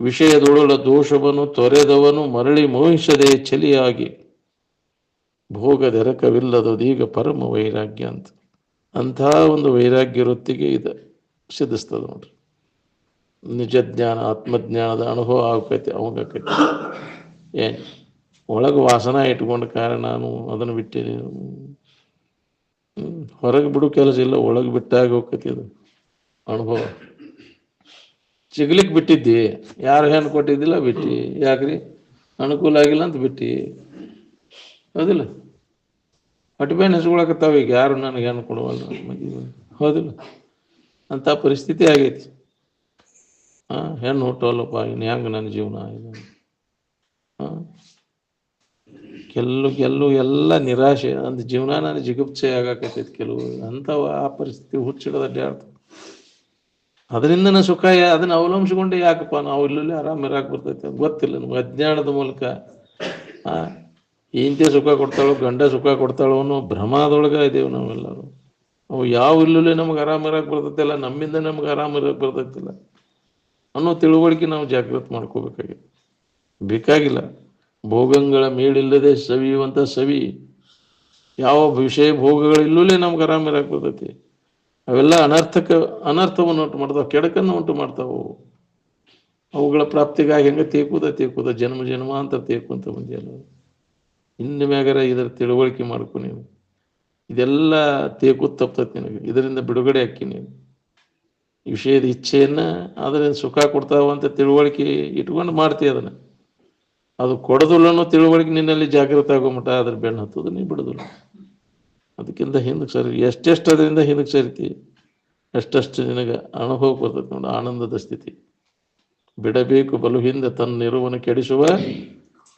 ವಿಷಯದೊಳಲ ದೋಷವನ್ನು ತೊರೆದವನು ಮರಳಿ ಮೋಹಿಸದೆ ಚಲಿಯಾಗಿ ಭೋಗದೆರಕವಿಲ್ಲದೀಗ ಪರಮ ವೈರಾಗ್ಯ ಅಂತ. ಅಂಥ ಒಂದು ವೈರಾಗ್ಯ ವೃತ್ತಿಗೆ ಇದು ಸಿದ್ಧಿಸ್ತದೆ ನೋಡ್ರಿ. ನಿಜ ಜ್ಞಾನ, ಆತ್ಮಜ್ಞಾನದ ಅನುಭವ ಆಗೈತಿ ಅವಾಗೈತಿ. ಏನು ಒಳಗೆ ವಾಸನ ಇಟ್ಕೊಂಡ ಕಾರಣ ನಾನು ಅದನ್ನು ಬಿಟ್ಟೇನೆ. ಹೊರಗೆ ಬಿಡು ಕೆಲಸ ಇಲ್ಲ, ಒಳಗೆ ಬಿಟ್ಟಾಗ ಹೋಗ್ತೈತಿ ಅದು ಅನುಭವ. ಸಿಗ್ಲಿಕ್ಕೆ ಬಿಟ್ಟಿದ್ದಿ, ಯಾರು ಹೆಣ್ಣು ಕೊಟ್ಟಿದ್ದಿಲ್ಲ ಬಿಟ್ಟು. ಯಾಕ್ರಿ? ಅನುಕೂಲ ಆಗಿಲ್ಲ ಅಂತ ಬಿಟ್ಟು. ಹೌದಿಲ್ಲ? ಹೊಟ್ಟೆಬೇನ್ ಹೆಸ್ಕೊಳಕತ್ತಾವ ಈಗ, ಯಾರು ನನಗೆ ಹೆಣ್ಣು ಕೊಡುವಲ್ಲ. ಹೌದಿಲ್ಲ? ಅಂಥ ಪರಿಸ್ಥಿತಿ ಆಗೈತಿ. ಹೆಣ್ಣು ಹುಟ್ಟವಲ್ಲಪ್ಪ, ಇನ್ನು ಹೆಂಗೆ ನನ್ನ ಜೀವನ ಇದು? ಗೆಲ್ಲು ಎಲ್ಲ ನಿರಾಶೆ, ಅಂದ ಜೀವನ ನನಗೆ ಜಿಗುಪ್ಸೆ ಆಗಾಕತ್ತೈತಿ ಕೆಲವು. ಅಂಥವು ಆ ಪರಿಸ್ಥಿತಿ ಹುಚ್ಚಿಡದ ಅಡ್ಡಾಡ್ತದೆ. ಅದರಿಂದ ಸುಖ ಅದನ್ನ ಅವಲಂಬಿಸಿಕೊಂಡೆ ಯಾಕಪ್ಪ ನಾವು ಇಲ್ಲೇ ಆರಾಮ್ ಇರಾಕ್ ಬರ್ತೈತೆ ಗೊತ್ತಿಲ್ಲ ನಮ್ಗೆ. ಅಜ್ಞಾನದ ಮೂಲಕ ಇಂತೆ ಸುಖ ಕೊಡ್ತಾಳೋ, ಗಂಡ ಸುಖ ಕೊಡ್ತಾಳೋ ಅನ್ನೋ ಭ್ರಮದೊಳಗೆ ಇದೇವು ನಾವೆಲ್ಲರೂ. ಅವು ಯಾವ ಇಲ್ಲೇ ನಮ್ಗೆ ಆರಾಮ್ ಇರಾಕ್ ಬರ್ತೈತಿಲ್ಲ, ನಮ್ಮಿಂದ ನಮ್ಗೆ ಆರಾಮ್ ಇರಾಕ್ ಬರ್ತೈತಿಲ್ಲ ಅನ್ನೋ ತಿಳುವಳಿಕೆ ನಾವು ಜಾಗೃತಿ ಮಾಡ್ಕೋಬೇಕಾಗಿದೆ. ಬೇಕಾಗಿಲ್ಲ ಭೋಗಗಳ ಮೇಲಿಲ್ಲದೆ ಸವಿಯುವಂಥ ಸವಿ. ಯಾವ ವಿಷಯ ಭೋಗಗಳಿಲ್ಲೇ ನಮ್ಗೆ ಆರಾಮ್ ಇರಾಕ್ ಬರ್ತೈತಿ. ಅವೆಲ್ಲ ಅನರ್ಥವನ್ನು ಉಂಟು ಮಾಡ್ತಾವೆ, ಕೆಡಕನ್ನು ಉಂಟು ಮಾಡ್ತಾವು. ಅವುಗಳ ಪ್ರಾಪ್ತಿಗಾಗಿ ಹೆಂಗೆ ತೇಕುದ ಜನ್ಮ ಅಂತ ತೇಕುವಂತ ಬಂದಿಯಲ್ಲ. ಇನ್ನು ಮ್ಯಾಗಾರ ಇದರ ತಿಳುವಳಿಕೆ ಮಾಡ್ಕೊ ನೀವು. ಇದೆಲ್ಲ ತೇಕುದ್ ತಪ್ತತಿ ನಿನಗೆ. ಇದರಿಂದ ಬಿಡುಗಡೆ ಹಾಕಿ ನೀವು ವಿಷಯದ ಇಚ್ಛೆಯನ್ನ ಅದರಿಂದ ಸುಖ ಕೊಡ್ತಾವಂತ ತಿಳುವಳಿಕೆ ಇಟ್ಕೊಂಡು ಮಾಡ್ತೀಯ. ಅದನ್ನ ಅದು ಕೊಡೋದಿಲ್ಲನೋ ತಿಳುವಳಿಕೆ ನಿನ್ನಲ್ಲಿ ಜಾಗೃತ ಆಗೋ ಮಟ್ಟ ಅದ್ರ ಬೆನ್ನು ಹತ್ತೋದು ನೀ ಬಿಡೋದಿಲ್ಲ. ಅದಕ್ಕಿಂತ ಹಿಂದಕ್ಕೆ ಸರಿ, ಎಷ್ಟೆಷ್ಟು ಅದರಿಂದ ಹಿಂದಕ್ಕೆ ಸರಿತಿ ಅಷ್ಟಷ್ಟು ನಿನಗೆ ಅನುಭವ ಬರ್ತದೆ ನೋಡಿ, ಆನಂದದ ಸ್ಥಿತಿ. ಬಿಡಬೇಕು ಬಲು ಹಿಂದೆ ತನ್ನಿರುವನ್ನು ಕೆಡಿಸುವ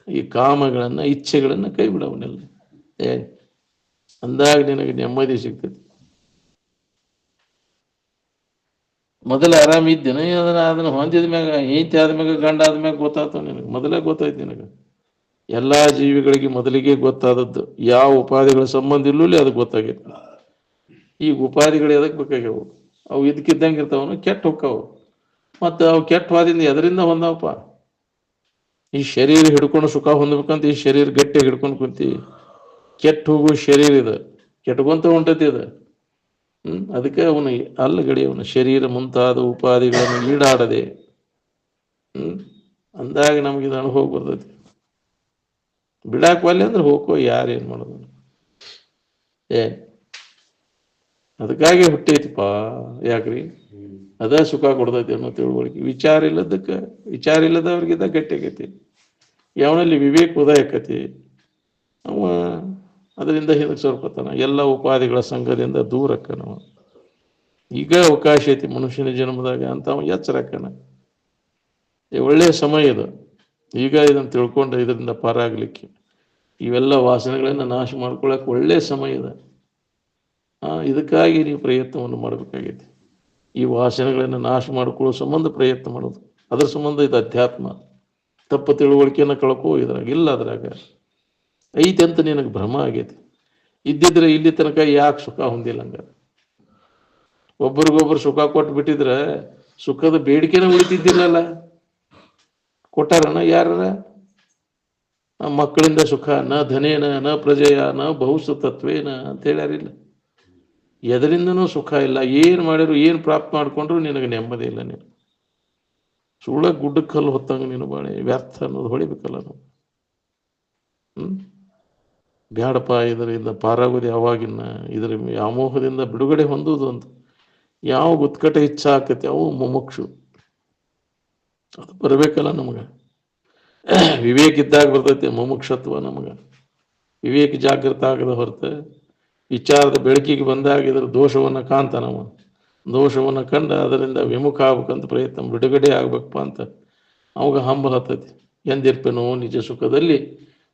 ಈ ಕಾಮಗಳನ್ನು, ಇಚ್ಛೆಗಳನ್ನು ಕೈ ಬಿಡವನ್ನೆಲ್ಲ. ಅಂದಾಗ ನಿನಗೆ ನೆಮ್ಮದಿ ಸಿಗ್ತದೆ. ಮೊದಲು ಆರಾಮಿದ್ದೇನೆ, ಅದನ್ನ ಹೊಂದಿದ ಮ್ಯಾಗ, ಹೆಂಡತಿ ಆದ್ಮ್ಯಾಗ, ಗಂಡ ಆದ್ಮ್ಯಾಗ ಗೊತ್ತಾಗ್ತಾವ ನಿನಗೆ. ಮೊದಲೇ ಗೊತ್ತಾಯ್ತು ನಿನಗೆ. ಎಲ್ಲ ಜೀವಿಗಳಿಗೆ ಮೊದಲಿಗೆ ಗೊತ್ತಾದದ್ದು ಯಾವ ಉಪಾಧಿಗಳ ಸಂಬಂಧ ಇಲ್ಲೂ ಅದಕ್ಕೆ ಗೊತ್ತಾಗೈತೆ. ಈಗ ಉಪಾಧಿಗಳು ಎದಕ್ಕೆ ಬೇಕಾಗ್ಯಾವು? ಅವು ಇದಕ್ಕಿದ್ದಂಗೆ ಇರ್ತಾವನು, ಕೆಟ್ಟ ಹೊಕ್ಕಾವು. ಮತ್ತು ಅವು ಕೆಟ್ಟ ಹೋದಿಂದ ಎದರಿಂದ ಹೊಂದವಪ್ಪ? ಈ ಶರೀರ ಹಿಡ್ಕೊಂಡು ಸುಖ ಹೊಂದ್ಬೇಕಂತ ಈ ಶರೀರ ಗಟ್ಟಿಯಾಗಿ ಹಿಡ್ಕೊಂಡು ಕುಂತೀವಿ. ಕೆಟ್ಟ ಹೋಗು ಶರೀರ ಇದು, ಕೆಟ್ಕೊಂತ ಹೊಂಟತಿ ಇದು. ಅದಕ್ಕೆ ಅವನು ಅಲ್ಲಗಡಿ ಅವನ ಶರೀರ ಮುಂತಾದ ಉಪಾಧಿಗಳನ್ನು ಈಡಾಡದೆ ಅಂದಾಗ ನಮಗಿದು ಅನುಭವ ಬರ್ತೈತಿ. ಬಿಡಾಕ್ ಒಲ್ಲೆ ಅಂದ್ರೆ ಹೋಗೋ, ಯಾರೇನ್ ಮಾಡೋದು? ಅದಕ್ಕಾಗಿ ಹುಟ್ಟೈತಿಪ್ಪ. ಯಾಕ್ರಿ? ಅದ ಸುಖ ಕೊಡ್ತೈತಿ ಅನ್ನೋ ತಿಳುವಳಿಕೆ. ವಿಚಾರ ಇಲ್ಲದವ್ರಿಗಿದ ಗಟ್ಟಿ ಆಕೈತಿ. ಯಾವನಲ್ಲಿ ವಿವೇಕ ಉದಯಕತಿ ಅವ ಅದರಿಂದ ಹಿಂದಕ್ಕೆ ಸರ್ಕೋತಾನ. ಎಲ್ಲ ಉಪಾಧಿಗಳ ಸಂಘದಿಂದ ದೂರಕ್ಕನ. ಈಗ ಅವಕಾಶ ಐತಿ ಮನುಷ್ಯನ ಜನ್ಮದಾಗ ಅಂತ ಅವ ಎಚ್ಚರಕ್ಕನ. ಒಳ್ಳೆಯ ಸಮಯ ಇದು. ಈಗ ಇದನ್ನು ತಿಳ್ಕೊಂಡು ಇದರಿಂದ ಪಾರಾಗ್ಲಿಕ್ಕೆ, ಇವೆಲ್ಲ ವಾಸನೆಗಳನ್ನ ನಾಶ ಮಾಡ್ಕೊಳಕ್ ಒಳ್ಳೆಯ ಸಮಯ ಇದೆ. ಇದಕ್ಕಾಗಿ ನೀವು ಪ್ರಯತ್ನವನ್ನು ಮಾಡಬೇಕಾಗೈತಿ. ಈ ವಾಸನೆಗಳನ್ನು ನಾಶ ಮಾಡ್ಕೊಳ್ಳೋ ಸಂಬಂಧ ಪ್ರಯತ್ನ ಮಾಡೋದು. ಅದರ ಸಂಬಂಧ ಇದು ಅಧ್ಯಾತ್ಮ. ತಪ್ಪು ತಿಳುವಳಿಕೆಯನ್ನು ಕಳ್ಕೋ. ಇದ್ರಾಗ ಇಲ್ಲ, ಅದ್ರಾಗ ಐತಿ ಅಂತ ನಿನಗೆ ಭ್ರಮ ಆಗೈತಿ. ಇದ್ದಿದ್ರೆ ಇಲ್ಲಿ ತನಕ ಯಾಕೆ ಸುಖ ಹೊಂದಿಲ್ಲ? ಹಂಗಾರೆ ಒಬ್ರಿಗೊಬ್ರು ಸುಖ ಕೊಟ್ಟು ಬಿಟ್ಟಿದ್ರೆ ಸುಖದ ಬೇಡಿಕೆನ ಉಳಿತಿದ್ದಿಲ್ಲಲ್ಲ. ಕೊಟ್ಟಾರಣ ಯಾರ? ಮಕ್ಕಳಿಂದ ಸುಖ ನ ಧನೇನ ನ ಪ್ರಜೆಯ ನ ಬಹುಸು ತತ್ವೇನ ಅಂತ ಹೇಳ್ಯಾರಿಲ್ಲ. ಎದರಿಂದನೂ ಸುಖ ಇಲ್ಲ. ಏನ್ ಮಾಡಿದ್ರು ಏನ್ ಪ್ರಾಪ್ತ ಮಾಡ್ಕೊಂಡ್ರು ನಿನಗೆ ನೆಮ್ಮದಿ ಇಲ್ಲ. ನೀನು ಸುಳ್ಳ ಗುಡ್ಡಕ್ಕಲ್ಲಿ ಹೊತ್ತಂಗ ನೀನು ಬಾಳೆ ವ್ಯರ್ಥ ಅನ್ನೋದು ಹೊಳಿಬೇಕಲ್ಲ ನಾವು. ಬ್ಯಾಡಪ್ಪ, ಇದರಿಂದ ಪಾರಾಗೋದು ಯಾವಾಗಿನ, ಇದರ ವ್ಯಾಮೋಹದಿಂದ ಬಿಡುಗಡೆ ಹೊಂದುವುದು ಅಂತ ಯಾವ ಉತ್ಕಟ ಇಚ್ಛೆ ಆಕತಿ ಅವು ಮುಮುಕ್ಷು. ಅದು ಬರಬೇಕಲ್ಲ ನಮಗ. ವಿವೇಕ ಇದ್ದಾಗ ಬರ್ತೈತಿ ಮುಮುಕ್ಷತ್ವ ನಮಗ. ವಿವೇಕ ಜಾಗೃತ ಆಗದ ಹೊರತು ವಿಚಾರದ ಬೆಳಕಿಗೆ ಬಂದಾಗ ಇದರ ದೋಷವನ್ನ ಕಾಣ್ತಾನವ. ದೋಷವನ್ನ ಕಂಡ ಅದರಿಂದ ವಿಮುಖ ಆಗ್ಬೇಕಂತ ಪ್ರಯತ್ನ, ಬಿಡುಗಡೆ ಆಗ್ಬೇಕಪ್ಪ ಅಂತ ಅವಾಗ ಹಂಬಲ ಹತ್ತೈತಿ. ಎಂದಿರ್ಪೇನೋ ನಿಜ ಸುಖದಲ್ಲಿ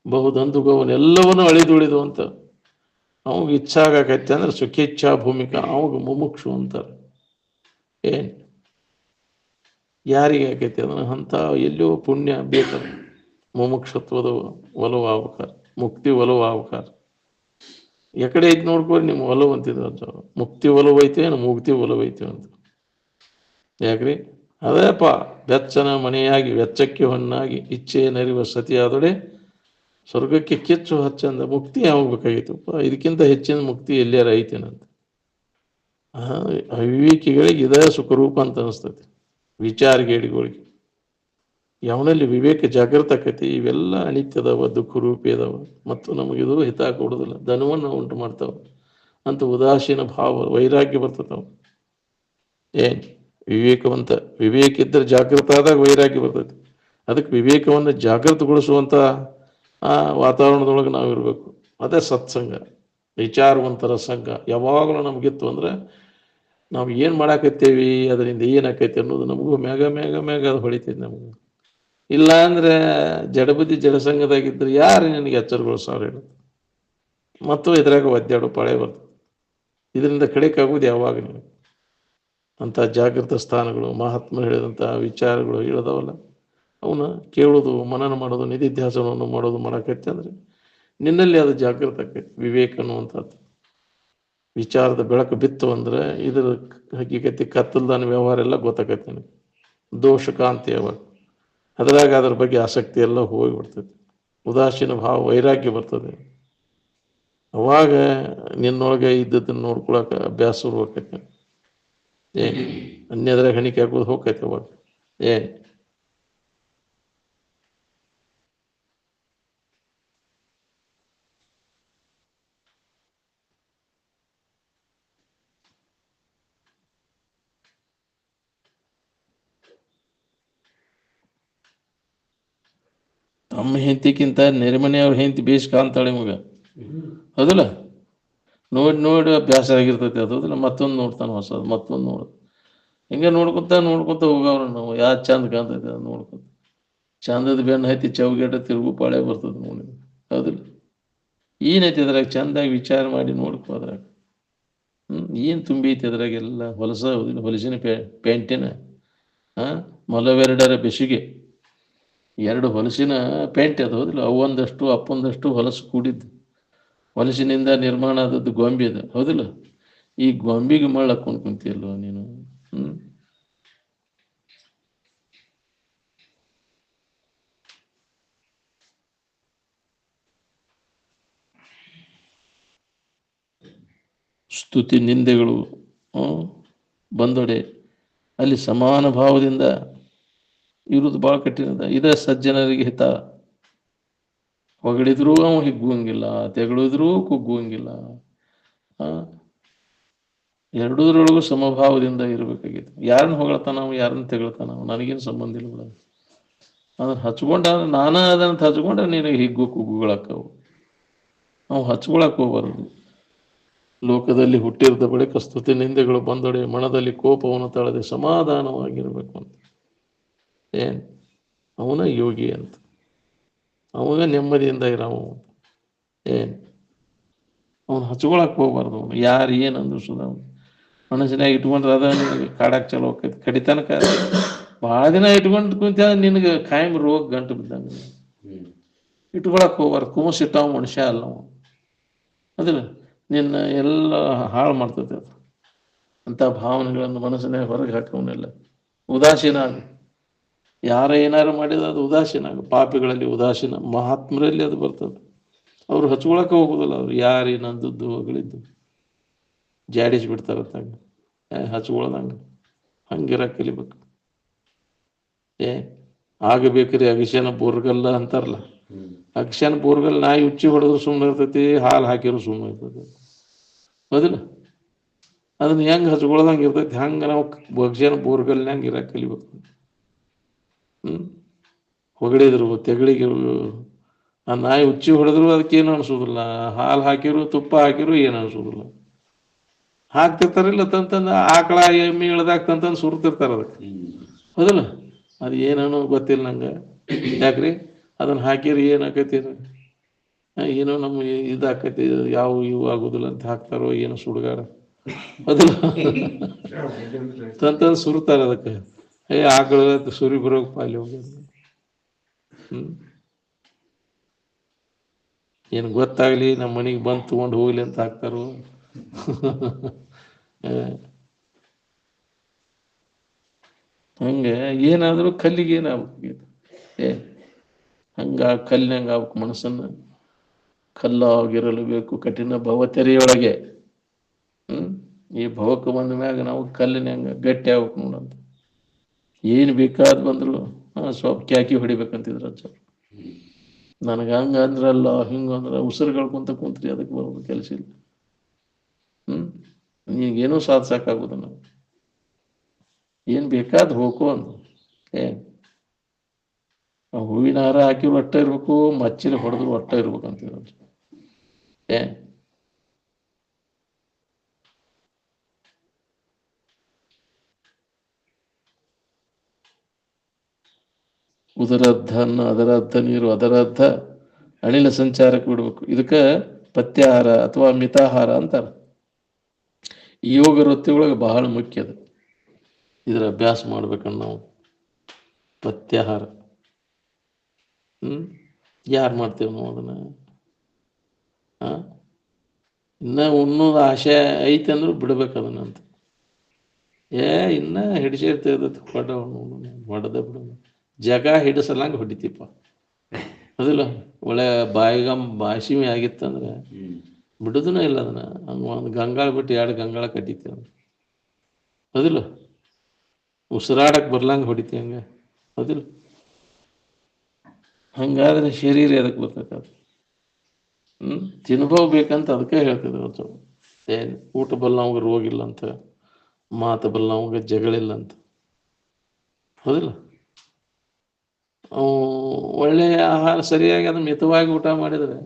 ಬಹುದಂದುಗವನ್ನೆಲ್ಲವನ್ನೂ ಅಳಿದುಳಿದು ಅಂತ ಅವಾಗ ಇಚ್ಛಾ ಆಗಕೈತಿ ಅಂದ್ರೆ ಸುಖೇಚ್ಛಾ ಭೂಮಿಕ, ಅವಾಗ ಮುಮುಕ್ಷು ಅಂತಾರೆ. ಏನ್ ಯಾರಿಗೆ ಆಕೈತಿ ಅದನ್ನ ಅಂತ ಎಲ್ಲೋ ಪುಣ್ಯ ಬೇಕಲ್ಲ. ಮುಮುಕ್ಷತ್ವದ ಒಲವು ಆಗ್ಬೇಕಾರ, ಮುಕ್ತಿ ಒಲವು ಆಗ್ಬೇಕಾರ. ಎಕಡೆ ಐತಿ ನೋಡ್ಕೋರಿ ನಿಮ್ಮ ಒಲವು ಅಂತಿದ್ರು. ಮುಕ್ತಿ ಒಲವು ಐತೆ ಏನು ಮುಕ್ತಿ ಒಲವು ಐತೆ ಅಂತ. ಯಾಕ್ರಿ? ಅದೇಪ್ಪ, ಬೆಚ್ಚನ ಮನೆಯಾಗಿ ವೆಚ್ಚಕ್ಕೆ ಹೊನ್ನಾಗಿ ಇಚ್ಛೆ ನರಿವ ಸತಿಯಾದೊಡೆ ಸ್ವರ್ಗಕ್ಕೆ ಕಿಚ್ಚು ಹಚ್ಚಂದ ಮುಕ್ತಿ ಯಾವಾಗಬೇಕಾಗಿತ್ತಪ್ಪ. ಇದಕ್ಕಿಂತ ಹೆಚ್ಚಿನ ಮುಕ್ತಿ ಎಲ್ಲಾರ ಐತೇನಂತ. ಅವಿವೇಕಿಗಳಿಗೆ ಇದ ಸುಖರೂಪ ಅಂತ ಅನಿಸ್ತೈತಿ. ವಿಚಾರಗೇಡಿಗಳಿಗೆ ಯಾವನಲ್ಲಿ ವಿವೇಕ ಜಾಗೃತ ಆಕತಿ ಇವೆಲ್ಲ ಅನಿತ್ಯದವ, ದುಃಖ ರೂಪಿ ಅದಾವ ಮತ್ತು ನಮಗಿದು ಹಿತ ಕೊಡುದಿಲ್ಲ, ಧನವನ್ನು ಉಂಟು ಮಾಡ್ತಾವ ಅಂತ ಉದಾಸೀನ ಭಾವ ವೈರಾಗ್ಯ ಬರ್ತತಾವ. ಏನ್ ವಿವೇಕವಂತ ವಿವೇಕ ಇದ್ದರೆ ಜಾಗೃತ ಆದಾಗ ವೈರಾಗ್ಯ ಬರ್ತೈತಿ. ಅದಕ್ಕೆ ವಿವೇಕವನ್ನು ಜಾಗೃತಗೊಳಿಸುವಂತ ಆ ವಾತಾವರಣದೊಳಗೆ ನಾವು ಇರಬೇಕು. ಅದೇ ಸತ್ಸಂಗ, ವಿಚಾರವಂತರ ಸಂಘ ಯಾವಾಗಲೂ ನಮಗಿತ್ತು ಅಂದ್ರೆ ನಾವು ಏನು ಮಾಡಾಕತ್ತೇವಿ, ಅದರಿಂದ ಏನಾಕೈತಿ ಅನ್ನೋದು ನಮಗೂ ಮ್ಯಾಗ ಮ್ಯಾಗ ಮ್ಯಾಗ ಅದು ಹೊಳಿತೈತಿ ನಮಗೂ. ಇಲ್ಲ ಅಂದ್ರೆ ಜಡಬುದ್ಧಿ ಜಡಸಂಗದಾಗಿದ್ರೆ ಯಾರು ನಿನಗೆ ಎಚ್ಚರಗೊಳಿಸೋರು ಹೇಳುತ್ತೆ. ಮತ್ತು ಇದ್ರಾಗ ಒದ್ದಾಡು ಪಾಳೆ ಬರ್ತದೆ. ಇದರಿಂದ ಕಡೆಕಾಗುವುದು ಯಾವಾಗ ನೀವು ಅಂತ ಜಾಗೃತ ಸ್ಥಾನಗಳು, ಮಹಾತ್ಮ ಹೇಳಿದಂಥ ವಿಚಾರಗಳು ಹೇಳದವಲ್ಲ, ಅವನ್ನ ಕೇಳೋದು, ಮನನ ಮಾಡೋದು, ನಿಧಿಧ್ಯಾಸನವನ್ನು ಮಾಡೋದು ಮಾಡಾಕೈತಿ ಅಂದ್ರೆ ನಿನ್ನಲ್ಲಿ ಅದು ಜಾಗೃತ ಆಕೈತಿ. ವಿವೇಕ ಅನ್ನುವಂಥದ್ದು ವಿಚಾರದ ಬೆಳಕು ಬಿತ್ತು ಅಂದ್ರೆ ಇದ್ರ ಹಕ್ಕಿಕತಿ ಕತ್ತಲ್ದಾನ ವ್ಯವಹಾರ ಎಲ್ಲ ಗೊತ್ತಾಕೈತಿ ನನಗೆ. ದೋಷ ಕಾಂತಿ ಯಾವಾಗ ಅದ್ರಾಗ ಅದ್ರ ಬಗ್ಗೆ ಆಸಕ್ತಿ ಎಲ್ಲ ಹೋಗಿಬಿಡ್ತೈತಿ. ಉದಾಸೀನ ಭಾವ ವೈರಾಗ್ಯ ಬರ್ತದೆ. ಅವಾಗ ನಿನ್ನೊಳಗೆ ಇದ್ದದನ್ನು ನೋಡ್ಕೊಳಕ ಅಭ್ಯಾಸ ಹೋಗ್ತೈತಿ. ಏನ್ ಅನ್ಯದ್ರಾಗ ಹಣಿಕೆ ಹಾಕೋದು ಹೋಗ್ತೈತಿ ಅವಾಗ. ಏನ್ ತಮ್ಮ ಹೆಂಡತಿಗಿಂತ ನೆರೆಮನೆಯವ್ರ ಹೆಂಡತಿ ಬೇಸ್ ಕಾಣ್ತಾಳೆ ಮಗ, ಹೌದಲ್ಲ? ನೋಡಿ ನೋಡಿ ಅಭ್ಯಾಸ ಆಗಿರ್ತೈತಿ. ಅದಲ್ಲ ಮತ್ತೊಂದು ನೋಡ್ತಾನೆ ಹೊಸದು, ಮತ್ತೊಂದು ನೋಡು. ಹಿಂಗೆ ನೋಡ್ಕೊತ ನೋಡ್ಕೊತ ಹೋಗವ್ರ ನಾವು ಯಾವ್ದು ಚಂದ ಕಾಣ್ತೈತಿ ಅದು ನೋಡ್ಕೊತ. ಚಂದದ ಬೆನ್ನು ಹತ್ತಿ ಚೌಗೇಟ ತಿರುಗು ಪಾಳೆ ಬರ್ತದೆ ನೋಡಿ, ಹೌದಿಲ್ಲ? ಏನೈತಿ ಅದ್ರಾಗ? ಚಂದಾಗಿ ವಿಚಾರ ಮಾಡಿ ನೋಡ್ಕೊ ಅದ್ರಾಗ. ಏನು ತುಂಬಿ ಐತಿ ಅದ್ರಾಗೆಲ್ಲ? ಹೊಲಸ ಹೌದಿಲ್ಲ? ಹೊಲಸಿನ ಪೇಂಟಿನ ಮೊಲವೆರಡರ ಬೆಸಿಗೆ ಎರಡು ಹೊಲಸಿನ ಪೇಂಟ್ ಅದು, ಹೌದಿಲ್ಲ? ಅವೊಂದಷ್ಟು ಅಪ್ಪೊಂದಷ್ಟು ಹೊಲಸು ಕೂಡಿದ್ದು, ಹೊಲಸಿನಿಂದ ನಿರ್ಮಾಣ ಆದದ್ದು ಗೊಂಬೆ ಅದು, ಹೌದಿಲ್ಲ? ಈ ಗೊಂಬೆಗೆ ಮಳ್ಳು ಹಾಕೊಂಡು ಕುಂತಿಯಲ್ವ ನೀನು? ಸ್ತುತಿ ನಿಂದೆಗಳು ಬಂದೊಡೆ ಅಲ್ಲಿ ಸಮಾನ ಭಾವದಿಂದ ಇರುವುದು ಭಾಳ ಕಠಿಣದ. ಇದ ಸಜ್ಜನರಿಗೆ ಹಿತ. ಹೊಗಳಿದ್ರೂ ಅವ ಹಿಗ್ಗುವಂಗಿಲ್ಲ, ತೆಗಳಿದ್ರೂ ಕುಗ್ಗುವಂಗಿಲ್ಲ. ಎರಡೂದ್ರೊಳಗೂ ಸಮಭಾವದಿಂದ ಇರಬೇಕಾಗಿತ್ತು. ಯಾರನ್ನ ಹೊಗಳ್ತಾನ ನಾವು, ಯಾರನ್ನ ತೆಗಳ್ತಾನ ನಾವು, ನನಗೇನು ಸಂಬಂಧ ಇಲ್ಲ. ಅದನ್ನ ಹಚ್ಕೊಂಡ ನಾನ ಅದನ್ನ ಹಚ್ಕೊಂಡ್ರೆ ನಿನಗೆ ಹಿಗ್ಗು ಕುಗ್ಗುಗಳಾಕ್ಕವು. ನಾವು ಹಚ್ಕೊಳಕ್ ಹೋಗ್ಬಾರ್ದು. ಲೋಕದಲ್ಲಿ ಹುಟ್ಟಿರದ ಬಳಿಕ ಸ್ತುತಿ ನಿಂದೆಗಳು ಬಂದೊಡೆ ಮನದಲ್ಲಿ ಕೋಪವನ್ನು ತಳದೆ ಸಮಾಧಾನವಾಗಿರ್ಬೇಕು ಅಂತ. ಏನ್ ಅವನ ಯೋಗಿ ಅಂತ, ಅವಾಗ ನೆಮ್ಮದಿಯಿಂದ ಇರವ. ಏನ್ ಅವನು ಹಚ್ಕೊಳಕ್ ಹೋಗ್ಬಾರ್ದು. ಅವನು ಯಾರು ಏನಂದ್ರು ಸುಧಾ ಮನಸ್ಸಿನಾಗ ಇಟ್ಕೊಂಡ್ರೆ ಅದ ನಿನಗೆ ಕಾಡಾಕ್ ಚಲೋ ಹೋಗ್ತೈತಿ. ಕಡಿತನಕ ಭಾಳ ದಿನ ಇಟ್ಕೊಂಡು ಕುಂತ ನಿನಗೆ ಕಾಯಂ ರೋಗ ಗಂಟು ಬಿದ್ದಂಗೆ. ಇಟ್ಕೊಳಕ್ ಹೋಗ್ಬಾರ್ದು. ಕುಮಸಿಟ್ಟಾವ ಮನುಷ್ಯ ಅಲ್ಲ ಅವ, ಅದಿಲ್ಲ? ನಿನ್ನ ಎಲ್ಲ ಹಾಳು ಮಾಡ್ತೈತೆ ಅದು. ಅಂತ ಭಾವನೆಗಳನ್ನು ಮನಸ್ಸಿನ ಹೊರಗೆ ಹಾಕವನ್ನೆಲ್ಲ ಉದಾಸೀನ ಆಗ. ಯಾರ ಏನಾರು ಮಾಡಿದ್ರೆ ಅದು ಉದಾಸೀನ ಆಗ. ಪಾಪಿಗಳಲ್ಲಿ ಉದಾಸೀನ, ಮಹಾತ್ಮರಲ್ಲಿ ಅದು ಬರ್ತದೆ. ಅವ್ರು ಹಚ್ಕೊಳಕ್ಕೆ ಹೋಗುದಿಲ್ಲ. ಅವ್ರು ಯಾರು ಏನಂದದ್ದು ಹೊಗಳಿದ್ದು ಜಾಡಿಸಿ ಬಿಡ್ತಾರಂತಾಗ ಹಚ್ಕೊಳ್ದಂಗ. ಹಂಗಿರ ಕಲಿಬೇಕು. ಆಗಬೇಕ್ರಿ ಅಗಸ್ಯನ ಬೋರ್ಗಲ್ಲ ಅಂತಾರಲ್ಲ. ಅಗಸ್ಯನ ಬೋರ್ಗಲ್ ನಾಯಿ ಉಚ್ಚಿ ಹೊಡೆದ್ರು ಸುಮ್ಮನೆ ಇರ್ತೈತಿ, ಹಾಲು ಹಾಕಿದ್ರು ಸುಮ್ಮನೆ ಇರ್ತೈತಿ. ಹೌದಿಲ್ಲ? ಅದನ್ನ ಹೆಂಗ್ ಹಚ್ಕೊಳ್ದಂಗೆ ಇರ್ತೈತಿ, ಹಂಗ ನಾವು ಅಗಸ್ಯನ ಬೋರ್ಗಲ್ನಂಗ ಇರಕ್ಕೆ ಕಲಿಬೇಕು. ಹೊಗಳಿದ್ರು ತೆಗಳಿದ್ರು, ಆ ನಾಯಿ ಉಚ್ಚಿ ಹೊಡೆದ್ರು ಅದಕ್ಕೆ ಏನು ಅನ್ಸೋದಿಲ್ಲ, ಹಾಲು ಹಾಕಿರು ತುಪ್ಪ ಹಾಕಿರು ಏನು ಅನ್ಸೋದಿಲ್ಲ. ಹಾಕ್ತಿರ್ತಾರಿಲ್ಲ ತಂತಂದ ಆಕಳ ಎಮ್ಮೆ ಇಳ್ದಾಗ ತಂತಂದು ಸುರ್ತಿರ್ತಾರ ಅದಕ್ಕೆ. ಹೌದಲ್ಲ? ಅದು ಏನೋ ಗೊತ್ತಿಲ್ಲ ನಂಗೆ. ಯಾಕ್ರಿ ಅದನ್ನ ಹಾಕಿರಿ ಏನಾಕೈತಿ, ಏನೋ ನಮ್ಗೆ ಇದಾಕೈತಿ, ಯಾವ ಇವು ಆಗೋದಿಲ್ಲ ಅಂತ ಹಾಕ್ತಾರೋ ಏನೋ ಸುಡುಗಾಡ. ಅದಲ್ಲ ತಂತಂದು ಸುರ್ತಾರ ಅದಕ್ಕೆ. ಆಕಳ ಸುರಿ ಬರೋಕ್ ಪಾಲಿ ಹೋಗ್ಯ. ಏನು ಗೊತ್ತಾಗ್ಲಿ ನಮ್ಮ ಮನೆಗೆ ಬಂದು ತಗೊಂಡು ಹೋಗ್ಲಿ ಅಂತ ಹಾಕ್ತಾರೋ. ಹಂಗೆ ಏನಾದರೂ ಕಲ್ಲಿಗೆ ಏನಾಗ್ಬೇಕು. ಹಂಗ ಕಲ್ಲಿನಂಗ ಆಗ್ಬೇಕು ಮನಸ್ಸನ್ನ. ಕಲ್ಲಾಗಿರಲು ಬೇಕು ಕಠಿಣ ಭವತೆರೆಯೊಳಗೆ. ಈ ಭವಕ್ಕೆ ಬಂದ ಮ್ಯಾಗ ನಾವು ಕಲ್ಲಿನಂಗ ಗಟ್ಟಿ ಆಗ್ಬೇಕು ನೋಡಂತ. ಏನು ಬೇಕಾದ್ ಬಂದ್ರು ಸ್ವಲ್ಪ ಕ್ಯಾಕಿ ಹೊಡಿಬೇಕಂತಿದ್ರ ನನಗೆ ಹಂಗ ಅಂದ್ರಲ್ಲ ಹಿಂಗ ಅಂದ್ರ ಉಸಿರುಗಳು ಕುಂತ್ರಿ ಅದಕ್ಕೆ ಬರೋದು ಕೆಲಸ ಇಲ್ಲ. ನೀಗೇನೂ ಸಾಧಿಸಕ್ಕಾಗೋದ ನಾವು. ಏನ್ ಬೇಕಾದ್ ಹೋಗು ಅಂದ. ಹೂವಿನ ಹಾರ ಹಾಕಿದ್ರು ಒಟ್ಟ ಇರ್ಬೇಕು, ಮಚ್ಚಿನ ಹೊಡೆದ್ರು ಒಟ್ಟ ಇರ್ಬೇಕಂತಿದ್ರು. ಉದರದ್ಧ ಅನ್ನ, ಅದರದ್ಧ ನೀರು, ಅದರದ್ಧ ಅನಿಲ ಸಂಚಾರಕ್ಕೆ ಬಿಡ್ಬೇಕು. ಇದಕ್ಕೆ ಪಥ್ಯಾಹಾರ ಅಥವಾ ಮಿತಾಹಾರ ಅಂತಾರ. ಯೋಗ ವೃತ್ತಿಯೊಳಗೆ ಬಹಳ ಮುಖ್ಯ ಅದು. ಇದರ ಅಭ್ಯಾಸ ಮಾಡ್ಬೇಕಂತ ನಾವು. ಪಥ್ಯಾಹಾರ ಯಾರು ಮಾಡ್ತೇವೆ ನಾವು ಅದನ್ನ? ಇನ್ನ ಉಣ್ಣೋದು ಆಸೆ ಐತೆ ಅಂದ್ರೂ ಬಿಡ್ಬೇಕು ಅದನ್ನಂತ. ಇನ್ನ ಹಿಡಿಸಿರ್ತೇವೆ ಹೊಡೆದ ಬಿಡ. ಜಗ ಹಿಡಿಸಲಂಗ ಹೊಡಿತೀಪ. ಅದಿಲ್ಲ ಒಳ್ಳೆ ಬಾಯಿಗ ಬಾಸಿಮಿ ಆಗಿತ್ತಂದ್ರೆ ಬಿಡುದನ ಇಲ್ಲ ಅದನ್ನ. ಹಂಗ ಒಂದು ಗಂಗಾಳ ಬಿಟ್ಟು 2 ಗಂಗಾಳ ಕಟ್ಟಿತೇವೆ. ಅದಿಲ್ಲ ಉಸಿರಾಡಕ್ ಬರ್ಲಂಗ ಹೊಡಿತಿ ಹಂಗ. ಅದಿಲ್ಲ ಹಂಗಾದ್ರೆ ಶರೀರ ಎದಕ್ ಬರ್ತೈತೆ? ತಿನ್ಭವ ಬೇಕಂತ ಅದಕ್ಕೆ ಹೇಳ್ತಿದ್ರು. ಊಟ ಬಲ್ಲ ನಮ್ಗೆ ರೋಗ ಇಲ್ಲ ಅಂತ, ಮಾತು ಬಲ್ಲ ನಮ್ಗೆ ಜಗಳಿಲ್ಲ ಅಂತ. ಹೌದಿಲ್ಲ? ಒಳ್ಳೆಯ ಆಹಾರ ಸರಿಯಾಗಿ ಅದನ್ನ ಮಿತವಾಗಿ ಊಟ ಮಾಡಿದ್ರೆ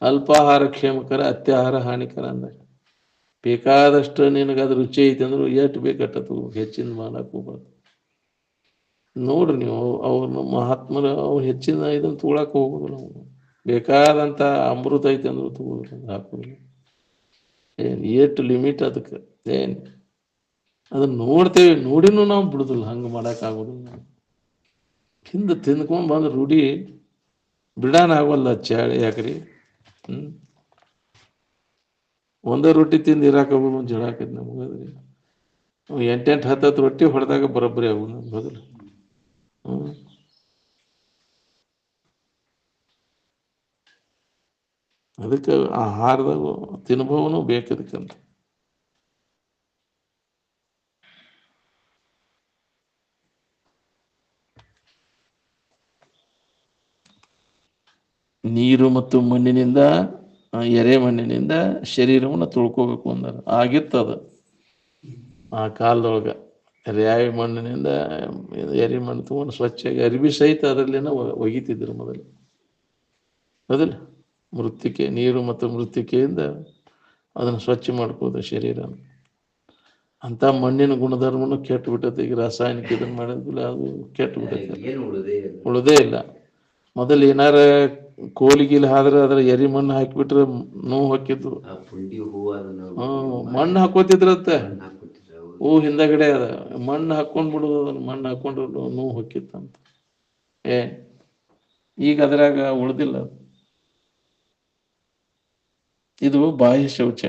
ಅಲ್ಪಾಹಾರ ಕ್ಷೇಮಕರ, ಅತ್ಯಾಹಾರ ಹಾನಿಕರ ಅಂದಾಗ. ಬೇಕಾದಷ್ಟು ನಿನಗದು ರುಚಿ ಐತೆ ಅಂದ್ರು ಎಷ್ಟು ಬೇಕಟ್ಟತು, ಹೆಚ್ಚಿನ ಮಾಡಕ್ ಹೋಗ್ಬಾರ್ದು. ನೋಡ್ರಿ ನೀವು ಅವ್ರನ್ನ ಮಹಾತ್ಮರ ಅವ್ರು ಹೆಚ್ಚಿನ ಇದನ್ನ ತಗೊಳಕ್ ಹೋಗುದಿಲ್ಲ. ನಾವು ಬೇಕಾದಂತ ಅಮೃತ ಐತೆ ಅಂದ್ರು ತಗೋದಿಲ್ಲ, ಹಾಕೋದಿಲ್ಲ. ಎಷ್ಟು ಲಿಮಿಟ್ ಅದಕ್ಕೆ. ಅದನ್ನ ನೋಡ್ತೇವೆ, ನೋಡಿನೂ ನಾವು ಬಿಡುದಿಲ್ಲ. ಹಂಗೆ ಮಾಡಕ್ ಆಗೋದಿಲ್ಲ. ಹಿಂದೆ ತಿಂದ್ಕೊಂಡ್ ಬಂದು ರೂಢಿ ಬಿಡಾನ ಆಗೋಲ್ಲ. ಚಾಳಿ ಯಾಕ್ರಿ? ಒಂದೇ ರೊಟ್ಟಿ ತಿಂದು ಇರಾಕೋದು ಜಳ ಆಕೈತಿ ನಮಗದ್ರಿ. 8 10 ರೊಟ್ಟಿ ಹೊಡೆದಾಗ ಬರೋಬ್ಬರಿ ಆಗೋದು ನಮ್ಗೆ. ಬದಲು ಅದಕ್ಕೆ ಆಹಾರದಾಗ ತಿನ್ಭವನೂ ಬೇಕದಕ್ಕಂತ. ನೀರು ಮತ್ತು ಮಣ್ಣಿನಿಂದ, ಎರೆ ಮಣ್ಣಿನಿಂದ ಶರೀರವನ್ನು ತೊಳ್ಕೋಬೇಕು ಅಂದಾರ. ಆಗಿತ್ತದ ಆ ಕಾಲದೊಳಗೆ. ರ್ಯಾವಿ ಮಣ್ಣಿನಿಂದ ಎರೆ ಮಣ್ಣು ತಗೊಂಡು ಸ್ವಚ್ಛಾಗಿ ಅರಿವಿ ಸಹಿತ ಅದರಲ್ಲೇನ ಒಗಿತಿದ್ರು ಮೊದಲು. ಹೌದಿಲ್ಲ? ಮೃತ್ತಿಕೆ, ನೀರು ಮತ್ತು ಮೃತ್ತಿಕೆಯಿಂದ ಅದನ್ನು ಸ್ವಚ್ಛ ಮಾಡ್ಕೋದು ಶರೀರ. ಅಂತ ಮಣ್ಣಿನ ಗುಣಧರ್ಮನು ಕೆಟ್ಟು ಬಿಟ್ಟೈತೆ. ಈಗ ರಾಸಾಯನಿಕ ಇದನ್ನು ಮಾಡಿದ್ಮೇಲೆ ಅದು ಕೆಟ್ಟು ಬಿಟ್ಟೈತೆ, ಉಳಿದೇ ಇಲ್ಲ. ಮೊದಲು ಏನಾರ ಕೋಲಿಗೀಲಿ ಆದ್ರೆ ಅದ್ರ ಎರಿ ಮಣ್ಣು ಹಾಕಿಬಿಟ್ರೆ ನೋವು ಹಾಕಿದ್ರು. ಮಣ್ಣು ಹಾಕೋತಿದ್ರತ್ತ. ಹಿಂದಗಡೆ ಅದ ಮಣ್ಣು ಹಾಕೊಂಡ್ ಬಿಡುದು. ಅದನ್ನ ಮಣ್ಣು ಹಾಕೊಂಡ್ರು ನೋವು ಹೊಕ್ಕಿತ್ತಂತ. ಈಗ ಅದ್ರಾಗ ಉಳ್ದಿಲ್ಲ. ಇದು ಬಾಹ್ಯ ಶೌಚ.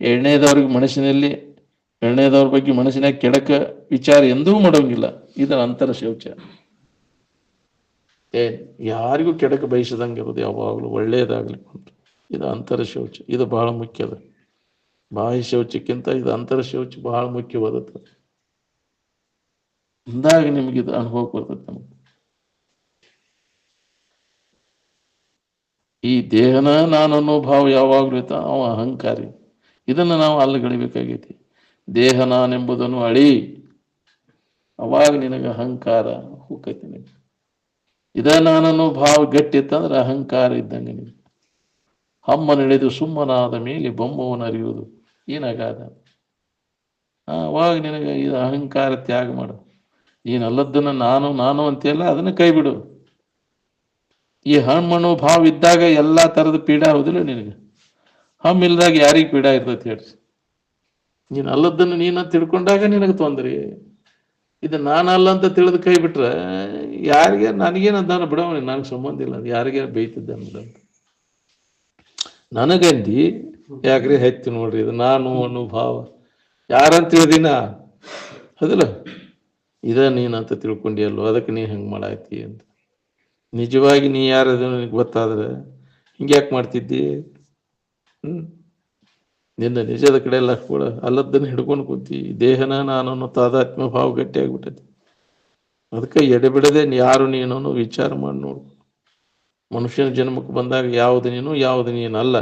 ಎರಡನೇದವ್ರಿಗೆ ಮನಸ್ಸಿನಲ್ಲಿ ಎರಡನೇದವ್ರ ಬಗ್ಗೆ ಮನಸ್ಸಿನಾಗ ಕೆಡಕ ವಿಚಾರ ಎಂದೂ ಮಾಡೋಂಗಿಲ್ಲ. ಇದರ ಅಂತರ ಶೌಚ. ಯಾರಿಗೂ ಕೆಡಕ ಬಯಸದಂಗೆ ಇರೋದು, ಯಾವಾಗಲೂ ಒಳ್ಳೆಯದಾಗ್ಲಿ ಅಂತ. ಇದು ಅಂತರ ಶೌಚ. ಇದು ಬಹಳ ಮುಖ್ಯ ಅದ. ಬಾಹ್ಯ ಶೌಚಕ್ಕಿಂತ ಇದು ಅಂತರ ಶೌಚ ಬಹಳ ಮುಖ್ಯವಾದದ್ದು. ಅಂದಾಗ ನಿಮ್ಗೆ ಇದು ಅನುಭವ ಬರ್ತದೆ. ನಮಗೆ ಈ ದೇಹನ ನಾನು ಅನ್ನೋ ಭಾವ ಯಾವಾಗ್ಲೂ ಇರ್ತ, ಅವ ಅಹಂಕಾರಿ. ಇದನ್ನ ನಾವು ಅಲ್ಲಗಡಿಬೇಕಾಗೈತಿ. ದೇಹ ನಾನೆಂಬುದನ್ನು ಅಳಿ, ಅವಾಗ ನಿನಗೆ ಅಹಂಕಾರ ಹೋಗೈತಿ. ನಿನಗೆ ಇದ ನಾನನ್ನೋ ಭಾವ ಗಟ್ಟಿ ಇತ್ತಂದ್ರೆ ಅಹಂಕಾರ ಇದ್ದಂಗೆ. ನಿಮಗೆ ಹಮ್ಮ ನಡೆದು ಸುಮ್ಮನಾದ ಮೇಲೆ ಬೊಮ್ಮವನ್ನು ಅರಿಯುವುದು ಏನಾಗಾದ. ಅವಾಗ ನಿನಗೆ ಇದು ಅಹಂಕಾರ ತ್ಯಾಗ ಮಾಡು. ಏನಲ್ಲದನ್ನ ನಾನು ನಾನು ಅಂತೆಲ್ಲ ಅದನ್ನ ಕೈ ಬಿಡು. ಈ ಹಮ್ಮನೋ ಭಾವ ಇದ್ದಾಗ ಎಲ್ಲಾ ತರದ ಪೀಡಾ ಹೌದಿಲ್ಲ ನಿನಗೆ. ಹಮ್ ಇಲ್ದಾಗ ಯಾರಿಗೆ ಪೀಡಾ ಇರ್ತೈತಿ ಹೇಳ್ರಿ. ನೀನ್ ಅಲ್ಲದನ್ನು ನೀನ ತಿಳ್ಕೊಂಡಾಗ ನಿನಗೆ ತೊಂದ್ರೆ. ಇದು ನಾನಲ್ಲ ಅಂತ ತಿಳಿದು ಕೈ ಬಿಟ್ರೆ ಯಾರಿಗೆ ನನಗೇನಂತಾನ ಬಿಡವನಿ, ನನಗೆ ಸಂಬಂಧ ಇಲ್ಲ. ಅದು ಯಾರಿಗೆ ಬೈತಿದ್ದ ಅನ್ನೋದಂತ ನನಗಂದಿ ಯಾಕ್ರಿ ಹೆಚ್ಚು ನೋಡ್ರಿ. ಇದು ನಾನು ಅನ್ನೋ ಭಾವ ಯಾರಂತ ತಿಳಿದಿನ ಅದಲ್ಲ, ಇದ ನೀನಂತ ತಿಳ್ಕೊಂಡಿಯಲ್ಲೋ, ಅದಕ್ಕೆ ನೀ ಹಂಗೆ ಮಾಡಾಯ್ತಿ ಅಂತ. ನಿಜವಾಗಿ ನೀ ಯಾರದು ನನಗೆ ಗೊತ್ತಾದ್ರೆ ಹಿಂಗ್ಯಾಕೆ ಮಾಡ್ತಿದ್ದಿ? ನಿನ್ನ ನಿಜದ ಕಡೆ ಎಲ್ಲ ಕೂಡ ಅಲ್ಲದನ್ನು ಹಿಡ್ಕೊಂಡು ಕೂತಿ. ದೇಹನ ನಾನು ಅನ್ನೋ ತಾದಾತ್ಮ್ಯ ಭಾವ ಗಟ್ಟಿ ಆಗ್ಬಿಟ್ಟೈತಿ. ಅದಕ್ಕೆ ಎಡೆಬಿಡದೆ ಯಾರು ನೀನು ವಿಚಾರ ಮಾಡಿ ನೋಡು. ಮನುಷ್ಯನ ಜನ್ಮಕ್ಕೆ ಬಂದಾಗ ಯಾವುದು ನೀನು ಯಾವುದು ನೀನಲ್ಲ,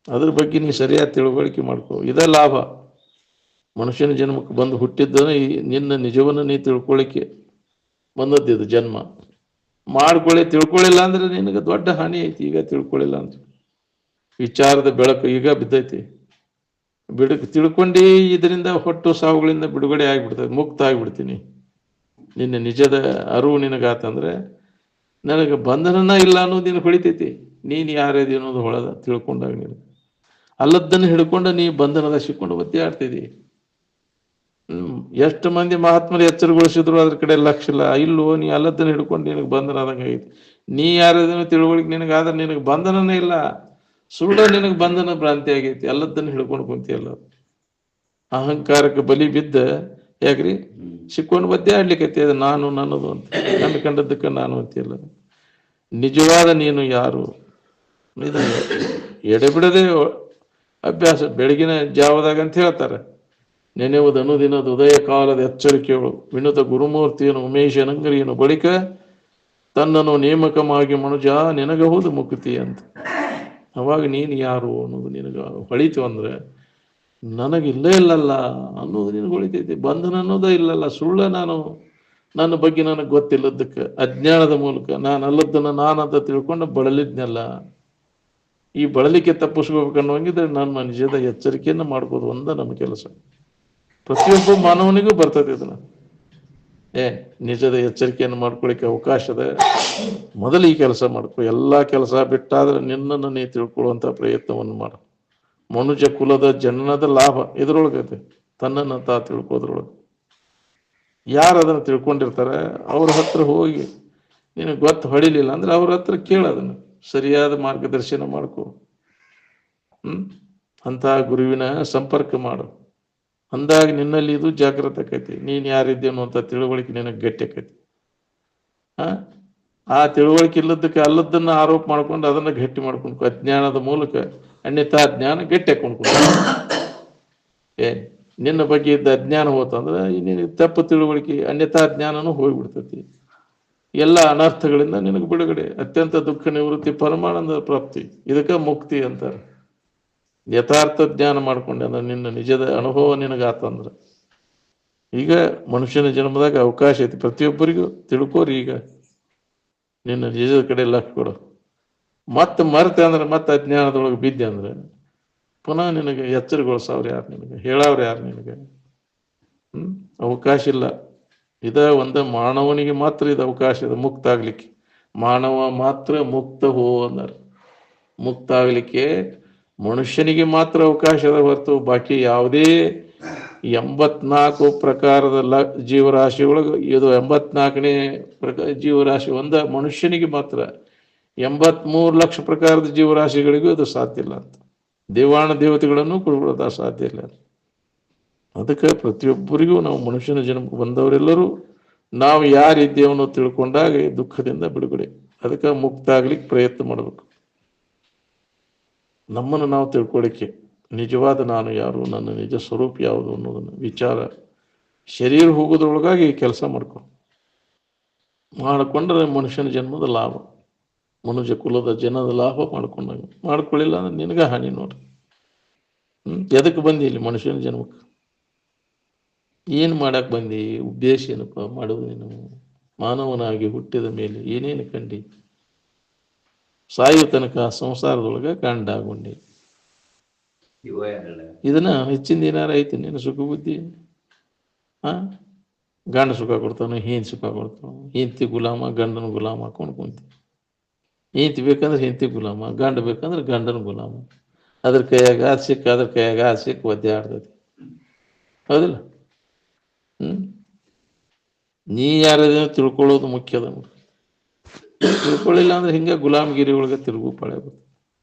ಅದ್ರ ಬಗ್ಗೆ ನೀ ಸರಿಯಾದ ತಿಳುವಳಿಕೆ ಮಾಡ್ಕೋ. ಇದೇ ಲಾಭ. ಮನುಷ್ಯನ ಜನ್ಮಕ್ಕೆ ಬಂದು ಹುಟ್ಟಿದ್ದನು ನಿನ್ನ ನಿಜವನ್ನು ನೀ ತಿಳ್ಕೊಳ್ಳಿಕ್ಕೆ ಬಂದದ್ದಿದು ಜನ್ಮ. ಮಾಡ್ಕೊಳ್ಳಿ. ತಿಳ್ಕೊಳ್ಳಿಲ್ಲ ಅಂದ್ರೆ ನಿನಗೆ ದೊಡ್ಡ ಹಾನಿ ಐತಿ. ಈಗ ತಿಳ್ಕೊಳ್ಳಿಲ್ಲ ಅಂದ್ರೆ ವಿಚಾರದ ಬೆಳಕು ಈಗ ಬಿದ್ದೈತಿ. ತಿಳ್ಕೊಂಡು ಇದರಿಂದ ಹೊಟ್ಟು ಸಾವುಗಳಿಂದ ಬಿಡುಗಡೆ ಆಗಿಬಿಡ್ತದೆ, ಮುಕ್ತ ಆಗಿಬಿಡ್ತೀನಿ. ನಿನ್ನ ನಿಜದ ಅರಿವು ನಿನಗಾತಂದ್ರೆ ನನಗೆ ಬಂಧನನ ಇಲ್ಲ ಅನ್ನೋದು ನಿನಗೆ ಹೊಳಿತೈತಿ. ನೀನು ಯಾರೇದಿ ಅನ್ನೋದು ಹೊಳದ ತಿಳ್ಕೊಂಡಾಗ ನೀನು ಅಲ್ಲದನ್ನು ಹಿಡ್ಕೊಂಡು ನೀ ಬಂಧನದ ಸಿಕ್ಕೊಂಡು ಒತ್ತಿ ಆಡ್ತಿದಿ. ಎಷ್ಟು ಮಂದಿ ಮಹಾತ್ಮರು ಎಚ್ಚರಗೊಳಿಸಿದ್ರು ಅದ್ರ ಕಡೆ ಲಕ್ಷ ಇಲ್ಲ. ಇಲ್ಲೋ ನೀ ಅಲ್ಲದನ್ನು ಹಿಡ್ಕೊಂಡು ನಿನಗೆ ಬಂಧನ ಆದಂಗೆ ಆಗೈತಿ. ನೀ ಯಾರೇದನ್ನು ತಿಳುವಳಿಕೆ ನಿನಗಾದ್ರೆ ನಿನಗೆ ಬಂಧನನೇ ಇಲ್ಲ. ಸುಳ್ಳ ನಿನಗೆ ಬಂಧನ ಭ್ರಾಂತಿ ಆಗೈತಿ. ಅಲ್ಲದನ್ನು ಹಿಡ್ಕೊಂಡು ಕುಂತಿಯಲ್ಲ. ಅಹಂಕಾರಕ್ಕೆ ಬಲಿ ಬಿದ್ದ ಯಾಕ್ರಿ ಸಿಕ್ಕೊಂಡು ಒದ್ದೆ ಆಡ್ಲಿಕ್ಕೈತಿ. ಅದು ನಾನು ನನ್ನದು ಅಂತ ನನ್ನ ಕಂಡದ್ದಕ್ಕೆ ನಾನು ಅಂತಿಲ್ಲ. ನಿಜವಾದ ನೀನು ಯಾರು? ಇದು ಎಡೆಬಿಡದೆ ಅಭ್ಯಾಸ. ಬೆಳಗಿನ ಜಾವದಾಗ ಅಂತ ಹೇಳ್ತಾರೆ, ನೆನೆಯುವುದು ಅನುದಿನದ ಉದಯ ಕಾಲದ ಎಚ್ಚರಿಕೆಗಳು ವಿನುತ ಗುರುಮೂರ್ತಿಯನ್ನು ಉಮೇಶನಂಗರಿಯನ್ನು ಬಳಿಕ ತನ್ನನ್ನು ನೇಮಕವಾಗಿ ಮನುಜ ನಿನಗಹುದು ಮುಕ್ತಿ ಅಂತ. ಅವಾಗ ನೀನು ಯಾರು ಅನ್ನೋದು ನಿನಗ ಹೊಳಿತು ಅಂದ್ರೆ ನನಗಿಲ್ಲೇ ಇಲ್ಲಲ್ಲ ಅನ್ನೋದು ನಿನಗೆ ಹೊಳಿತೈತಿ. ಬಂಧನ ಅನ್ನೋದೇ ಇಲ್ಲಲ್ಲ. ಸುಳ್ಳ ನಾನು ನನ್ನ ಬಗ್ಗೆ ನನಗೆ ಗೊತ್ತಿಲ್ಲದಕ್ಕೆ ಅಜ್ಞಾನದ ಮೂಲಕ ನಾನು ಅಲ್ಲದನ್ನ ನಾನಂತ ತಿಳ್ಕೊಂಡು ಬಳಲಿದ್ನೆಲ್ಲ. ಈ ಬಳಲಿಕೆ ತಪ್ಪಿಸ್ಕೋಬೇಕನ್ನೋಂಗಿದ್ರೆ ನನ್ನ ನಿಜದ ಎಚ್ಚರಿಕೆಯನ್ನು ಮಾಡ್ಬೋದು. ಒಂದ ನಮ್ಮ ಕೆಲಸ. ಪ್ರತಿಯೊಬ್ಬ ಮಾನವನಿಗೂ ಬರ್ತದೆ ಇದನ್ನ. ನಿಜದ ಎಚ್ಚರಿಕೆಯನ್ನು ಮಾಡ್ಕೊಳ್ಳಿಕ್ಕೆ ಅವಕಾಶದ ಮೊದಲು ಈ ಕೆಲಸ ಮಾಡ್ಕೊ. ಎಲ್ಲಾ ಕೆಲಸ ಬಿಟ್ಟಾದ್ರೆ ನಿನ್ನನ್ನು ನೀ ತಿಳ್ಕೊಳ್ಳುವಂತ ಪ್ರಯತ್ನವನ್ನು ಮಾಡು. ಮನುಜ ಕುಲದ ಜನನದ ಲಾಭ ಇದ್ರೊಳಗೈತೆ. ತನ್ನನ್ನು ತಾ ತಿಳ್ಕೋದ್ರೊಳಗೆ ಯಾರು ಅದನ್ನ ತಿಳ್ಕೊಂಡಿರ್ತಾರೆ ಅವ್ರ ಹತ್ರ ಹೋಗಿ ನಿನಗೆ ಗೊತ್ತು ಹೊಡಿಲಿಲ್ಲ ಅಂದ್ರೆ ಅವ್ರ ಹತ್ರ ಕೇಳೋದನ್ನ ಸರಿಯಾದ ಮಾರ್ಗದರ್ಶನ ಮಾಡ್ಕೊ. ಅಂತ ಗುರುವಿನ ಸಂಪರ್ಕ ಮಾಡು. ಅಂದಾಗ ನಿನ್ನಲ್ಲಿ ಇದು ಜಾಗೃತ ಆಕೈತಿ. ನೀನ್ ಯಾರಿದ್ದೇನು ಅಂತ ತಿಳುವಳಿಕೆ ನಿನಗೆ ಗಟ್ಟಿ ಆಕೈತಿ. ಆ ತಿಳುವಳಿಕೆ ಇಲ್ಲದಕ್ಕೆ ಅಲ್ಲದನ್ನ ಆರೋಪ ಮಾಡ್ಕೊಂಡು ಅದನ್ನ ಗಟ್ಟಿ ಮಾಡ್ಕೊಂಡು ಅಜ್ಞಾನದ ಮೂಲಕ ಅನ್ಯಥಾ ಜ್ಞಾನ ಗಟ್ಟಿ ಹಾಕೊಂಡ್ಕೊಂಡು ನಿನ್ನ ಬಗ್ಗೆ ಇದ್ದ ಅಜ್ಞಾನ ಹೋತಂದ್ರೆ ನಿನಗೆ ತಪ್ಪು ತಿಳುವಳಿಕೆ ಅನ್ಯಥಾ ಜ್ಞಾನನೂ ಹೋಗ್ಬಿಡ್ತೈತಿ. ಎಲ್ಲ ಅನರ್ಥಗಳಿಂದ ನಿನಗೆ ಬಿಡುಗಡೆ, ಅತ್ಯಂತ ದುಃಖ ನಿವೃತ್ತಿ, ಪರಮಾನಂದ ಪ್ರಾಪ್ತಿ. ಇದಕ್ಕ ಮುಕ್ತಿ ಅಂತಾರೆ. ಯಥಾರ್ಥ ಜ್ಞಾನ ಮಾಡ್ಕೊಂಡೆ ಅಂದ್ರೆ ನಿನ್ನ ನಿಜದ ಅನುಭವ ನಿನಗಾತಂದ್ರ ಈಗ ಮನುಷ್ಯನ ಜನ್ಮದಾಗ ಅವಕಾಶ ಐತಿ. ಪ್ರತಿಯೊಬ್ಬರಿಗೂ ತಿಳ್ಕೋರಿ. ಈಗ ನಿನ್ನ ನಿಜದ ಕಡೆ ಲಕ್ಷ್ಯ ಕೊಡು. ಮತ್ತೆ ಮರೆತೆ ಅಂದ್ರೆ ಮತ್ತೆ ಅಜ್ಞಾನದೊಳಗೆ ಬಿದ್ದೆ ಅಂದ್ರೆ ಪುನಃ ನಿನಗೆ ಎಚ್ಚರಗೊಳಿಸವ್ರು ಯಾರು? ನಿನಗೆ ಹೇಳವ್ರು ಯಾರು? ನಿನಗೆ ಅವಕಾಶ ಇಲ್ಲ. ಇದ ಒಂದ ಮಾನವನಿಗೆ ಮಾತ್ರ ಇದು ಅವಕಾಶ ಇದೆ ಮುಕ್ತ ಆಗ್ಲಿಕ್ಕೆ. ಮಾನವ ಮಾತ್ರ ಮುಕ್ತ ಹೋ ಅಂದರು. ಮುಕ್ತ ಆಗ್ಲಿಕ್ಕೆ ಮನುಷ್ಯನಿಗೆ ಮಾತ್ರ ಅವಕಾಶ ಅದ ಹೊರತು ಬಾಕಿ ಯಾವುದೇ 84 ಪ್ರಕಾರದ ಜೀವರಾಶಿಯೊಳಗೆ ಇದು 84ನೇ ಜೀವರಾಶಿ ಒಂದ ಮನುಷ್ಯನಿಗೆ ಮಾತ್ರ. 83 ಲಕ್ಷ ಪ್ರಕಾರದ ಜೀವರಾಶಿಗಳಿಗೂ ಇದು ಸಾಧ್ಯ ಇಲ್ಲ ಅಂತ. ದೇವಾಣ ದೇವತೆಗಳನ್ನು ಕುರುಗೊಳ್ಳೋದ ಸಾಧ್ಯ ಇಲ್ಲ. ಅದಕ್ಕೆ ಪ್ರತಿಯೊಬ್ಬರಿಗೂ ನಾವು ಮನುಷ್ಯನ ಜನ್ಮಕ್ಕೆ ಬಂದವರೆಲ್ಲರೂ ನಾವು ಯಾರಿದ್ದೇವನ್ನೋ ತಿಳ್ಕೊಂಡಾಗ ದುಃಖದಿಂದ ಬಿಡುಗಡೆ. ಅದಕ್ಕೆ ಮುಕ್ತ ಆಗ್ಲಿಕ್ಕೆ ಪ್ರಯತ್ನ ಮಾಡಬೇಕು. ನಮ್ಮನ್ನು ನಾವು ತಿಳ್ಕೊಳ್ಳಿಕ್ಕೆ ನಿಜವಾದ ನಾನು ಯಾರು, ನನ್ನ ನಿಜ ಸ್ವರೂಪ ಯಾವುದು ಅನ್ನೋದನ್ನು ವಿಚಾರ ಶರೀರ ಹೋಗೋದ್ರೊಳಗಾಗಿ ಕೆಲಸ ಮಾಡಿಕೊಂಡ್ರೆ ಮನುಷ್ಯನ ಜನ್ಮದ ಲಾಭ, ಮನುಷ್ಯ ಕುಲದ ಜನದ ಲಾಭ ಮಾಡ್ಕೊಳ್ಳಿಲ್ಲ ಅಂದ್ರೆ ನಿನಗ ಹಾನಿ ನೋಡ್ರಿ. ಎದಕ್ಕೆ ಬಂದಿ ಇಲ್ಲಿ ಮನುಷ್ಯನ ಜನ್ಮಕ್ಕೆ? ಏನು ಮಾಡಕ್ಕೆ ಬಂದಿ? ಉದ್ದೇಶ ಏನಪ್ಪ ಮಾಡೋದು? ನೀನು ಮಾನವನಾಗಿ ಹುಟ್ಟಿದ ಮೇಲೆ ಏನೇನು ಕಂಡಿ? ಸಾಯುವ ತನಕ ಸಂಸಾರದೊಳಗೆ ಗಂಡಾಗೊಂಡಿ. ಇದನ್ನ ಹೆಚ್ಚಿಂದ ಏನಾರ ಐತಿ ನೀನು ಸುಖ ಬುದ್ಧಿ? ಗಂಡ ಸುಖ ಕೊಡ್ತಾನೆ, ಹೆಂಡತಿ ಸುಖ ಕೊಡ್ತಾನೆ. ಹೆಂಡತಿ ಗುಲಾಮ, ಗಂಡನ ಗುಲಾಮ ಹಾಕೊಂಡು ಕುಂತಿ. ಹೆಂಡತಿ ಬೇಕಂದ್ರೆ ಹೆಂಡತಿ ಗುಲಾಮ, ಗಂಡ ಬೇಕಂದ್ರೆ ಗಂಡನ ಗುಲಾಮ. ಅದ್ರ ಕೈಯಾಗ ಅದು ಸಿಕ್ಕ, ಅದ್ರ ಕೈಯಾಗ ಅದು ಸಿಕ್ಕ ಒದ್ದೆ ಆಡ್ತೈತಿ. ಹೌದಿಲ್ಲ? ನೀ ಯಾರದೇನೋ ತಿಳ್ಕೊಳ್ಳೋದು ಮುಖ್ಯ ಅದ. ತಿಳ್ಕೊಳ್ಳಿಲ್ಲ ಅಂದ್ರೆ ಹಿಂಗೆ ಗುಲಾಮಗಿರಿ ಒಳಗೆ ತಿರುಗು ಪಳೆ ಬರ್ತದೆ.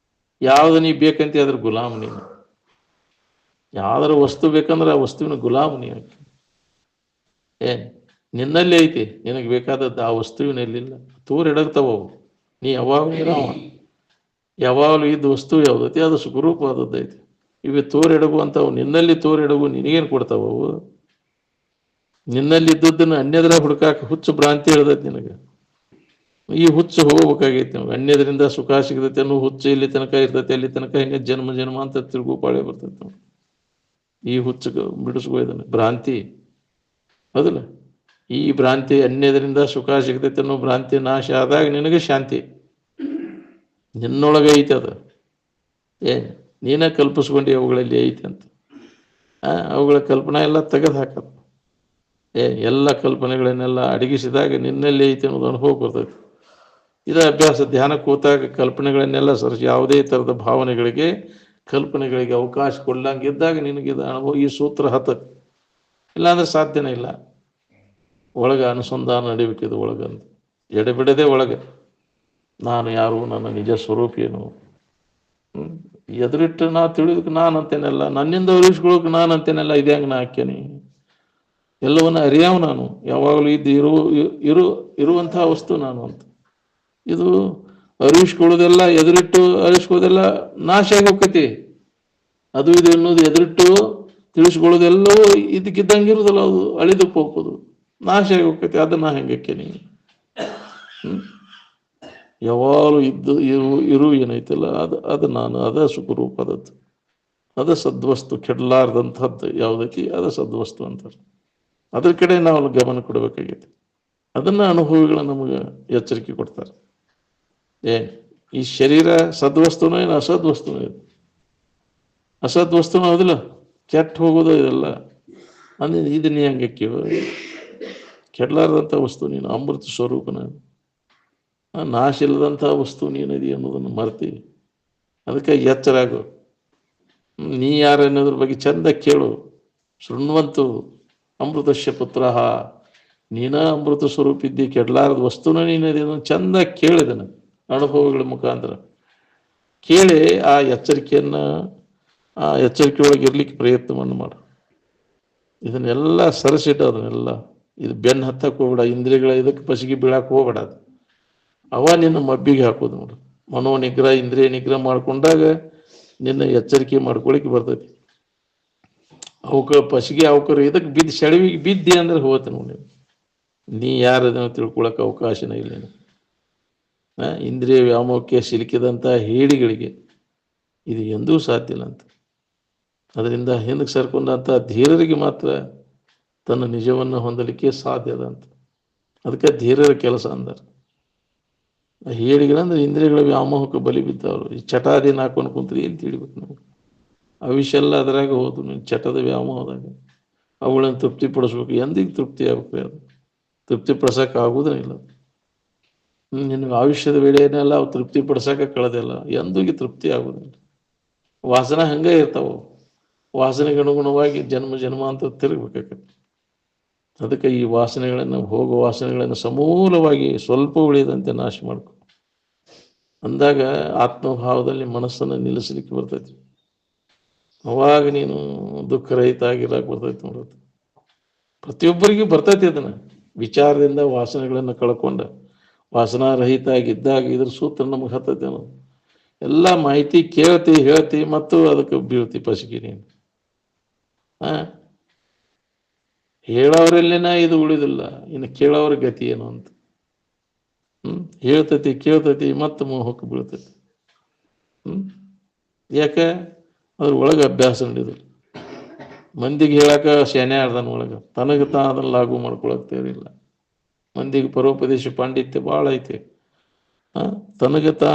ಯಾವ್ದು ನೀ ಬೇಕಂತ ಅದ್ರ ಗುಲಾಮ ನೀನು. ಯಾವ್ದಾರ ವಸ್ತು ಬೇಕಂದ್ರೆ ಆ ವಸ್ತುವಿನ ಗುಲಾಮ ನೀ ಹಾಕಿ. ನಿನ್ನಲ್ಲಿ ಐತಿ, ನಿನಗೆ ಬೇಕಾದದ್ದು ಆ ವಸ್ತುವಿನಲ್ಲಿಲ್ಲ. ತೂರ್ ಎಡಗ್ತಾವ. ನೀ ಯಾವಾಗಲೂ ಇರಾವ. ಯಾವಾಗಲೂ ಇದ್ದ ವಸ್ತು ಯಾವ್ದೈತಿ ಅದು ಸುಖರೂಪವಾದದ್ದೈತಿ. ಇವೆ ತೋರ್ ಎಡಗುವಂಥವು ನಿನ್ನಲ್ಲಿ ತೋರ್ ಎಡಗು ನಿನಗೇನು ಕೊಡ್ತಾವ ಅವು? ನಿನ್ನಲ್ಲಿ ಇದ್ದದ್ದನ್ನು ಅನ್ಯದ್ರ ಹುಡುಕಾಕ ಹುಚ್ಚು ಭ್ರಾಂತಿ ಹೇಳ್ದೈತಿ ನಿನಗೆ. ಈ ಹುಚ್ಚು ಹೋಗ್ಬೇಕಾಗೈತಿ ನಮ್ಗೆ. ಅನ್ಯದ್ರಿಂದ ಸುಖ ಸಿಗತೈತಿ ಅನ್ನೋ ಹುಚ್ಚು ಇಲ್ಲಿ ತನಕ ಇರ್ತೈತಿ, ಅಲ್ಲಿ ತನಕ ಹಿಂಗೆ ಜನ್ಮ ಜನ್ಮ ಅಂತ ತಿರುಗು ಪಾಳೆ ಬರ್ತೈತಿ ನಾವು. ಈ ಹುಚ್ಚು ಬಿಡಿಸ್ಬೋದನ್ನ ಭ್ರಾಂತಿ. ಹೌದಲ್ಲ? ಈ ಭ್ರಾಂತಿ ಅನ್ಯದ್ರಿಂದ ಸುಖ ಸಿಗತೈತಿ ಅನ್ನೋ ಭ್ರಾಂತಿ ನಾಶ ಆದಾಗ ನಿನಗೆ ಶಾಂತಿ ನಿನ್ನೊಳಗೆ ಐತಿ. ಅದು ನೀನೇ ಕಲ್ಪಿಸ್ಕೊಂಡು ಅವುಗಳಲ್ಲಿ ಐತಿ ಅಂತ. ಅವುಗಳ ಕಲ್ಪನಾ ಎಲ್ಲ ತೆಗೆದು ಹಾಕದು. ಎಲ್ಲ ಕಲ್ಪನೆಗಳನ್ನೆಲ್ಲ ಅಡಗಿಸಿದಾಗ ನಿನ್ನಲ್ಲಿ ಐತಿ ಅನ್ನೋದು ಅನುಭವ ಬರ್ತೈತಿ. ಇದೇ ಅಭ್ಯಾಸ. ಧ್ಯಾನ ಕೂತಾಗ ಕಲ್ಪನೆಗಳನ್ನೆಲ್ಲ ಸರಿಸಿ ಯಾವುದೇ ಥರದ ಭಾವನೆಗಳಿಗೆ, ಕಲ್ಪನೆಗಳಿಗೆ ಅವಕಾಶ ಕೊಡ್ಲಂಗಿದ್ದಾಗ ನಿನಗಿದ ಅನುಭವ ಈ ಸೂತ್ರ ಹತ್ತತಿ. ಇಲ್ಲಾಂದ್ರೆ ಸಾಧ್ಯನೇ ಇಲ್ಲ. ಒಳಗೆ ಅನುಸಂಧಾನ ನಡಿಬೇಕಿದು ಒಳಗಂತ ಎಡೆಬಿಡದೆ ಒಳಗೆ ನಾನು ಯಾರು, ನನ್ನ ನಿಜ ಸ್ವರೂಪ ಏನು. ಎದುರಿಟ್ಟು ನಾ ತಿಳಿದಕ್ಕೆ ನಾನು ಅಂತೇನೆಲ್ಲ, ನನ್ನಿಂದ ಅರಿಸ್ಕೊಳ್ಳೋಕೆ ನಾನು ಅಂತೇನೆಲ್ಲ. ಇದೇ ಹಂಗೆ ನಾ ಹಾಕ್ಯೇನಿ. ಎಲ್ಲವನ್ನ ಅರಿಯಾವ ನಾನು. ಯಾವಾಗಲೂ ಇರುವಂಥ ವಸ್ತು ನಾನು ಅಂತ. ಇದು ಅರಿವಿಸ್ಕೊಳ್ಳೋದೆಲ್ಲ, ಎದುರಿಟ್ಟು ಅರಿಸ್ಕೊಳ್ಳೋದೆಲ್ಲ ನಾಶ ಆಗಿ ಹೋಗ್ತೈತಿ. ಅದು ಇದು ಅನ್ನೋದು ಎದುರಿಟ್ಟು ತಿಳಿಸ್ಕೊಳ್ಳೋದೆಲ್ಲವೂ ಇದಕ್ಕಿದ್ದಂಗೆ ಇರೋದಲ್ಲ, ಅದು ಅಳಿದಕ್ಕೆ ಹೋಗೋದು, ನಾಶ ಆಗಿ ಹೋಗ್ತೈತಿ. ಅದನ್ನ ಹೆಂಗಕ್ಕೆ ನೀ ಯಾವಾಗಲೂ ಇರು ಏನೈತಲ್ಲ ಅದು ನಾನು. ಅದ ಸುಖರೂಪದದ್ದು, ಅದ ಸದ್ವಸ್ತು. ಕೆಡಲಾರ್ದಂಥದ್ದು ಯಾವುದಕ್ಕೆ ಅದ ಸದ್ವಸ್ತು ಅಂತಾರೆ. ಅದ್ರ ಕಡೆ ನಾವು ಗಮನ ಕೊಡಬೇಕಾಗೈತಿ. ಅದನ್ನ ಅನುಭವಿಗಳು ನಮಗೆ ಎಚ್ಚರಿಕೆ ಕೊಡ್ತಾರೆ. ಈ ಶರೀರ ಸದ್ವಸ್ತುನೋ ಏನು ಅಸದ್ವಸ್ತುನೋ? ಇದು ಅಸದ್ವಸ್ತುನೋ ಹೌದಿಲ್ಲ, ಕೆಟ್ಟ ಹೋಗೋದು ಇದೆಲ್ಲ. ಅಂದ್ರೆ ಇದು ನೀ ಹಂಗಕ್ಕೆ ಕೆಡಲಾರ್ದಂಥ ವಸ್ತು ನೀನು. ಅಮೃತ ಸ್ವರೂಪನ, ನಾಶ ಇಲ್ಲದಂಥ ವಸ್ತು ನೀನದಿ ಅನ್ನೋದನ್ನು ಮರ್ತೀವಿ. ಅದಕ್ಕೆ ಎಚ್ಚರಾಗು. ನೀ ಯಾರು ಅನ್ನೋದ್ರ ಬಗ್ಗೆ ಚಂದ ಕೇಳು. ಶೃಣ್ವಂತು ಅಮೃತಶ್ಯ ಪುತ್ರ, ನೀನ ಅಮೃತ ಸ್ವರೂಪ ಇದ್ದಿ, ಕೆಡಲಾರದ ವಸ್ತುನ ನೀನದಿ ಅನ್ನೋದು ಚಂದ ಕೇಳಿದನು. ಅನುಭವಗಳ ಮುಖಾಂತರ ಕೇಳಿ ಆ ಎಚ್ಚರಿಕೆ ಒಳಗೆ ಇರ್ಲಿಕ್ಕೆ ಪ್ರಯತ್ನವನ್ನು ಮಾಡು. ಇದನ್ನೆಲ್ಲ ಸರಿಸಿಟ್ಟು ಅದನ್ನೆಲ್ಲ ಇದು ಬೆನ್ನು ಹತ್ತಕ್ಕೆ ಹೋಗ್ಬೇಡ. ಇಂದ್ರಿಯಗಳ ಇದಕ್ಕೆ ಪಸಿಗೆ ಬೀಳಕ್ಕೆ ಹೋಗ್ಬೇಡ. ಅದು ಅವ ನಿನ್ನ ಮಬ್ಬಿಗೆ ಹಾಕೋದು ನೋಡು. ಮನೋ ನಿಗ್ರಹ, ಇಂದ್ರಿಯ ನಿಗ್ರಹ ಮಾಡ್ಕೊಂಡಾಗ ನಿನ್ನ ಎಚ್ಚರಿಕೆ ಮಾಡ್ಕೊಳಿಕ್ಕೆ ಬರ್ತೈತಿ. ಅವಕ ಪಸಿಗೆ ಅವಕರು ಇದಕ್ಕೆ ಬಿದ್ದು ಸೆಳವಿಗೆ ಬಿದ್ದಿ ಅಂದ್ರೆ ಹೋಗುತ್ತೆ ನೋಡಿ. ನೀ ಯಾರದನ್ನು ತಿಳ್ಕೊಳಕ್ಕೆ ಅವಕಾಶನೇ ಇಲ್ಲ. ಇಂದ್ರಿಯ ವ್ಯಾಮೋಹಕ್ಕೆ ಸಿಲುಕಿದಂಥ ಹೇಡಿಗಳಿಗೆ ಇದು ಎಂದೂ ಸಾಧ್ಯ ಇಲ್ಲ ಅಂತ. ಅದರಿಂದ ಹಿಂದಕ್ಕೆ ಸರ್ಕೊಂಡಂಥ ಧೀರರಿಗೆ ಮಾತ್ರ ತನ್ನ ನಿಜವನ್ನು ಹೊಂದಲಿಕ್ಕೆ ಸಾಧ್ಯ ಅದ ಅಂತ. ಅದಕ್ಕೆ ಧೀರರ ಕೆಲಸ ಅಂದಾರೆ. ಹೇಡಿಗಳಂದ್ರೆ ಇಂದ್ರಿಯಗಳ ವ್ಯಾಮೋಹಕ್ಕೆ ಬಲಿ ಬಿದ್ದವರು. ಈ ಚಟಾದಿನ ಹಾಕೊಂಡು ಕುಂತ್ರಿ ಏನು ತಿಳಿಬೇಕು ನಾವು? ಅವಿಷೆಲ್ಲ ಅದರಾಗ ಹೋದು ನೀನು ಚಟದ ವ್ಯಾಮೋಹದಾಗ. ಅವುಗಳನ್ನು ತೃಪ್ತಿಪಡಿಸ್ಬೇಕು. ಎಂದಿಗೆ ತೃಪ್ತಿ ಆಗ್ಬೇಕು? ಅದು ತೃಪ್ತಿ ಪಡಿಸೋಕೆ ಆಗುವುದೇ ಇಲ್ಲ. ನಿನಗೆ ಆಯುಷ್ಯದ ವೇಳೆಯನ್ನೆಲ್ಲ ಅವು ತೃಪ್ತಿ ಪಡಿಸೋಕೆ ಕಳೆದಿಲ್ಲ. ಎಂದಿಗೆ ತೃಪ್ತಿ ಆಗೋದಿಲ್ಲ. ವಾಸನೆ ಹಂಗೆ ಇರ್ತಾವ. ವಾಸನೆಗೆ ಅನುಗುಣವಾಗಿ ಜನ್ಮ ಜನ್ಮ ಅಂತ ತಿರುಗಬೇಕಾಗತ್ತೆ. ಅದಕ್ಕೆ ಈ ವಾಸನೆಗಳನ್ನು, ಹೋಗೋ ವಾಸನೆಗಳನ್ನು ಸಮೂಲವಾಗಿ ಸ್ವಲ್ಪ ಉಳಿದಂತೆ ನಾಶ ಮಾಡ್ಕೊ. ಅಂದಾಗ ಆತ್ಮಭಾವದಲ್ಲಿ ಮನಸ್ಸನ್ನು ನಿಲ್ಲಿಸಲಿಕ್ಕೆ ಬರ್ತೈತಿ. ಅವಾಗ ನೀನು ದುಃಖರಹಿತ ಆಗಿರಕ್ಕೆ ಬರ್ತೈತಿ ನೋಡೋದು. ಪ್ರತಿಯೊಬ್ಬರಿಗೂ ಬರ್ತೈತಿ ಅದನ್ನ ವಿಚಾರದಿಂದ ವಾಸನೆಗಳನ್ನು ಕಳ್ಕೊಂಡ ವಾಸನಾರಹಿತ ಆಗಿದ್ದಾಗ ಇದ್ರ ಸೂತ್ರ ನಮಗೆ ಹತ್ತೈತಿ ಅನ್ನೋದು. ಎಲ್ಲ ಮಾಹಿತಿ ಕೇಳ್ತಿ ಹೇಳ್ತಿ ಮತ್ತು ಅದಕ್ಕೆ ಬೀಳ್ತಿ ಪಸಿಗೆ ನೀನು. ಹಾ, ಹೇಳೋರೆಲ್ಲಿನ ಇದು ಉಳಿದಿಲ್ಲ, ಇನ್ನು ಕೇಳೋರ ಗತಿ ಏನು ಅಂತ. ಹೇಳ್ತೈತಿ ಕೇಳ್ತೈತಿ ಮತ್ತು ಮೋಹಕ್ಕೆ ಬೀಳ್ತೈತಿ. ಯಾಕೆ ಅದ್ರ ಒಳಗೆ ಅಭ್ಯಾಸ ನಡೆಯುದು. ಮಂದಿಗೆ ಹೇಳಕ ಶೇನೆ ಅರ್ಧನ ಒಳಗೆ, ತನಗೆ ತಾ ಅದನ್ನ ಲಾಗು ಮಾಡ್ಕೊಳಕ್ ತಯಾರಿಲ್ಲ. ಮಂದಿಗೆ ಪರೋಪದೇಶ ಪಾಂಡಿತ್ಯ ಭಾಳ ಐತಿ. ತನಗೆ ತಾ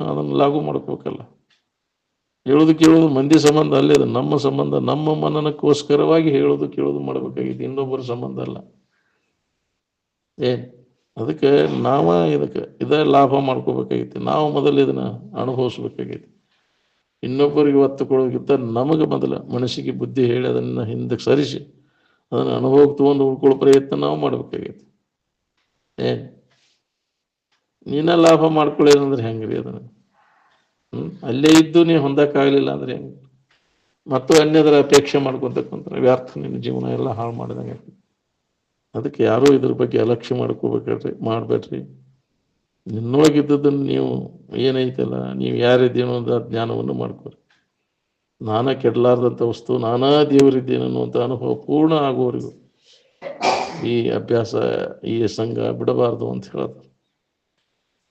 ಅದನ್ನ ಲಾಗು ಮಾಡ್ಕೋಬೇಕಲ್ಲ. ಹೇಳೋದು ಕೇಳೋದು ಮಂದಿ ಸಂಬಂಧ ಅಲ್ಲೇ, ಅದು ನಮ್ಮ ಸಂಬಂಧ. ನಮ್ಮ ಮನನಕ್ಕೋಸ್ಕರವಾಗಿ ಹೇಳೋದು ಕೇಳೋದು ಮಾಡ್ಬೇಕಾಗಿತ್ತು, ಇನ್ನೊಬ್ಬರ ಸಂಬಂಧ ಅಲ್ಲ. ಅದಕ್ಕೆ ಇದ ಲಾಭ ಮಾಡ್ಕೋಬೇಕಾಗಿತ್ತು. ನಾವು ಮೊದಲು ಇದನ್ನ ಅನುಭವಿಸ್ಬೇಕಾಗೈತಿ. ಇನ್ನೊಬ್ಬರಿಗೆ ಒತ್ತು ಕೊಡೋದಕ್ಕಿಂತ ನಮಗೆ ಮೊದಲ ಮನಸ್ಸಿಗೆ ಬುದ್ಧಿ ಹೇಳಿ ಅದನ್ನ ಹಿಂದಕ್ಕೆ ಸರಿಸಿ ಅದನ್ನ ಅನುಭವಕ್ಕೆ ತಗೊಂಡು ಉಳ್ಕೊಳ್ಳೋ ಪ್ರಯತ್ನ ನಾವು ಮಾಡ್ಬೇಕಾಗೈತಿ. ನೀನ ಲಾಭ ಮಾಡ್ಕೊಳ್ಳೇನಂದ್ರೆ ಹೆಂಗ್ರಿ ಅದನ್ನ? ಅಲ್ಲೇ ಇದ್ದು ನೀ ಹೊಂದಕ್ಕಾಗಲಿಲ್ಲ ಅಂದ್ರೆ ಹೆಂಗೆ? ಮತ್ತು ಅನ್ಯದರ ಅಪೇಕ್ಷೆ ಮಾಡ್ಕೊಂತ ಕುಂತ್ರೆ ವ್ಯರ್ಥ, ನಿನ್ನ ಜೀವನ ಎಲ್ಲ ಹಾಳು ಮಾಡಿದಂಗೆ. ಅದಕ್ಕೆ ಯಾರೂ ಇದ್ರ ಬಗ್ಗೆ ಅಲಕ್ಷ್ಯ ಮಾಡ್ಬೇಡ್ರಿ. ನಿನ್ನೊಳಗಿದ್ದದನ್ನು ನೀವು ಏನೈತಲ್ಲ, ನೀವು ಯಾರಿದ್ದೀನೋ ಅಂತ ಜ್ಞಾನವನ್ನು ಮಾಡ್ಕೊರಿ. ನಾನ ಕೆಡಲಾರ್ದಂಥ ವಸ್ತು, ನಾನಾ ದೇವರಿದ್ದೇನೆ ಅನ್ನುವಂಥ ಅನುಭವ ಪೂರ್ಣ ಆಗುವವರೆಗೂ ಈ ಅಭ್ಯಾಸ, ಈ ಸಂಘ ಬಿಡಬಾರ್ದು ಅಂತ ಹೇಳೋದು.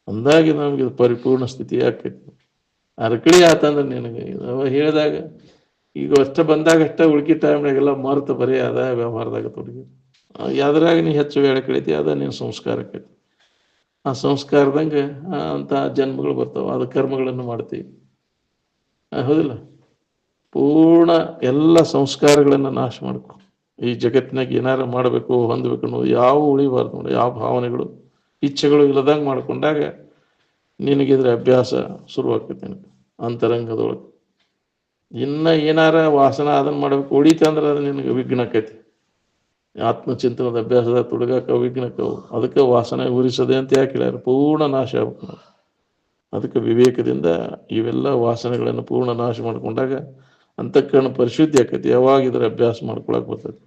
ಅಂದಾಗಿ ನಮ್ಗೆ ಇದು ಪರಿಪೂರ್ಣ ಸ್ಥಿತಿ ಆಕೈತಿ. ಅರಕಳಿ ಆತಂದ್ರೆ ನಿನಗೆ ಹೇಳಿದಾಗ ಈಗ ಅಷ್ಟ ಬಂದಾಗ ಅಷ್ಟ ಉಳ್ಕಿ ಟೈಮ್ನಾಗೆಲ್ಲ ಮರ್ತು ಬರೀ ಅದ ವ್ಯವಹಾರದಾಗ ತೊಡಗಿ ಯಾವ್ದ್ರಾಗ ನೀ ಹೆಚ್ಚು ವೇಳೆ ಕಳಿತಿ ಅದ ನಿನ್ನ ಸಂಸ್ಕಾರಕ್ಕೈತಿ. ಆ ಸಂಸ್ಕಾರದಂಗೆ ಅಂತ ಜನ್ಮಗಳು ಬರ್ತಾವ, ಅದು ಕರ್ಮಗಳನ್ನು ಮಾಡ್ತೀವಿ. ಹೌದಿಲ್ಲ? ಪೂರ್ಣ ಎಲ್ಲ ಸಂಸ್ಕಾರಗಳನ್ನು ನಾಶ ಮಾಡ್ಕೊ. ಈ ಜಗತ್ತಿನಾಗ ಏನಾರು ಮಾಡಬೇಕು ಹೊಂದಬೇಕು ಅನ್ನೋದು ಯಾವ ಉಳಿಬಾರ್ದು ನೋಡಿ. ಯಾವ ಭಾವನೆಗಳು ಇಚ್ಛೆಗಳು ಇಲ್ಲದಂಗೆ ಮಾಡ್ಕೊಂಡಾಗ ನಿನಗಿದ್ರೆ ಅಭ್ಯಾಸ ಶುರುವಾಗ್ತೈತಿ ನಿನಗೆ ಅಂತರಂಗದೊಳಗೆ. ಇನ್ನ ಏನಾರ ವಾಸನ ಅದನ್ನ ಮಾಡ್ಬೇಕು ಉಳಿತಂದ್ರೆ ಅದು ನಿನಗೆ ವಿಘ್ನ ಆಕೈತಿ. ಆತ್ಮಚಿಂತನದ ಅಭ್ಯಾಸದ ತೊಡಗಾಕ ವಿಘ್ನಕ್ಕವು. ಅದಕ್ಕೆ ವಾಸನೆ ಉರಿಸದೆ ಅಂತ ಯಾಕೆ ಹೇಳ್ಯಾರ? ಪೂರ್ಣ ನಾಶ ಆಗ್ಬೇಕು ನಾವು. ಅದಕ್ಕೆ ವಿವೇಕದಿಂದ ಇವೆಲ್ಲ ವಾಸನೆಗಳನ್ನು ಪೂರ್ಣ ನಾಶ ಮಾಡ್ಕೊಂಡಾಗ ಅಂತಃಕರಣ ಪರಿಶುದ್ಧಿ ಆಕೈತಿ. ಯಾವಾಗ ಇದರ ಅಭ್ಯಾಸ ಮಾಡ್ಕೊಳಕ್ ಬರ್ತೈತಿ.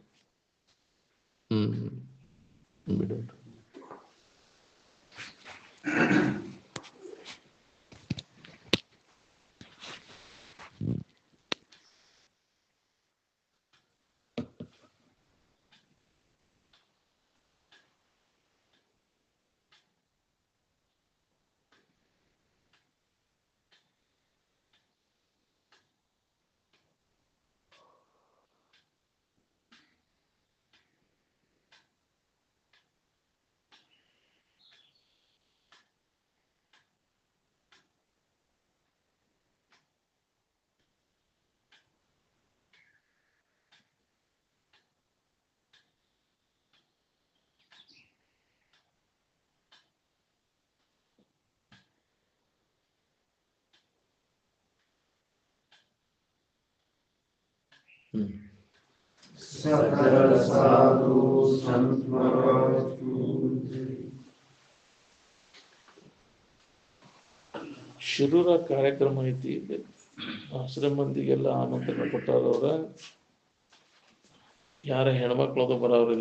ಬಿಡು. ಶಿರೂರ ಕಾರ್ಯಕ್ರಮ ಐತಿ. ಆಶ್ರಮ ಮಂದಿಗೆಲ್ಲ ಆಮಂತ್ರಣ ಕೊಟ್ಟಾರವ್ರ. ಯಾರ ಹೆಣ್ಮಕ್ಳದು ಬರೋರು